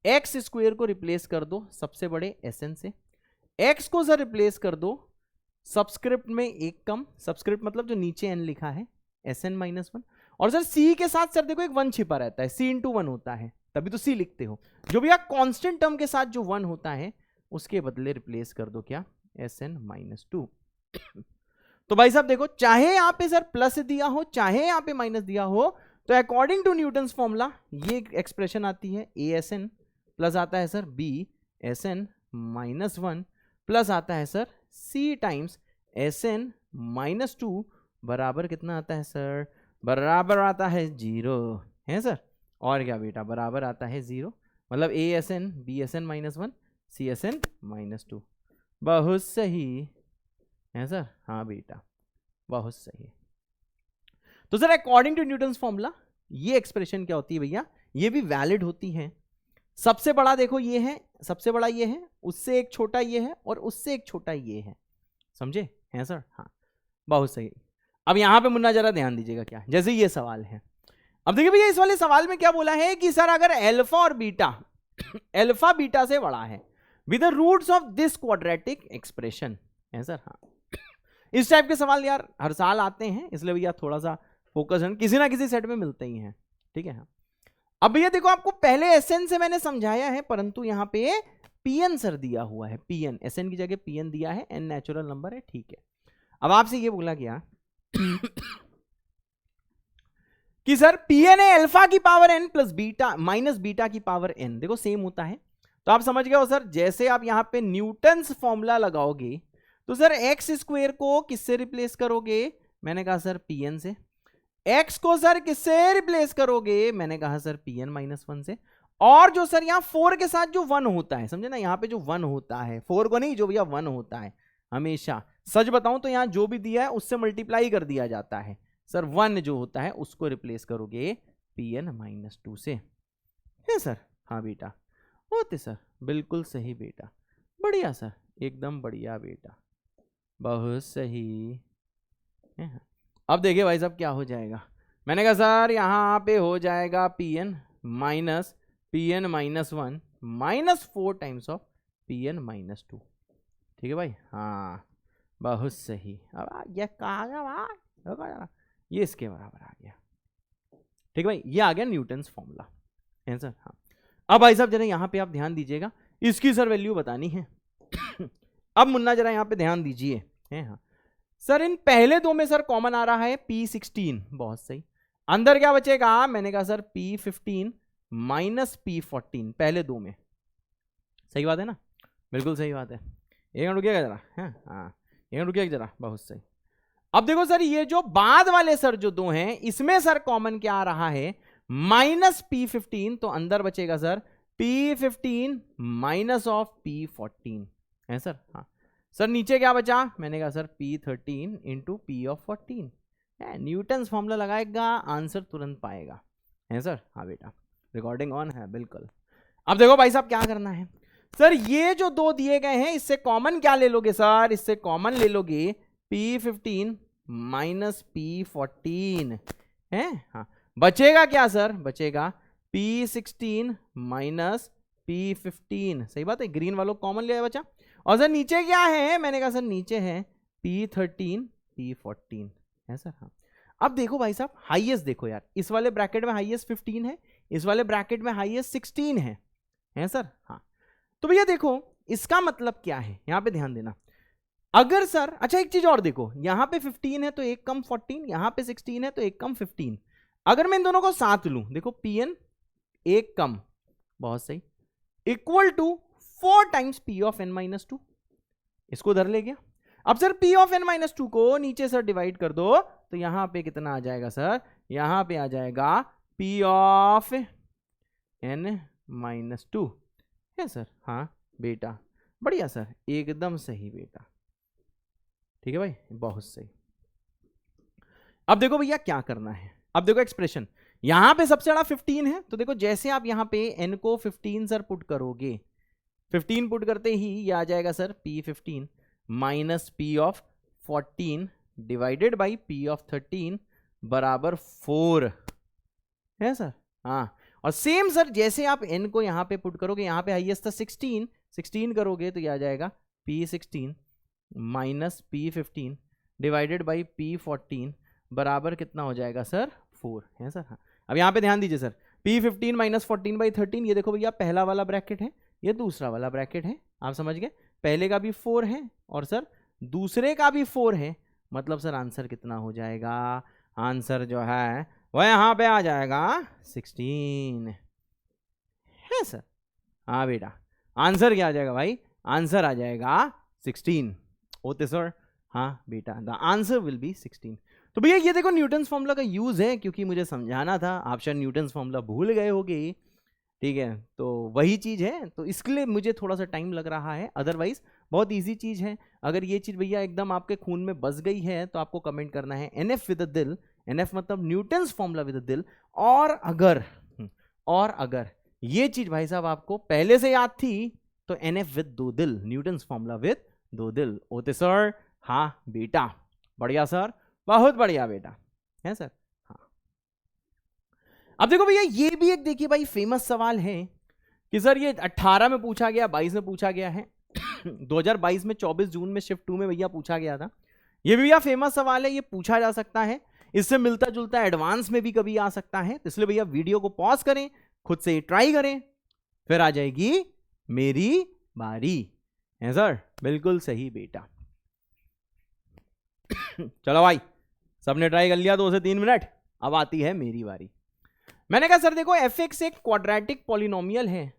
एक्स स्क्वेयर को रिप्लेस कर दो सबसे बड़े Sn से, एक्स को सर रिप्लेस कर दो सबस्क्रिप्ट में एक कम, सबस्क्रिप्ट मतलब जो नीचे n लिखा है Sn माइनस 1, और सर c के साथ सर देखो एक 1 छिपा रहता है, c इंटू 1 होता है, तभी तो c लिखते हो। जो भी आप कांस्टेंट टर्म के साथ जो 1 होता है उसके बदले रिप्लेस कर दो क्या, Sn माइनस 2। तो भाई साहब देखो, चाहे यहां पे सर प्लस दिया हो चाहे यहां पे माइनस दिया हो, तो अकॉर्डिंग टू न्यूटन्स फॉर्मूला ये एक्सप्रेशन आती है Asn प्लस आता है सर Bsn माइनस 1 प्लस आता है sir c times Sn minus 2 बराबर कितना आता है सर, बराबर आता है 0, है सर। और क्या बेटा, बराबर आता है 0, मतलब Asn Bsn minus 1 Csn minus 2। बहुत सही है सर। हाँ बेटा, बहुत सही। तो sir according to Newton's formula ये एक्सप्रेशन क्या होती है भैया, ये भी वैलिड होती है। सबसे बड़ा देखो ये है, सबसे बड़ा ये है, उससे एक छोटा ये है, और उससे एक छोटा ये है, समझे हैं सर। हाँ, बहुत सही। अब यहां पे मुन्ना जरा ध्यान दीजिएगा, क्या जैसे ये सवाल है, अब देखिए भैया इस वाले सवाल में क्या बोला है कि सर अगर अल्फा और बीटा अल्फा बीटा से बड़ा है with the roots of this quadratic expression, है सर। हाँ, इस टाइप के सवाल यार हर साल आते हैं, इसलिए भैया थोड़ा सा फोकस है, किसी ना किसी सेट में मिलते ही हैं, ठीक है। हाँ, अब भैया देखो आपको पहले Sn से मैंने समझाया है, परंतु यहां पे Pn सर दिया हुआ है, Pn Sn की जगह Pn दिया है, n नेचुरल नंबर है, ठीक है। अब आपसे ये बोला गया कि सर Pn है अल्फा की power n plus beta minus beta की पावर n, देखो सेम होता है, तो आप समझ गए हो सर। जैसे आप यहां पे न्यूटन्स फॉर्मूला लगाओगे तो सर एक्स स्क्वेयर को किससे रिप्लेस करोगे, मैंने कहा सर Pn से। x को सर किससे रिप्लेस करोगे, मैंने कहा सर Pn माइनस 1 से। और जो सर यहाँ 4 के साथ जो 1 होता है, समझे ना, यहाँ पे जो 1 होता है, 4 को नहीं, जो भैया 1 होता है, हमेशा सच बताऊं तो यहाँ जो भी दिया है उससे मल्टीप्लाई कर दिया जाता है सर, 1 जो होता है उसको रिप्लेस करोगे Pn माइनस 2 से, है सर। हाँ बेटा, होते सर, बिल्कुल सही बेटा, बढ़िया सर, एकदम बढ़िया बेटा, बहुत सही है। अब देखिए भाई साहब क्या हो जाएगा, मैंने कहा सर यहाँ पे हो जाएगा Pn minus 1 minus 4 times of Pn minus 2, ठीक है भाई। हाँ, बहुत सही। अब ये कहा गया भाई, ये इसके बराबर आ गया, ठीक है भाई, ये आ गया न्यूटन्स फॉर्मूला, है सर। हाँ, अब भाई साहब जरा यहाँ पे आप ध्यान दीजिएगा, इसकी सर वैल्यू बतानी है अब मुन्ना जरा यहाँ पे ध्यान दीजिए, है। हाँ सर, इन पहले दो में सर कॉमन आ रहा है P16, बहुत सही। अंदर क्या बचेगा, मैंने कहा सर P15 माइनस P14, पहले दो में, सही बात है ना, बिल्कुल सही बात है। एक मिनट रुकिएगा जरा, है। हाँ, एक मिनट रुकिएगा जरा, बहुत सही। अब देखो सर ये जो बाद वाले सर जो दो हैं, इसमें सर कॉमन क्या आ रहा है, माइनस P15, तो अंदर बचेगा sir P15 minus of P14, है सर। हाँ सर, नीचे क्या बचा, मैंने कहा sir P13 into P of 14, Newton's formula लगाएगा, आंसर तुरंत पाएगा, है सर। हाँ बेटा, रिकॉर्डिंग ऑन है, बिल्कुल। अब देखो भाई साहब क्या करना है सर, ये जो दो दिए गए हैं इससे कॉमन क्या ले लोगे सर, इससे कॉमन ले लोगे P15 माइनस P14, है। हाँ, बचेगा क्या सर, बचेगा P16 माइनस P15, सही बात है, ग्रीन वालों कॉमन लिया बचा। और सर नीचे क्या है, मैंने कहा सर नीचे है P13 P14, है सर। हाँ, अब देखो भाई साहब हाईएस्ट देखो यार, इस वाले ब्रैकेट में हाईएस्ट 15 है, इस वाले ब्रैकेट में हाईएस्ट 16 है सर। हाँ, तो भैया देखो इसका मतलब क्या है, यहां पे ध्यान देना। अगर सर, अच्छा एक चीज और देखो, यहां पे 15 है तो एक कम 14, यहां पे 16 है तो एक कम 15। अगर मैं इन दोनों को साथ लूं, देखो Pn एक कम बहुत सही, equal to 4 times P of N minus two, इसको उधर ले गया। अब sir P of N minus two को नीचे सर डिवाइड कर दो तो यहां पे कितना आ जाएगा सर, यहां पे आ जाएगा P of N minus two है सर। हाँ बेटा, बढ़िया सर, एकदम सही बेटा, ठीक है भाई, बहुत सही। अब देखो भैया क्या करना है, अब देखो एक्सप्रेशन यहां पे सबसे बड़ा 15 है, तो देखो जैसे आप यहां पे n को 15 सर पुट करोगे, 15 पुट करते ही ये आ जाएगा sir p15 minus P of 14 divided by P of 13 बराबर 4 है सर। हाँ, और सेम सर जैसे आप n को यहां पे पुट करोगे, यहां पे हाईएस्ट था 16 करोगे तो ये आ जाएगा p16 minus p15 divided by p14 बराबर कितना हो जाएगा सर 4 है सर। हाँ, अब यहाँ पे ध्यान दीजिए सर, p15 माइनस 14 बाई 13, ये देखो भैया पहला वाला ब्रैकेट है, ये दूसरा वाला ब्रैकेट है, आप समझ गए, पहले का भी 4 है और सर दूसरे का भी 4 है, मतलब सर आंसर कितना हो जाएगा, आंसर जो है वह यहाँ पे आ जाएगा 16 है सर। हाँ बेटा, आंसर क्या आ जाएगा भाई, आंसर आ जाएगा 16 होते सर। हाँ बेटा, द आंसर विल बी 16। तो भैया ये देखो न्यूटन्स फॉर्मूला का यूज है, क्योंकि मुझे समझाना था, आप शायद न्यूटन्स फॉर्मूला भूल गए होगे, ठीक है, तो वही चीज है, तो इसके लिए मुझे थोड़ा सा टाइम लग रहा है, अदरवाइज बहुत इजी चीज है। अगर ये चीज भैया एकदम आपके खून में बस गई है तो आपको कमेंट करना है NF विद द दिल, NF मतलब न्यूटन्स फॉर्मूला विद द दिल। और अगर ये चीज भाई साहब आपको पहले से याद थी तो NF विद दो दिल, न्यूटन्स फॉर्मूला विद दो दिल होते सर। हाँ बेटा, बढ़िया सर, बहुत बढ़िया बेटा है सर। हाँ, अब देखो भैया ये भी एक देखिए भाई फेमस सवाल है कि सर ये 18 में पूछा गया, 22 में पूछा गया है 2022 में 24 जून में शिफ्ट 2 में भैया पूछा गया था। ये भी भैया फेमस सवाल है, ये पूछा जा सकता है, इससे मिलता जुलता एडवांस में भी कभी आ सकता है, तो इसलिए भैया वीडियो को पॉज करें, खुद से ट्राई करें, फिर आ जाएगी मेरी बारी है सर। बिल्कुल सही बेटा। चलो भाई, सबने ट्राई कर लिया 2 से 3 मिनट, अब आती है मेरी बारी। मैंने कहा सर देखो fx एक क्वाड्रेटिक पॉलिनोमियल है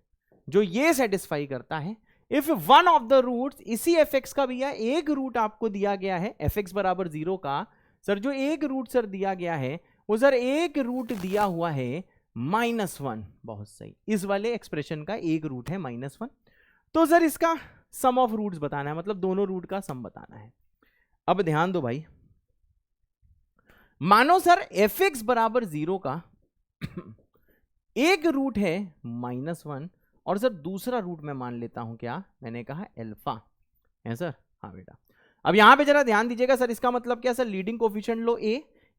जो ये सेटिस्फाई करता है if one of the roots, इसी fx का भैया एक रूट आपको दिया गया है fx बराबर 0 का, सर जो एक रूट सर दिया गया है वो सर एक रूट दिया हुआ है -1, बहुत सही, इस वाले एक्सप्रेशन का एक रूट है -1, तो सर इसका सम ऑफ रूट्स बताना है, मतलब दोनों रूट का सम बताना है। अब ध्यान दो भाई, मानो सर fx बराबर 0 का एक रूट है -1 और सर दूसरा रूट मैं मान लेता हूं क्या, मैंने कहा अल्फा है सर। हाँ बेटा, अब यहां पे जरा ध्यान दीजिएगा सर, इसका मतलब क्या sir, leading coefficient low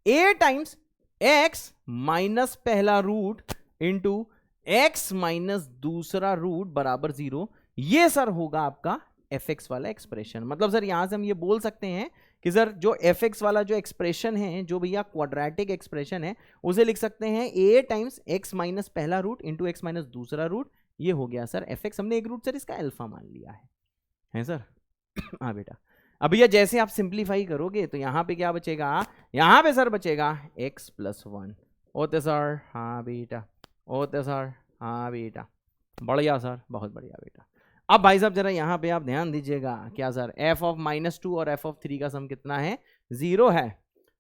a times x minus पहला रूट इंटू x माइनस दूसरा रूट बराबर 0, ये सर होगा आपका fx वाला एक्सप्रेशन। मतलब सर यहां से हम ये बोल सकते हैं कि सर जो fx वाला जो एक्सप्रेशन है, जो भैया क्वाड्रेटिक एक्सप्रेशन है, उसे लिख सकते हैं a टाइम्स x माइनस पहला रूट इंटू x माइनस दूसरा रूट, ये हो गया सर fx। हमने एक रूट सर इसका अल्फा मान लिया है सर। हाँ बेटा, अब भैया जैसे आप सिंप्लीफाई करोगे तो यहाँ पे क्या बचेगा, यहाँ पे सर बचेगा x प्लस 1 होते सर। हाँ बेटा, होते सर। हाँ बेटा, बढ़िया सर, बहुत बढ़िया बेटा। अब भाई साहब जरा यहाँ पे आप ध्यान दीजिएगा, क्या सर f ऑफ -2 और f ऑफ 3 का सम कितना है, 0 है।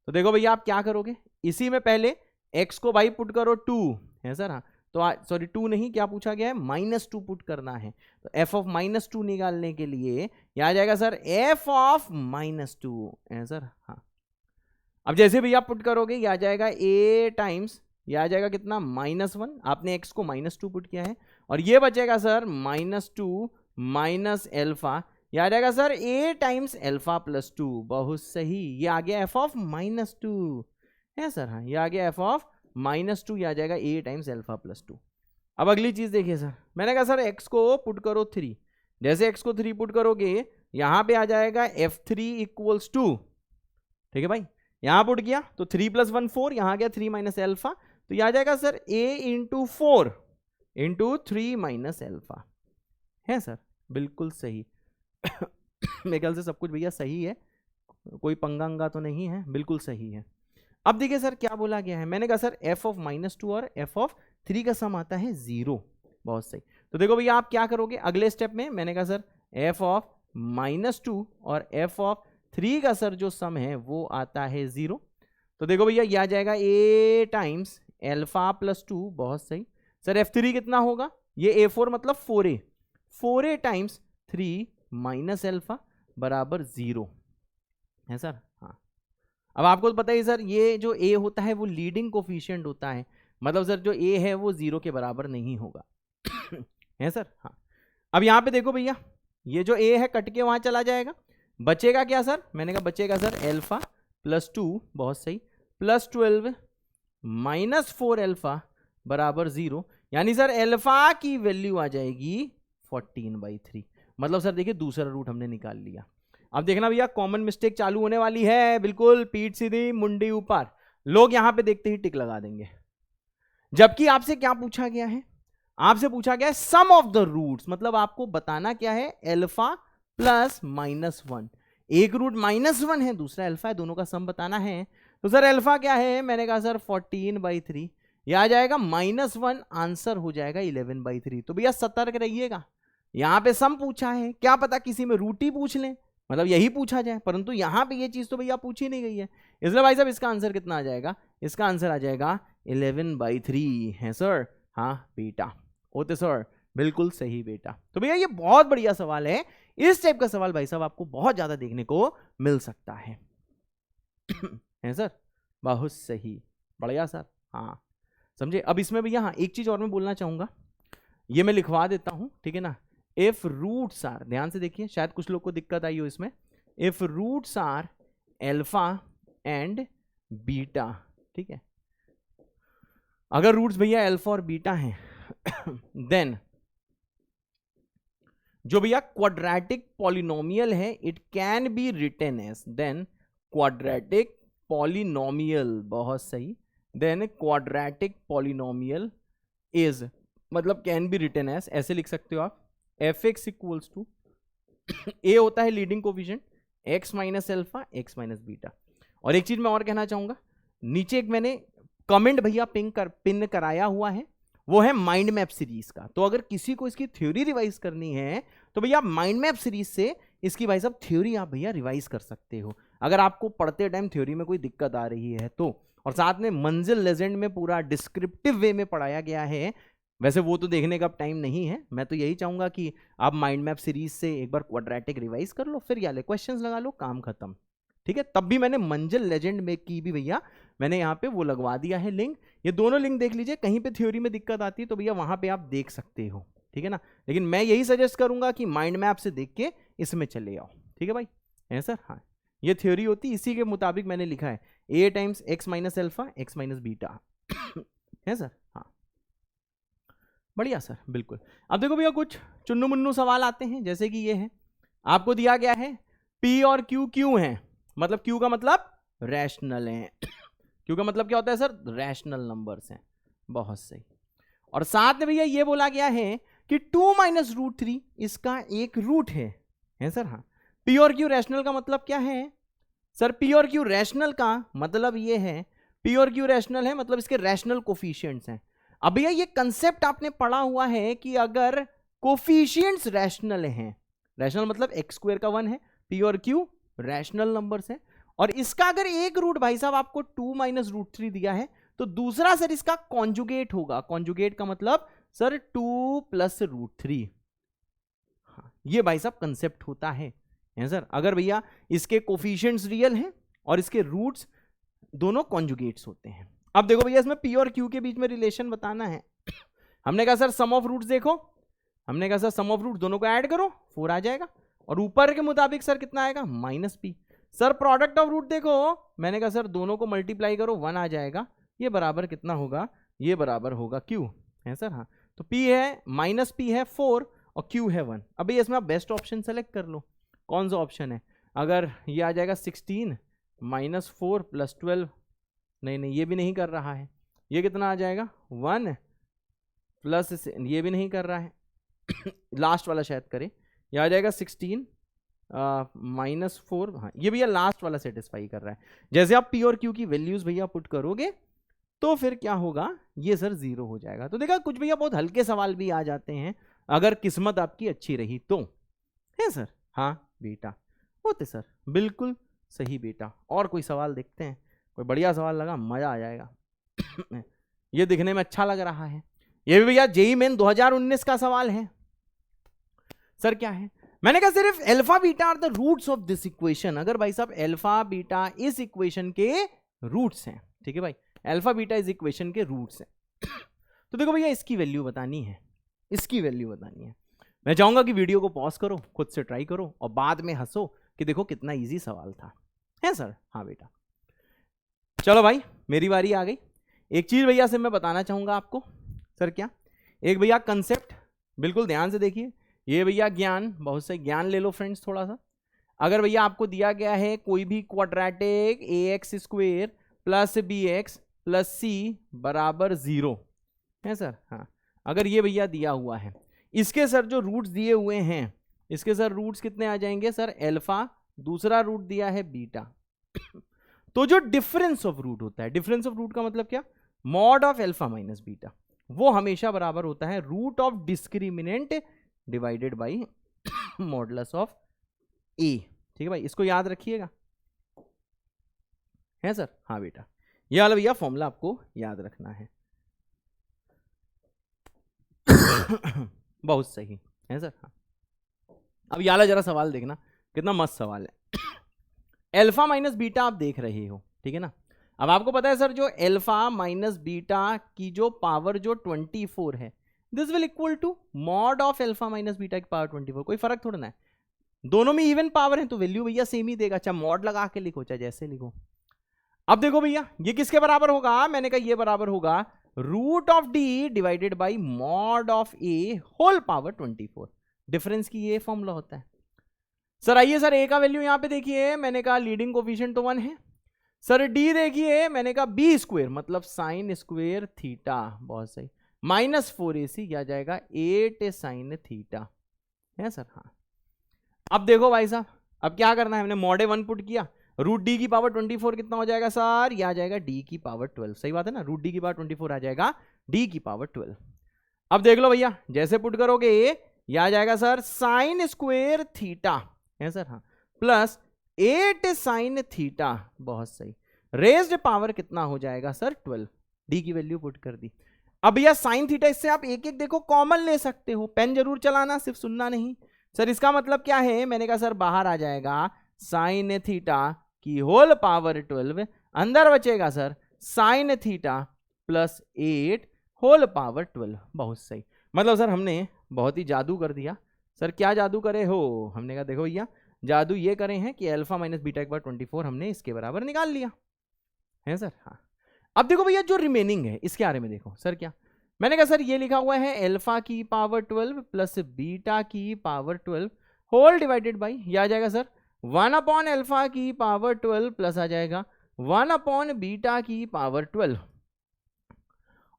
तो देखो भैया आप क्या करोगे, इसी में पहले x को भाई पुट करो 2 है सर। हाँ, तो सॉरी 2 नहीं, क्या पूछा गया है, -2 पुट करना है, तो f ऑफ -2 निकालने के लिए यह आ जाएगा सर f ऑफ -2 है सर। हाँ, अब जैसे भी आप पुट करोगे यह आ जाएगा a टाइम्स, यह आ जाएगा कितना -1, आपने x को -2 पुट किया है, और ये बचेगा सर -2 माइनस एल्फा, यह आ जाएगा sir a times alpha plus 2, बहुत सही, ये आ गया f ऑफ -2 है सर। हाँ, ये आ गया f ऑफ -2, ये आ जाएगा a टाइम्स एल्फा प्लस 2। अब अगली चीज देखिए सर, मैंने कहा सर x को पुट करो 3, जैसे x को 3 पुट करोगे यहां पे आ जाएगा f3 इक्वल्स 2, ठीक है भाई, यहां पुट किया तो 3 + 1 4, यहां गया 3 माइनस एल्फा, तो यह आ जाएगा sir a into 4 into 3 minus alpha है सर। बिल्कुल सही। मेरे ख्याल से सब कुछ भैया सही है, कोई पंगा तो नहीं है, बिल्कुल सही है। अब देखिए सर क्या बोला गया है, मैंने कहा सर f ऑफ -2 और f ऑफ 3 का सम आता है 0, बहुत सही। तो देखो भैया आप क्या करोगे अगले स्टेप में, मैंने कहा सर f ऑफ -2 और f ऑफ 3 का सर जो सम है वो आता है 0। तो देखो भैया ये आ जाएगा a टाइम्स एल्फा प्लस 2, बहुत सही। सर f3 कितना होगा, ये a4 मतलब 4a टाइम्स 3 माइनस एल्फा बराबर 0 है सर। हाँ, अब आपको तो पता ही सर ये जो a होता है वो लीडिंग कोफिशिएंट होता है, मतलब सर जो a है वो 0 के बराबर नहीं होगा है सर। हाँ, अब यहाँ पे देखो भैया ये जो a है कट के वहां चला जाएगा, बचेगा क्या सर, मैंने कहा बचेगा सर एल्फा प्लस 2, बहुत सही, प्लस 12 माइनस 4 एल्फा बराबर 0, यानी सर एल्फा की वैल्यू आ जाएगी 14/3। मतलब सर देखिए दूसरा रूट हमने निकाल लिया। अब देखना भैया कॉमन मिस्टेक चालू होने वाली है, बिल्कुल पीठ सीधी मुंडी ऊपर, लोग यहां पे देखते ही टिक लगा देंगे, जबकि आपसे क्या पूछा गया है, आपसे पूछा गया है सम ऑफ द रूट्स, मतलब आपको बताना क्या है एल्फा प्लस -1, एक रूट -1 है दूसरा अल्फा है, दोनों का सम बताना है। तो सर अल्फा क्या है, मैंने कहा सर 14/3, ये आ जाएगा -1, आंसर हो जाएगा 11/3। तो भैया सतर्क रहिएगा, यहां पे सम पूछा है, क्या पता किसी में रूट ही पूछ लें, मतलब यही पूछा जाए, परंतु यहां पे ये चीज तो भैया पूछी नहीं गई है, इसलिए भाई साहब इसका आंसर कितना आ जाएगा, इसका आंसर आ जाएगा 11/3 है सर। हाँ बेटा ओते सर, बिल्कुल सही बेटा। तो भैया ये बहुत बढ़िया सवाल है, इस टाइप का सवाल भाई साहब आपको बहुत ज्यादा देखने को मिल सकता है है सर, बहुत सही, बढ़िया सर। हाँ समझे। अब इसमें भैया हाँ एक चीज और मैं बोलना चाहूंगा, ये मैं लिखवा देता हूं, ठीक है ना। इफ रूट्स आर, ध्यान से देखिए शायद कुछ लोग को दिक्कत आई हो इसमें, if roots are alpha and beta, ठीक है, अगर रूट्स भैया अल्फा और बीटा हैं देन जो भैया क्वाड्रेटिक पॉलिनोमियल है it can be written as, then quadratic polynomial, बहुत सही, देन क्वाड्रेटिक पॉलिनोमियल इज, मतलब कैन बी रिटन एज, ऐसे लिख सकते हो आप, F X equals to A होता है leading coefficient, X minus alpha X minus beta. और एक चीज मैं और कहना चाहूंगा, नीचे एक मैंने कमेंट भैया पिन कराया हुआ है, वो है माइंड मैप सीरीज का। तो अगर किसी को इसकी थ्योरी रिवाइज करनी है तो भैया माइंड मैप सीरीज से इसकी भाई साहब थ्योरी आप भैया रिवाइज कर सकते हो, अगर आपको पढ़ते टाइम थ्योरी में कोई दिक्कत आ रही है तो। और साथ में मंजिल लेजेंड में पूरा डिस्क्रिप्टिव वे में पढ़ाया गया है, वैसे वो तो देखने का अब टाइम नहीं है, मैं तो यही चाहूंगा कि आप माइंड मैप सीरीज से एक बार क्वाड्रेटिक रिवाइज कर लो, फिर याले क्वेश्चंस लगा लो, काम खत्म, ठीक है। तब भी मैंने मंजिल लेजेंड में की भी भैया मैंने यहाँ पे वो लगवा दिया है लिंक, ये दोनों लिंक देख लीजिए, कहीं पे थ्योरी में दिक्कत आती है तो भैया वहां पे आप देख सकते हो, ठीक है ना। लेकिन मैं यही सजेस्ट करूंगा कि माइंड मैप से देख के इसमें चले आओ, ठीक है भाई, है सर। हाँ ये थ्योरी होती, इसी के मुताबिक मैंने लिखा है, A times X minus alpha X minus beta है सर। हाँ बढ़िया सर, बिल्कुल। अब देखो भैया कुछ चुन्नू मुन्नू सवाल आते हैं, जैसे कि ये है, आपको दिया गया है P और Q क्यों है, मतलब Q का मतलब रैशनल है, Q का मतलब क्या होता है सर, रैशनल नंबर्स हैं, बहुत सही। और साथ में भैया ये बोला गया है कि 2 माइनस रूट 3 इसका एक रूट है सर। हाँ P और Q रैशनल का मतलब क्या है सर, P और Q रैशनल का मतलब ये है, P और Q रैशनल है मतलब इसके रैशनल कोफिशिएंट्स हैं। अब भैया ये कंसेप्ट आपने पढ़ा हुआ है कि अगर कोफिशिएंट्स रैशनल हैं, रैशनल मतलब x² का 1 है, P और Q रैशनल नंबर्स हैं, और इसका अगर एक रूट भाई साहब आपको 2 माइनस रूट 3 दिया है तो दूसरा सर इसका कॉन्जुगेट होगा, कॉन्जुगेट का मतलब सर 2 प्लस रूट 3, हाँ ये भाई साहब कंसेप्ट होता है सर। अगर भैया इसके कोफिशिएंट्स रियल हैं और इसके रूट्स दोनों कॉन्जुगेट्स होते हैं। अब देखो भैया इसमें P और Q के बीच में रिलेशन बताना है, हमने कहा सर सम ऑफ रूट्स देखो, हमने कहा सर सम ऑफ रूट दोनों को ऐड करो 4 आ जाएगा, और ऊपर के मुताबिक सर कितना आएगा -P। Sir product of root देखो, मैंने कहा सर दोनों को मल्टीप्लाई करो 1 आ जाएगा, ये बराबर कितना होगा, ये बराबर होगा Q है सर। हाँ तो P है -P है 4 और Q है 1। अभी इसमें आप बेस्ट ऑप्शन सेलेक्ट कर लो, कौन सा ऑप्शन है, अगर ये आ जाएगा 16 -4 + 12, नहीं ये भी नहीं कर रहा है, ये कितना आ जाएगा 1 प्लस, ये भी नहीं कर रहा है लास्ट वाला शायद करे, ये आ जाएगा 16 -4, हाँ ये भैया लास्ट वाला सेटिस्फाई कर रहा है। जैसे आप P और Q की वैल्यूज भैया पुट करोगे तो फिर क्या होगा, ये सर 0 हो जाएगा। तो देखा कुछ भैया बहुत हल्के सवाल भी आ जाते हैं अगर किस्मत आपकी अच्छी रही तो, है सर। हाँ बेटा होते सर, बिल्कुल सही बेटा। और कोई सवाल देखते हैं, कोई बढ़िया सवाल लगा, मजा आ जाएगा। ये दिखने में अच्छा लग रहा है। ये भी भैया जेईई मेन 2019 का सवाल है। सर क्या है, मैंने कहा सिर्फ alpha beta are the roots of this equation. अगर भाई साहब अल्फा बीटा इस इक्वेशन के रूट्स हैं, ठीक है भाई, अल्फा बीटा इस इक्वेशन के रूट्स हैं, तो देखो भैया इसकी वैल्यू बतानी है, इसकी वैल्यू बतानी है। मैं चाहूंगा कि वीडियो को पॉज करो, खुद से ट्राई करो और बाद में हंसो कि देखो कितना इजी सवाल था, है सर। हाँ बेटा, चलो भाई मेरी बारी आ गई। एक चीज भैया से मैं बताना चाहूंगा आपको। सर क्या, एक भैया कंसेप्ट बिल्कुल ध्यान से देखिए। ये भैया ज्ञान, बहुत सही ज्ञान ले लो फ्रेंड्स थोड़ा सा। अगर भैया आपको दिया गया है कोई भी quadratic ax square plus bx plus c बराबर 0, है सर। हाँ, अगर ये भैया दिया हुआ है, इसके सर जो रूट्स दिए हुए हैं, इसके सर रूट्स कितने आ जाएंगे सर, अल्फा, दूसरा रूट दिया है बीटा। तो जो डिफरेंस ऑफ रूट होता है, डिफरेंस ऑफ रूट का मतलब क्या, mod of alpha minus beta, वो हमेशा बराबर होता है root of discriminant divided by modulus of A. ठीक है भाई, इसको याद रखिएगा, है सर। हाँ बेटा, ये वाला भैया फॉर्मूला आपको याद रखना है। बहुत सही है सर। हाँ, अब ये वाला जरा सवाल देखना, कितना मस्त सवाल है। अल्फा माइनस बीटा आप देख रहे हो, ठीक है ना। अब आपको पता है सर, जो अल्फा माइनस बीटा की जो पावर जो 24 है, this will equal to mod of alpha minus beta की पावर 24। कोई फर्क थोड़ा ना है, दोनों में इवन पावर है तो वैल्यू भैया सेम ही देगा, चाहे मॉड लगा के लिखो चाहे जैसे लिखो। अब देखो भैया ये किसके बराबर होगा, मैंने कहा ये बराबर होगा root of D divided by mod of A whole power 24। Difference की ये फॉर्मूला होता है सर। आइए सर, ए का वैल्यू यहां पे देखिए, मैंने कहा लीडिंग कोफिशिएंट तो 1 है सर। डी देखिए, मैंने कहा बी स्क्वेयर मतलब साइन स्क्वेयर थीटा, बहुत सही, माइनस 4ac क्या जाएगा 8 साइन थीटा, है सर। हाँ, अब देखो भाई साहब, अब क्या करना है, हमने मॉड 1 पुट किया, रूट डी की पावर 24 कितना हो जाएगा सर, ये आ जाएगा डी की पावर 12। सही बात है ना, रूट डी की पावर 24 आ जाएगा डी की पावर 12। अब देख लो भैया, जैसे पुट करोगे ये आ जाएगा सर साइन स्क्वेयर थीटा, है सर। हाँ, प्लस 8 साइन थीटा, बहुत सही, रेज्ड पावर कितना हो जाएगा सर 12। डी की वैल्यू पुट कर दी। अब भैया साइन थीटा, इससे आप एक एक देखो कॉमन ले सकते हो, पेन जरूर चलाना, सिर्फ सुनना नहीं सर। इसका मतलब क्या है, मैंने कहा सर बाहर आ जाएगा साइन थीटा की होल पावर 12, अंदर बचेगा sir sine theta plus 8 whole power 12। बहुत सही, मतलब सर हमने बहुत ही जादू कर दिया सर। क्या जादू करे हो, हमने कहा देखो भैया जादू ये करे हैं कि अल्फा माइनस बीटा के बाद 24 हमने इसके बराबर निकाल लिया, है सर। हाँ, अब देखो भैया जो रिमेनिंग है इसके बारे में देखो सर। क्या, मैंने कहा सर ये लिखा हुआ है अल्फा की पावर 12 प्लस बीटा की पावर 12 होल डिवाइडेड बाई, यह आ जाएगा सर 1 अपॉन अल्फा की पावर 12 प्लस आ जाएगा 1 अपॉन बीटा की पावर 12।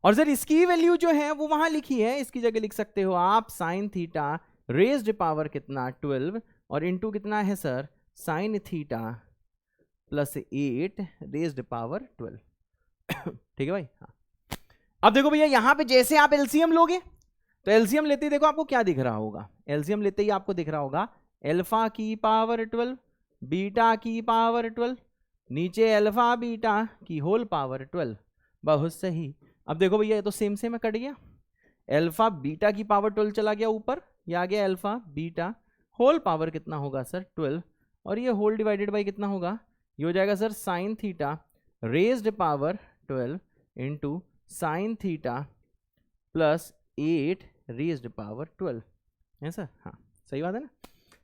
और सर इसकी वैल्यू जो है वो वहां लिखी है, इसकी जगह लिख सकते हो आप साइन थीटा रेज्ड पावर कितना 12 और इंटू कितना है sir sine theta plus 8 raised power 12। ठीक है भाई। हाँ, अब देखो भैया यहां पे जैसे आप एलसीएम लोगे तो एलसीएम लेते ही देखो आपको क्या दिख रहा होगा, एलसीएम लेते ही आपको दिख रहा होगा अल्फा की पावर 12 बीटा की पावर 12 नीचे अल्फा बीटा की होल पावर 12। बहुत सही। अब देखो भैया ये तो सेम सेम कट गया, अल्फा बीटा की पावर 12 चला गया ऊपर, ये आ गया अल्फा बीटा होल पावर कितना होगा सर 12, और ये होल डिवाइडेड बाई कितना होगा, ये हो जाएगा sir sine theta raised power 12 into sine theta plus 8 raised power 12, है सर। हाँ, सही बात है ना।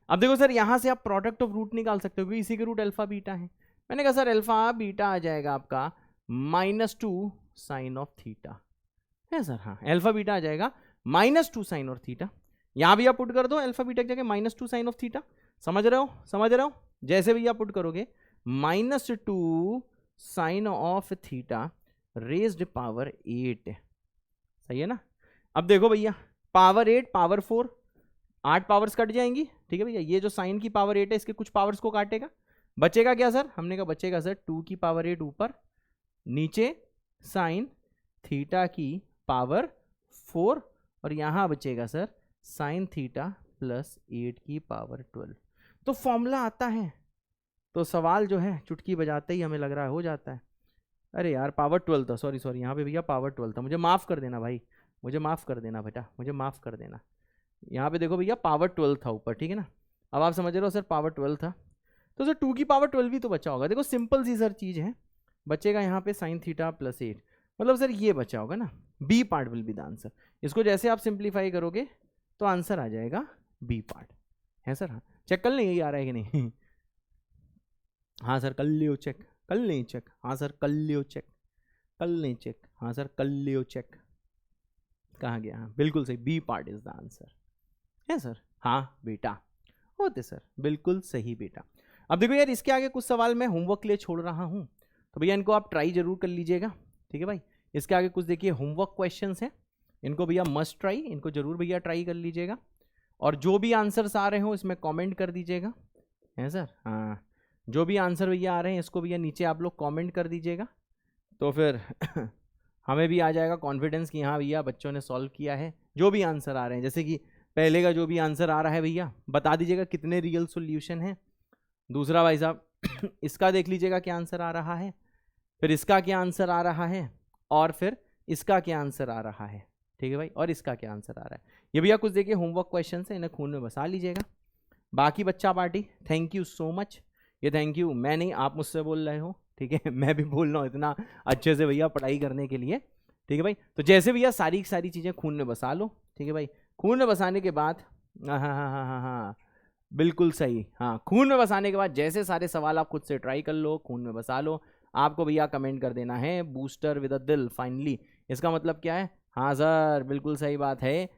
अब देखो सर यहां से आप प्रोडक्ट ऑफ रूट निकाल सकते हो, क्योंकि इसी के रूट अल्फा बीटा है। मैंने कहा सर अल्फा बीटा आ जाएगा आपका -2 साइन ऑफ थीटा, है सर। हाँ, अल्फा बीटा आ जाएगा -2 साइन ऑफ थीटा। यहां भी आप पुट कर दो अल्फा बीटा की जगह -2 साइन ऑफ थीटा। समझ रहे हो, समझ रहे हो, जैसे भी आप पुट करोगे -2 sine of theta raised power 8, सही है ना। अब देखो भैया पावर 8 पावर 4, 8 पावर्स कट जाएंगी, ठीक है भैया। ये जो साइन की पावर 8 है इसके कुछ पावर्स को काटेगा, बचेगा क्या सर, हमने कहा बचेगा सर 2 की पावर 8 ऊपर, नीचे साइन थीटा की पावर 4 और यहां बचेगा सर साइन थीटा प्लस 8 की पावर 12। तो फॉर्मूला आता है तो सवाल जो है चुटकी बजाते ही हमें लग रहा है हो जाता है। अरे यार पावर 12 था, सॉरी सॉरी, यहाँ पे भैया पावर 12 था, मुझे माफ़ कर देना भाई, मुझे माफ़ कर देना बेटा, मुझे माफ़ कर देना। यहाँ पे देखो भैया पावर 12 था ऊपर, ठीक है ना। अब आप समझ रहे हो सर पावर 12 था तो सर 2 की पावर 12 भी तो बचा होगा। देखो सिंपल सी सर चीज़ है, बचेगा यहाँ पे साइन थीटा प्लस 8, मतलब सर ये बचा होगा ना, B part will be the answer. इसको जैसे आप सिंप्लीफाई करोगे तो आंसर आ जाएगा बी पार्ट, है सर। हाँ चेक कर लें यही आ रहा है कि नहीं। हाँ सर कर लियो चेक, कर लें चेक, हाँ सर कर लियो चेक, कर लें चेक, हाँ सर कर लियो चेक। कहाँ गया, हाँ बिल्कुल सही, B part is the answer, है सर। हाँ बेटा होते सर, बिल्कुल सही बेटा। अब देखो यार इसके आगे कुछ सवाल मैं होमवर्क के लिए छोड़ रहा हूँ, तो भैया इनको आप ट्राई जरूर कर लीजिएगा, ठीक है भाई। इसके आगे कुछ देखिए होमवर्क क्वेश्चंस हैं, इनको भैया मस्ट ट्राई, इनको जरूर भैया ट्राई कर लीजिएगा। और जो भी आंसर्स आ रहे हो इसमें कमेंट कर दीजिएगा, है सर। हाँ जो भी आंसर भैया आ रहे हैं इसको भैया नीचे आप लोग कमेंट कर दीजिएगा, तो फिर हमें भी आ जाएगा कॉन्फिडेंस कि हाँ भैया बच्चों ने सॉल्व किया है। जो भी आंसर आ रहे हैं, जैसे कि पहले का जो भी आंसर आ रहा है भैया बता दीजिएगा कितने रियल सॉल्यूशन हैं। दूसरा भाई साहब इसका देख लीजिएगा क्या आंसर आ रहा है, फिर इसका क्या आंसर आ रहा है, और फिर इसका क्या आंसर आ रहा है, ठीक है भाई, और इसका क्या आंसर आ रहा है। ये भैया कुछ देखिए होमवर्क क्वेश्चन है, इन्हें खून में बसा लीजिएगा। बाकी बच्चा party thank you so much, ये थैंक यू मैं नहीं आप मुझसे बोल रहे हो, ठीक है। मैं भी बोल रहा हूँ इतना अच्छे से भैया पढ़ाई करने के लिए, ठीक है भाई। तो जैसे भैया सारी सारी चीज़ें खून में बसा लो, ठीक है भाई। खून में बसाने के बाद हाँ हाँ हाँ हाँ हाँ बिल्कुल सही, हाँ खून में बसाने के बाद जैसे सारे सवाल आप खुद से ट्राई कर लो, खून में बसा लो। आपको भैया कमेंट कर देना है बूस्टर विद अ दिल फाइनली, इसका मतलब क्या है, हाँ सर बिल्कुल सही बात है।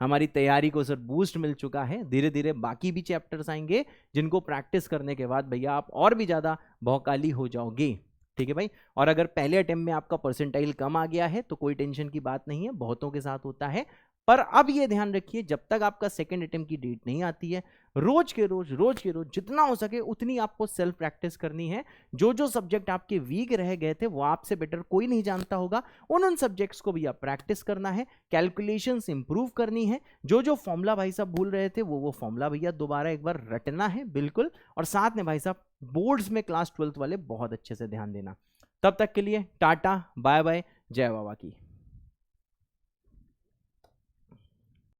हमारी तैयारी को सर बूस्ट मिल चुका है। धीरे धीरे बाकी भी चैप्टर्स आएंगे जिनको प्रैक्टिस करने के बाद भैया आप और भी ज़्यादा भौकाली हो जाओगे, ठीक है भाई। और अगर पहले अटेम्प्ट में आपका परसेंटाइल कम आ गया है तो कोई टेंशन की बात नहीं है, बहुतों के साथ होता है। पर अब ये ध्यान रखिए जब तक आपका सेकंड अटेम्प्ट की डेट नहीं आती है, रोज के रोज जितना हो सके उतनी आपको सेल्फ प्रैक्टिस करनी है। जो जो सब्जेक्ट आपके वीक रह गए थे वो आपसे बेटर कोई नहीं जानता होगा, उन सब्जेक्ट्स को भी आप प्रैक्टिस करना है, कैलकुलेशंस इंप्रूव करनी है। जो जो फॉर्मूला भाई साहब भूल रहे थे वो फॉर्मूला भैया दोबारा एक बार रटना है बिल्कुल। और साथ में भाई साहब बोर्ड्स में क्लास 12th वाले बहुत अच्छे से ध्यान देना। तब तक के लिए टाटा बाय बाय, जय बाबा की।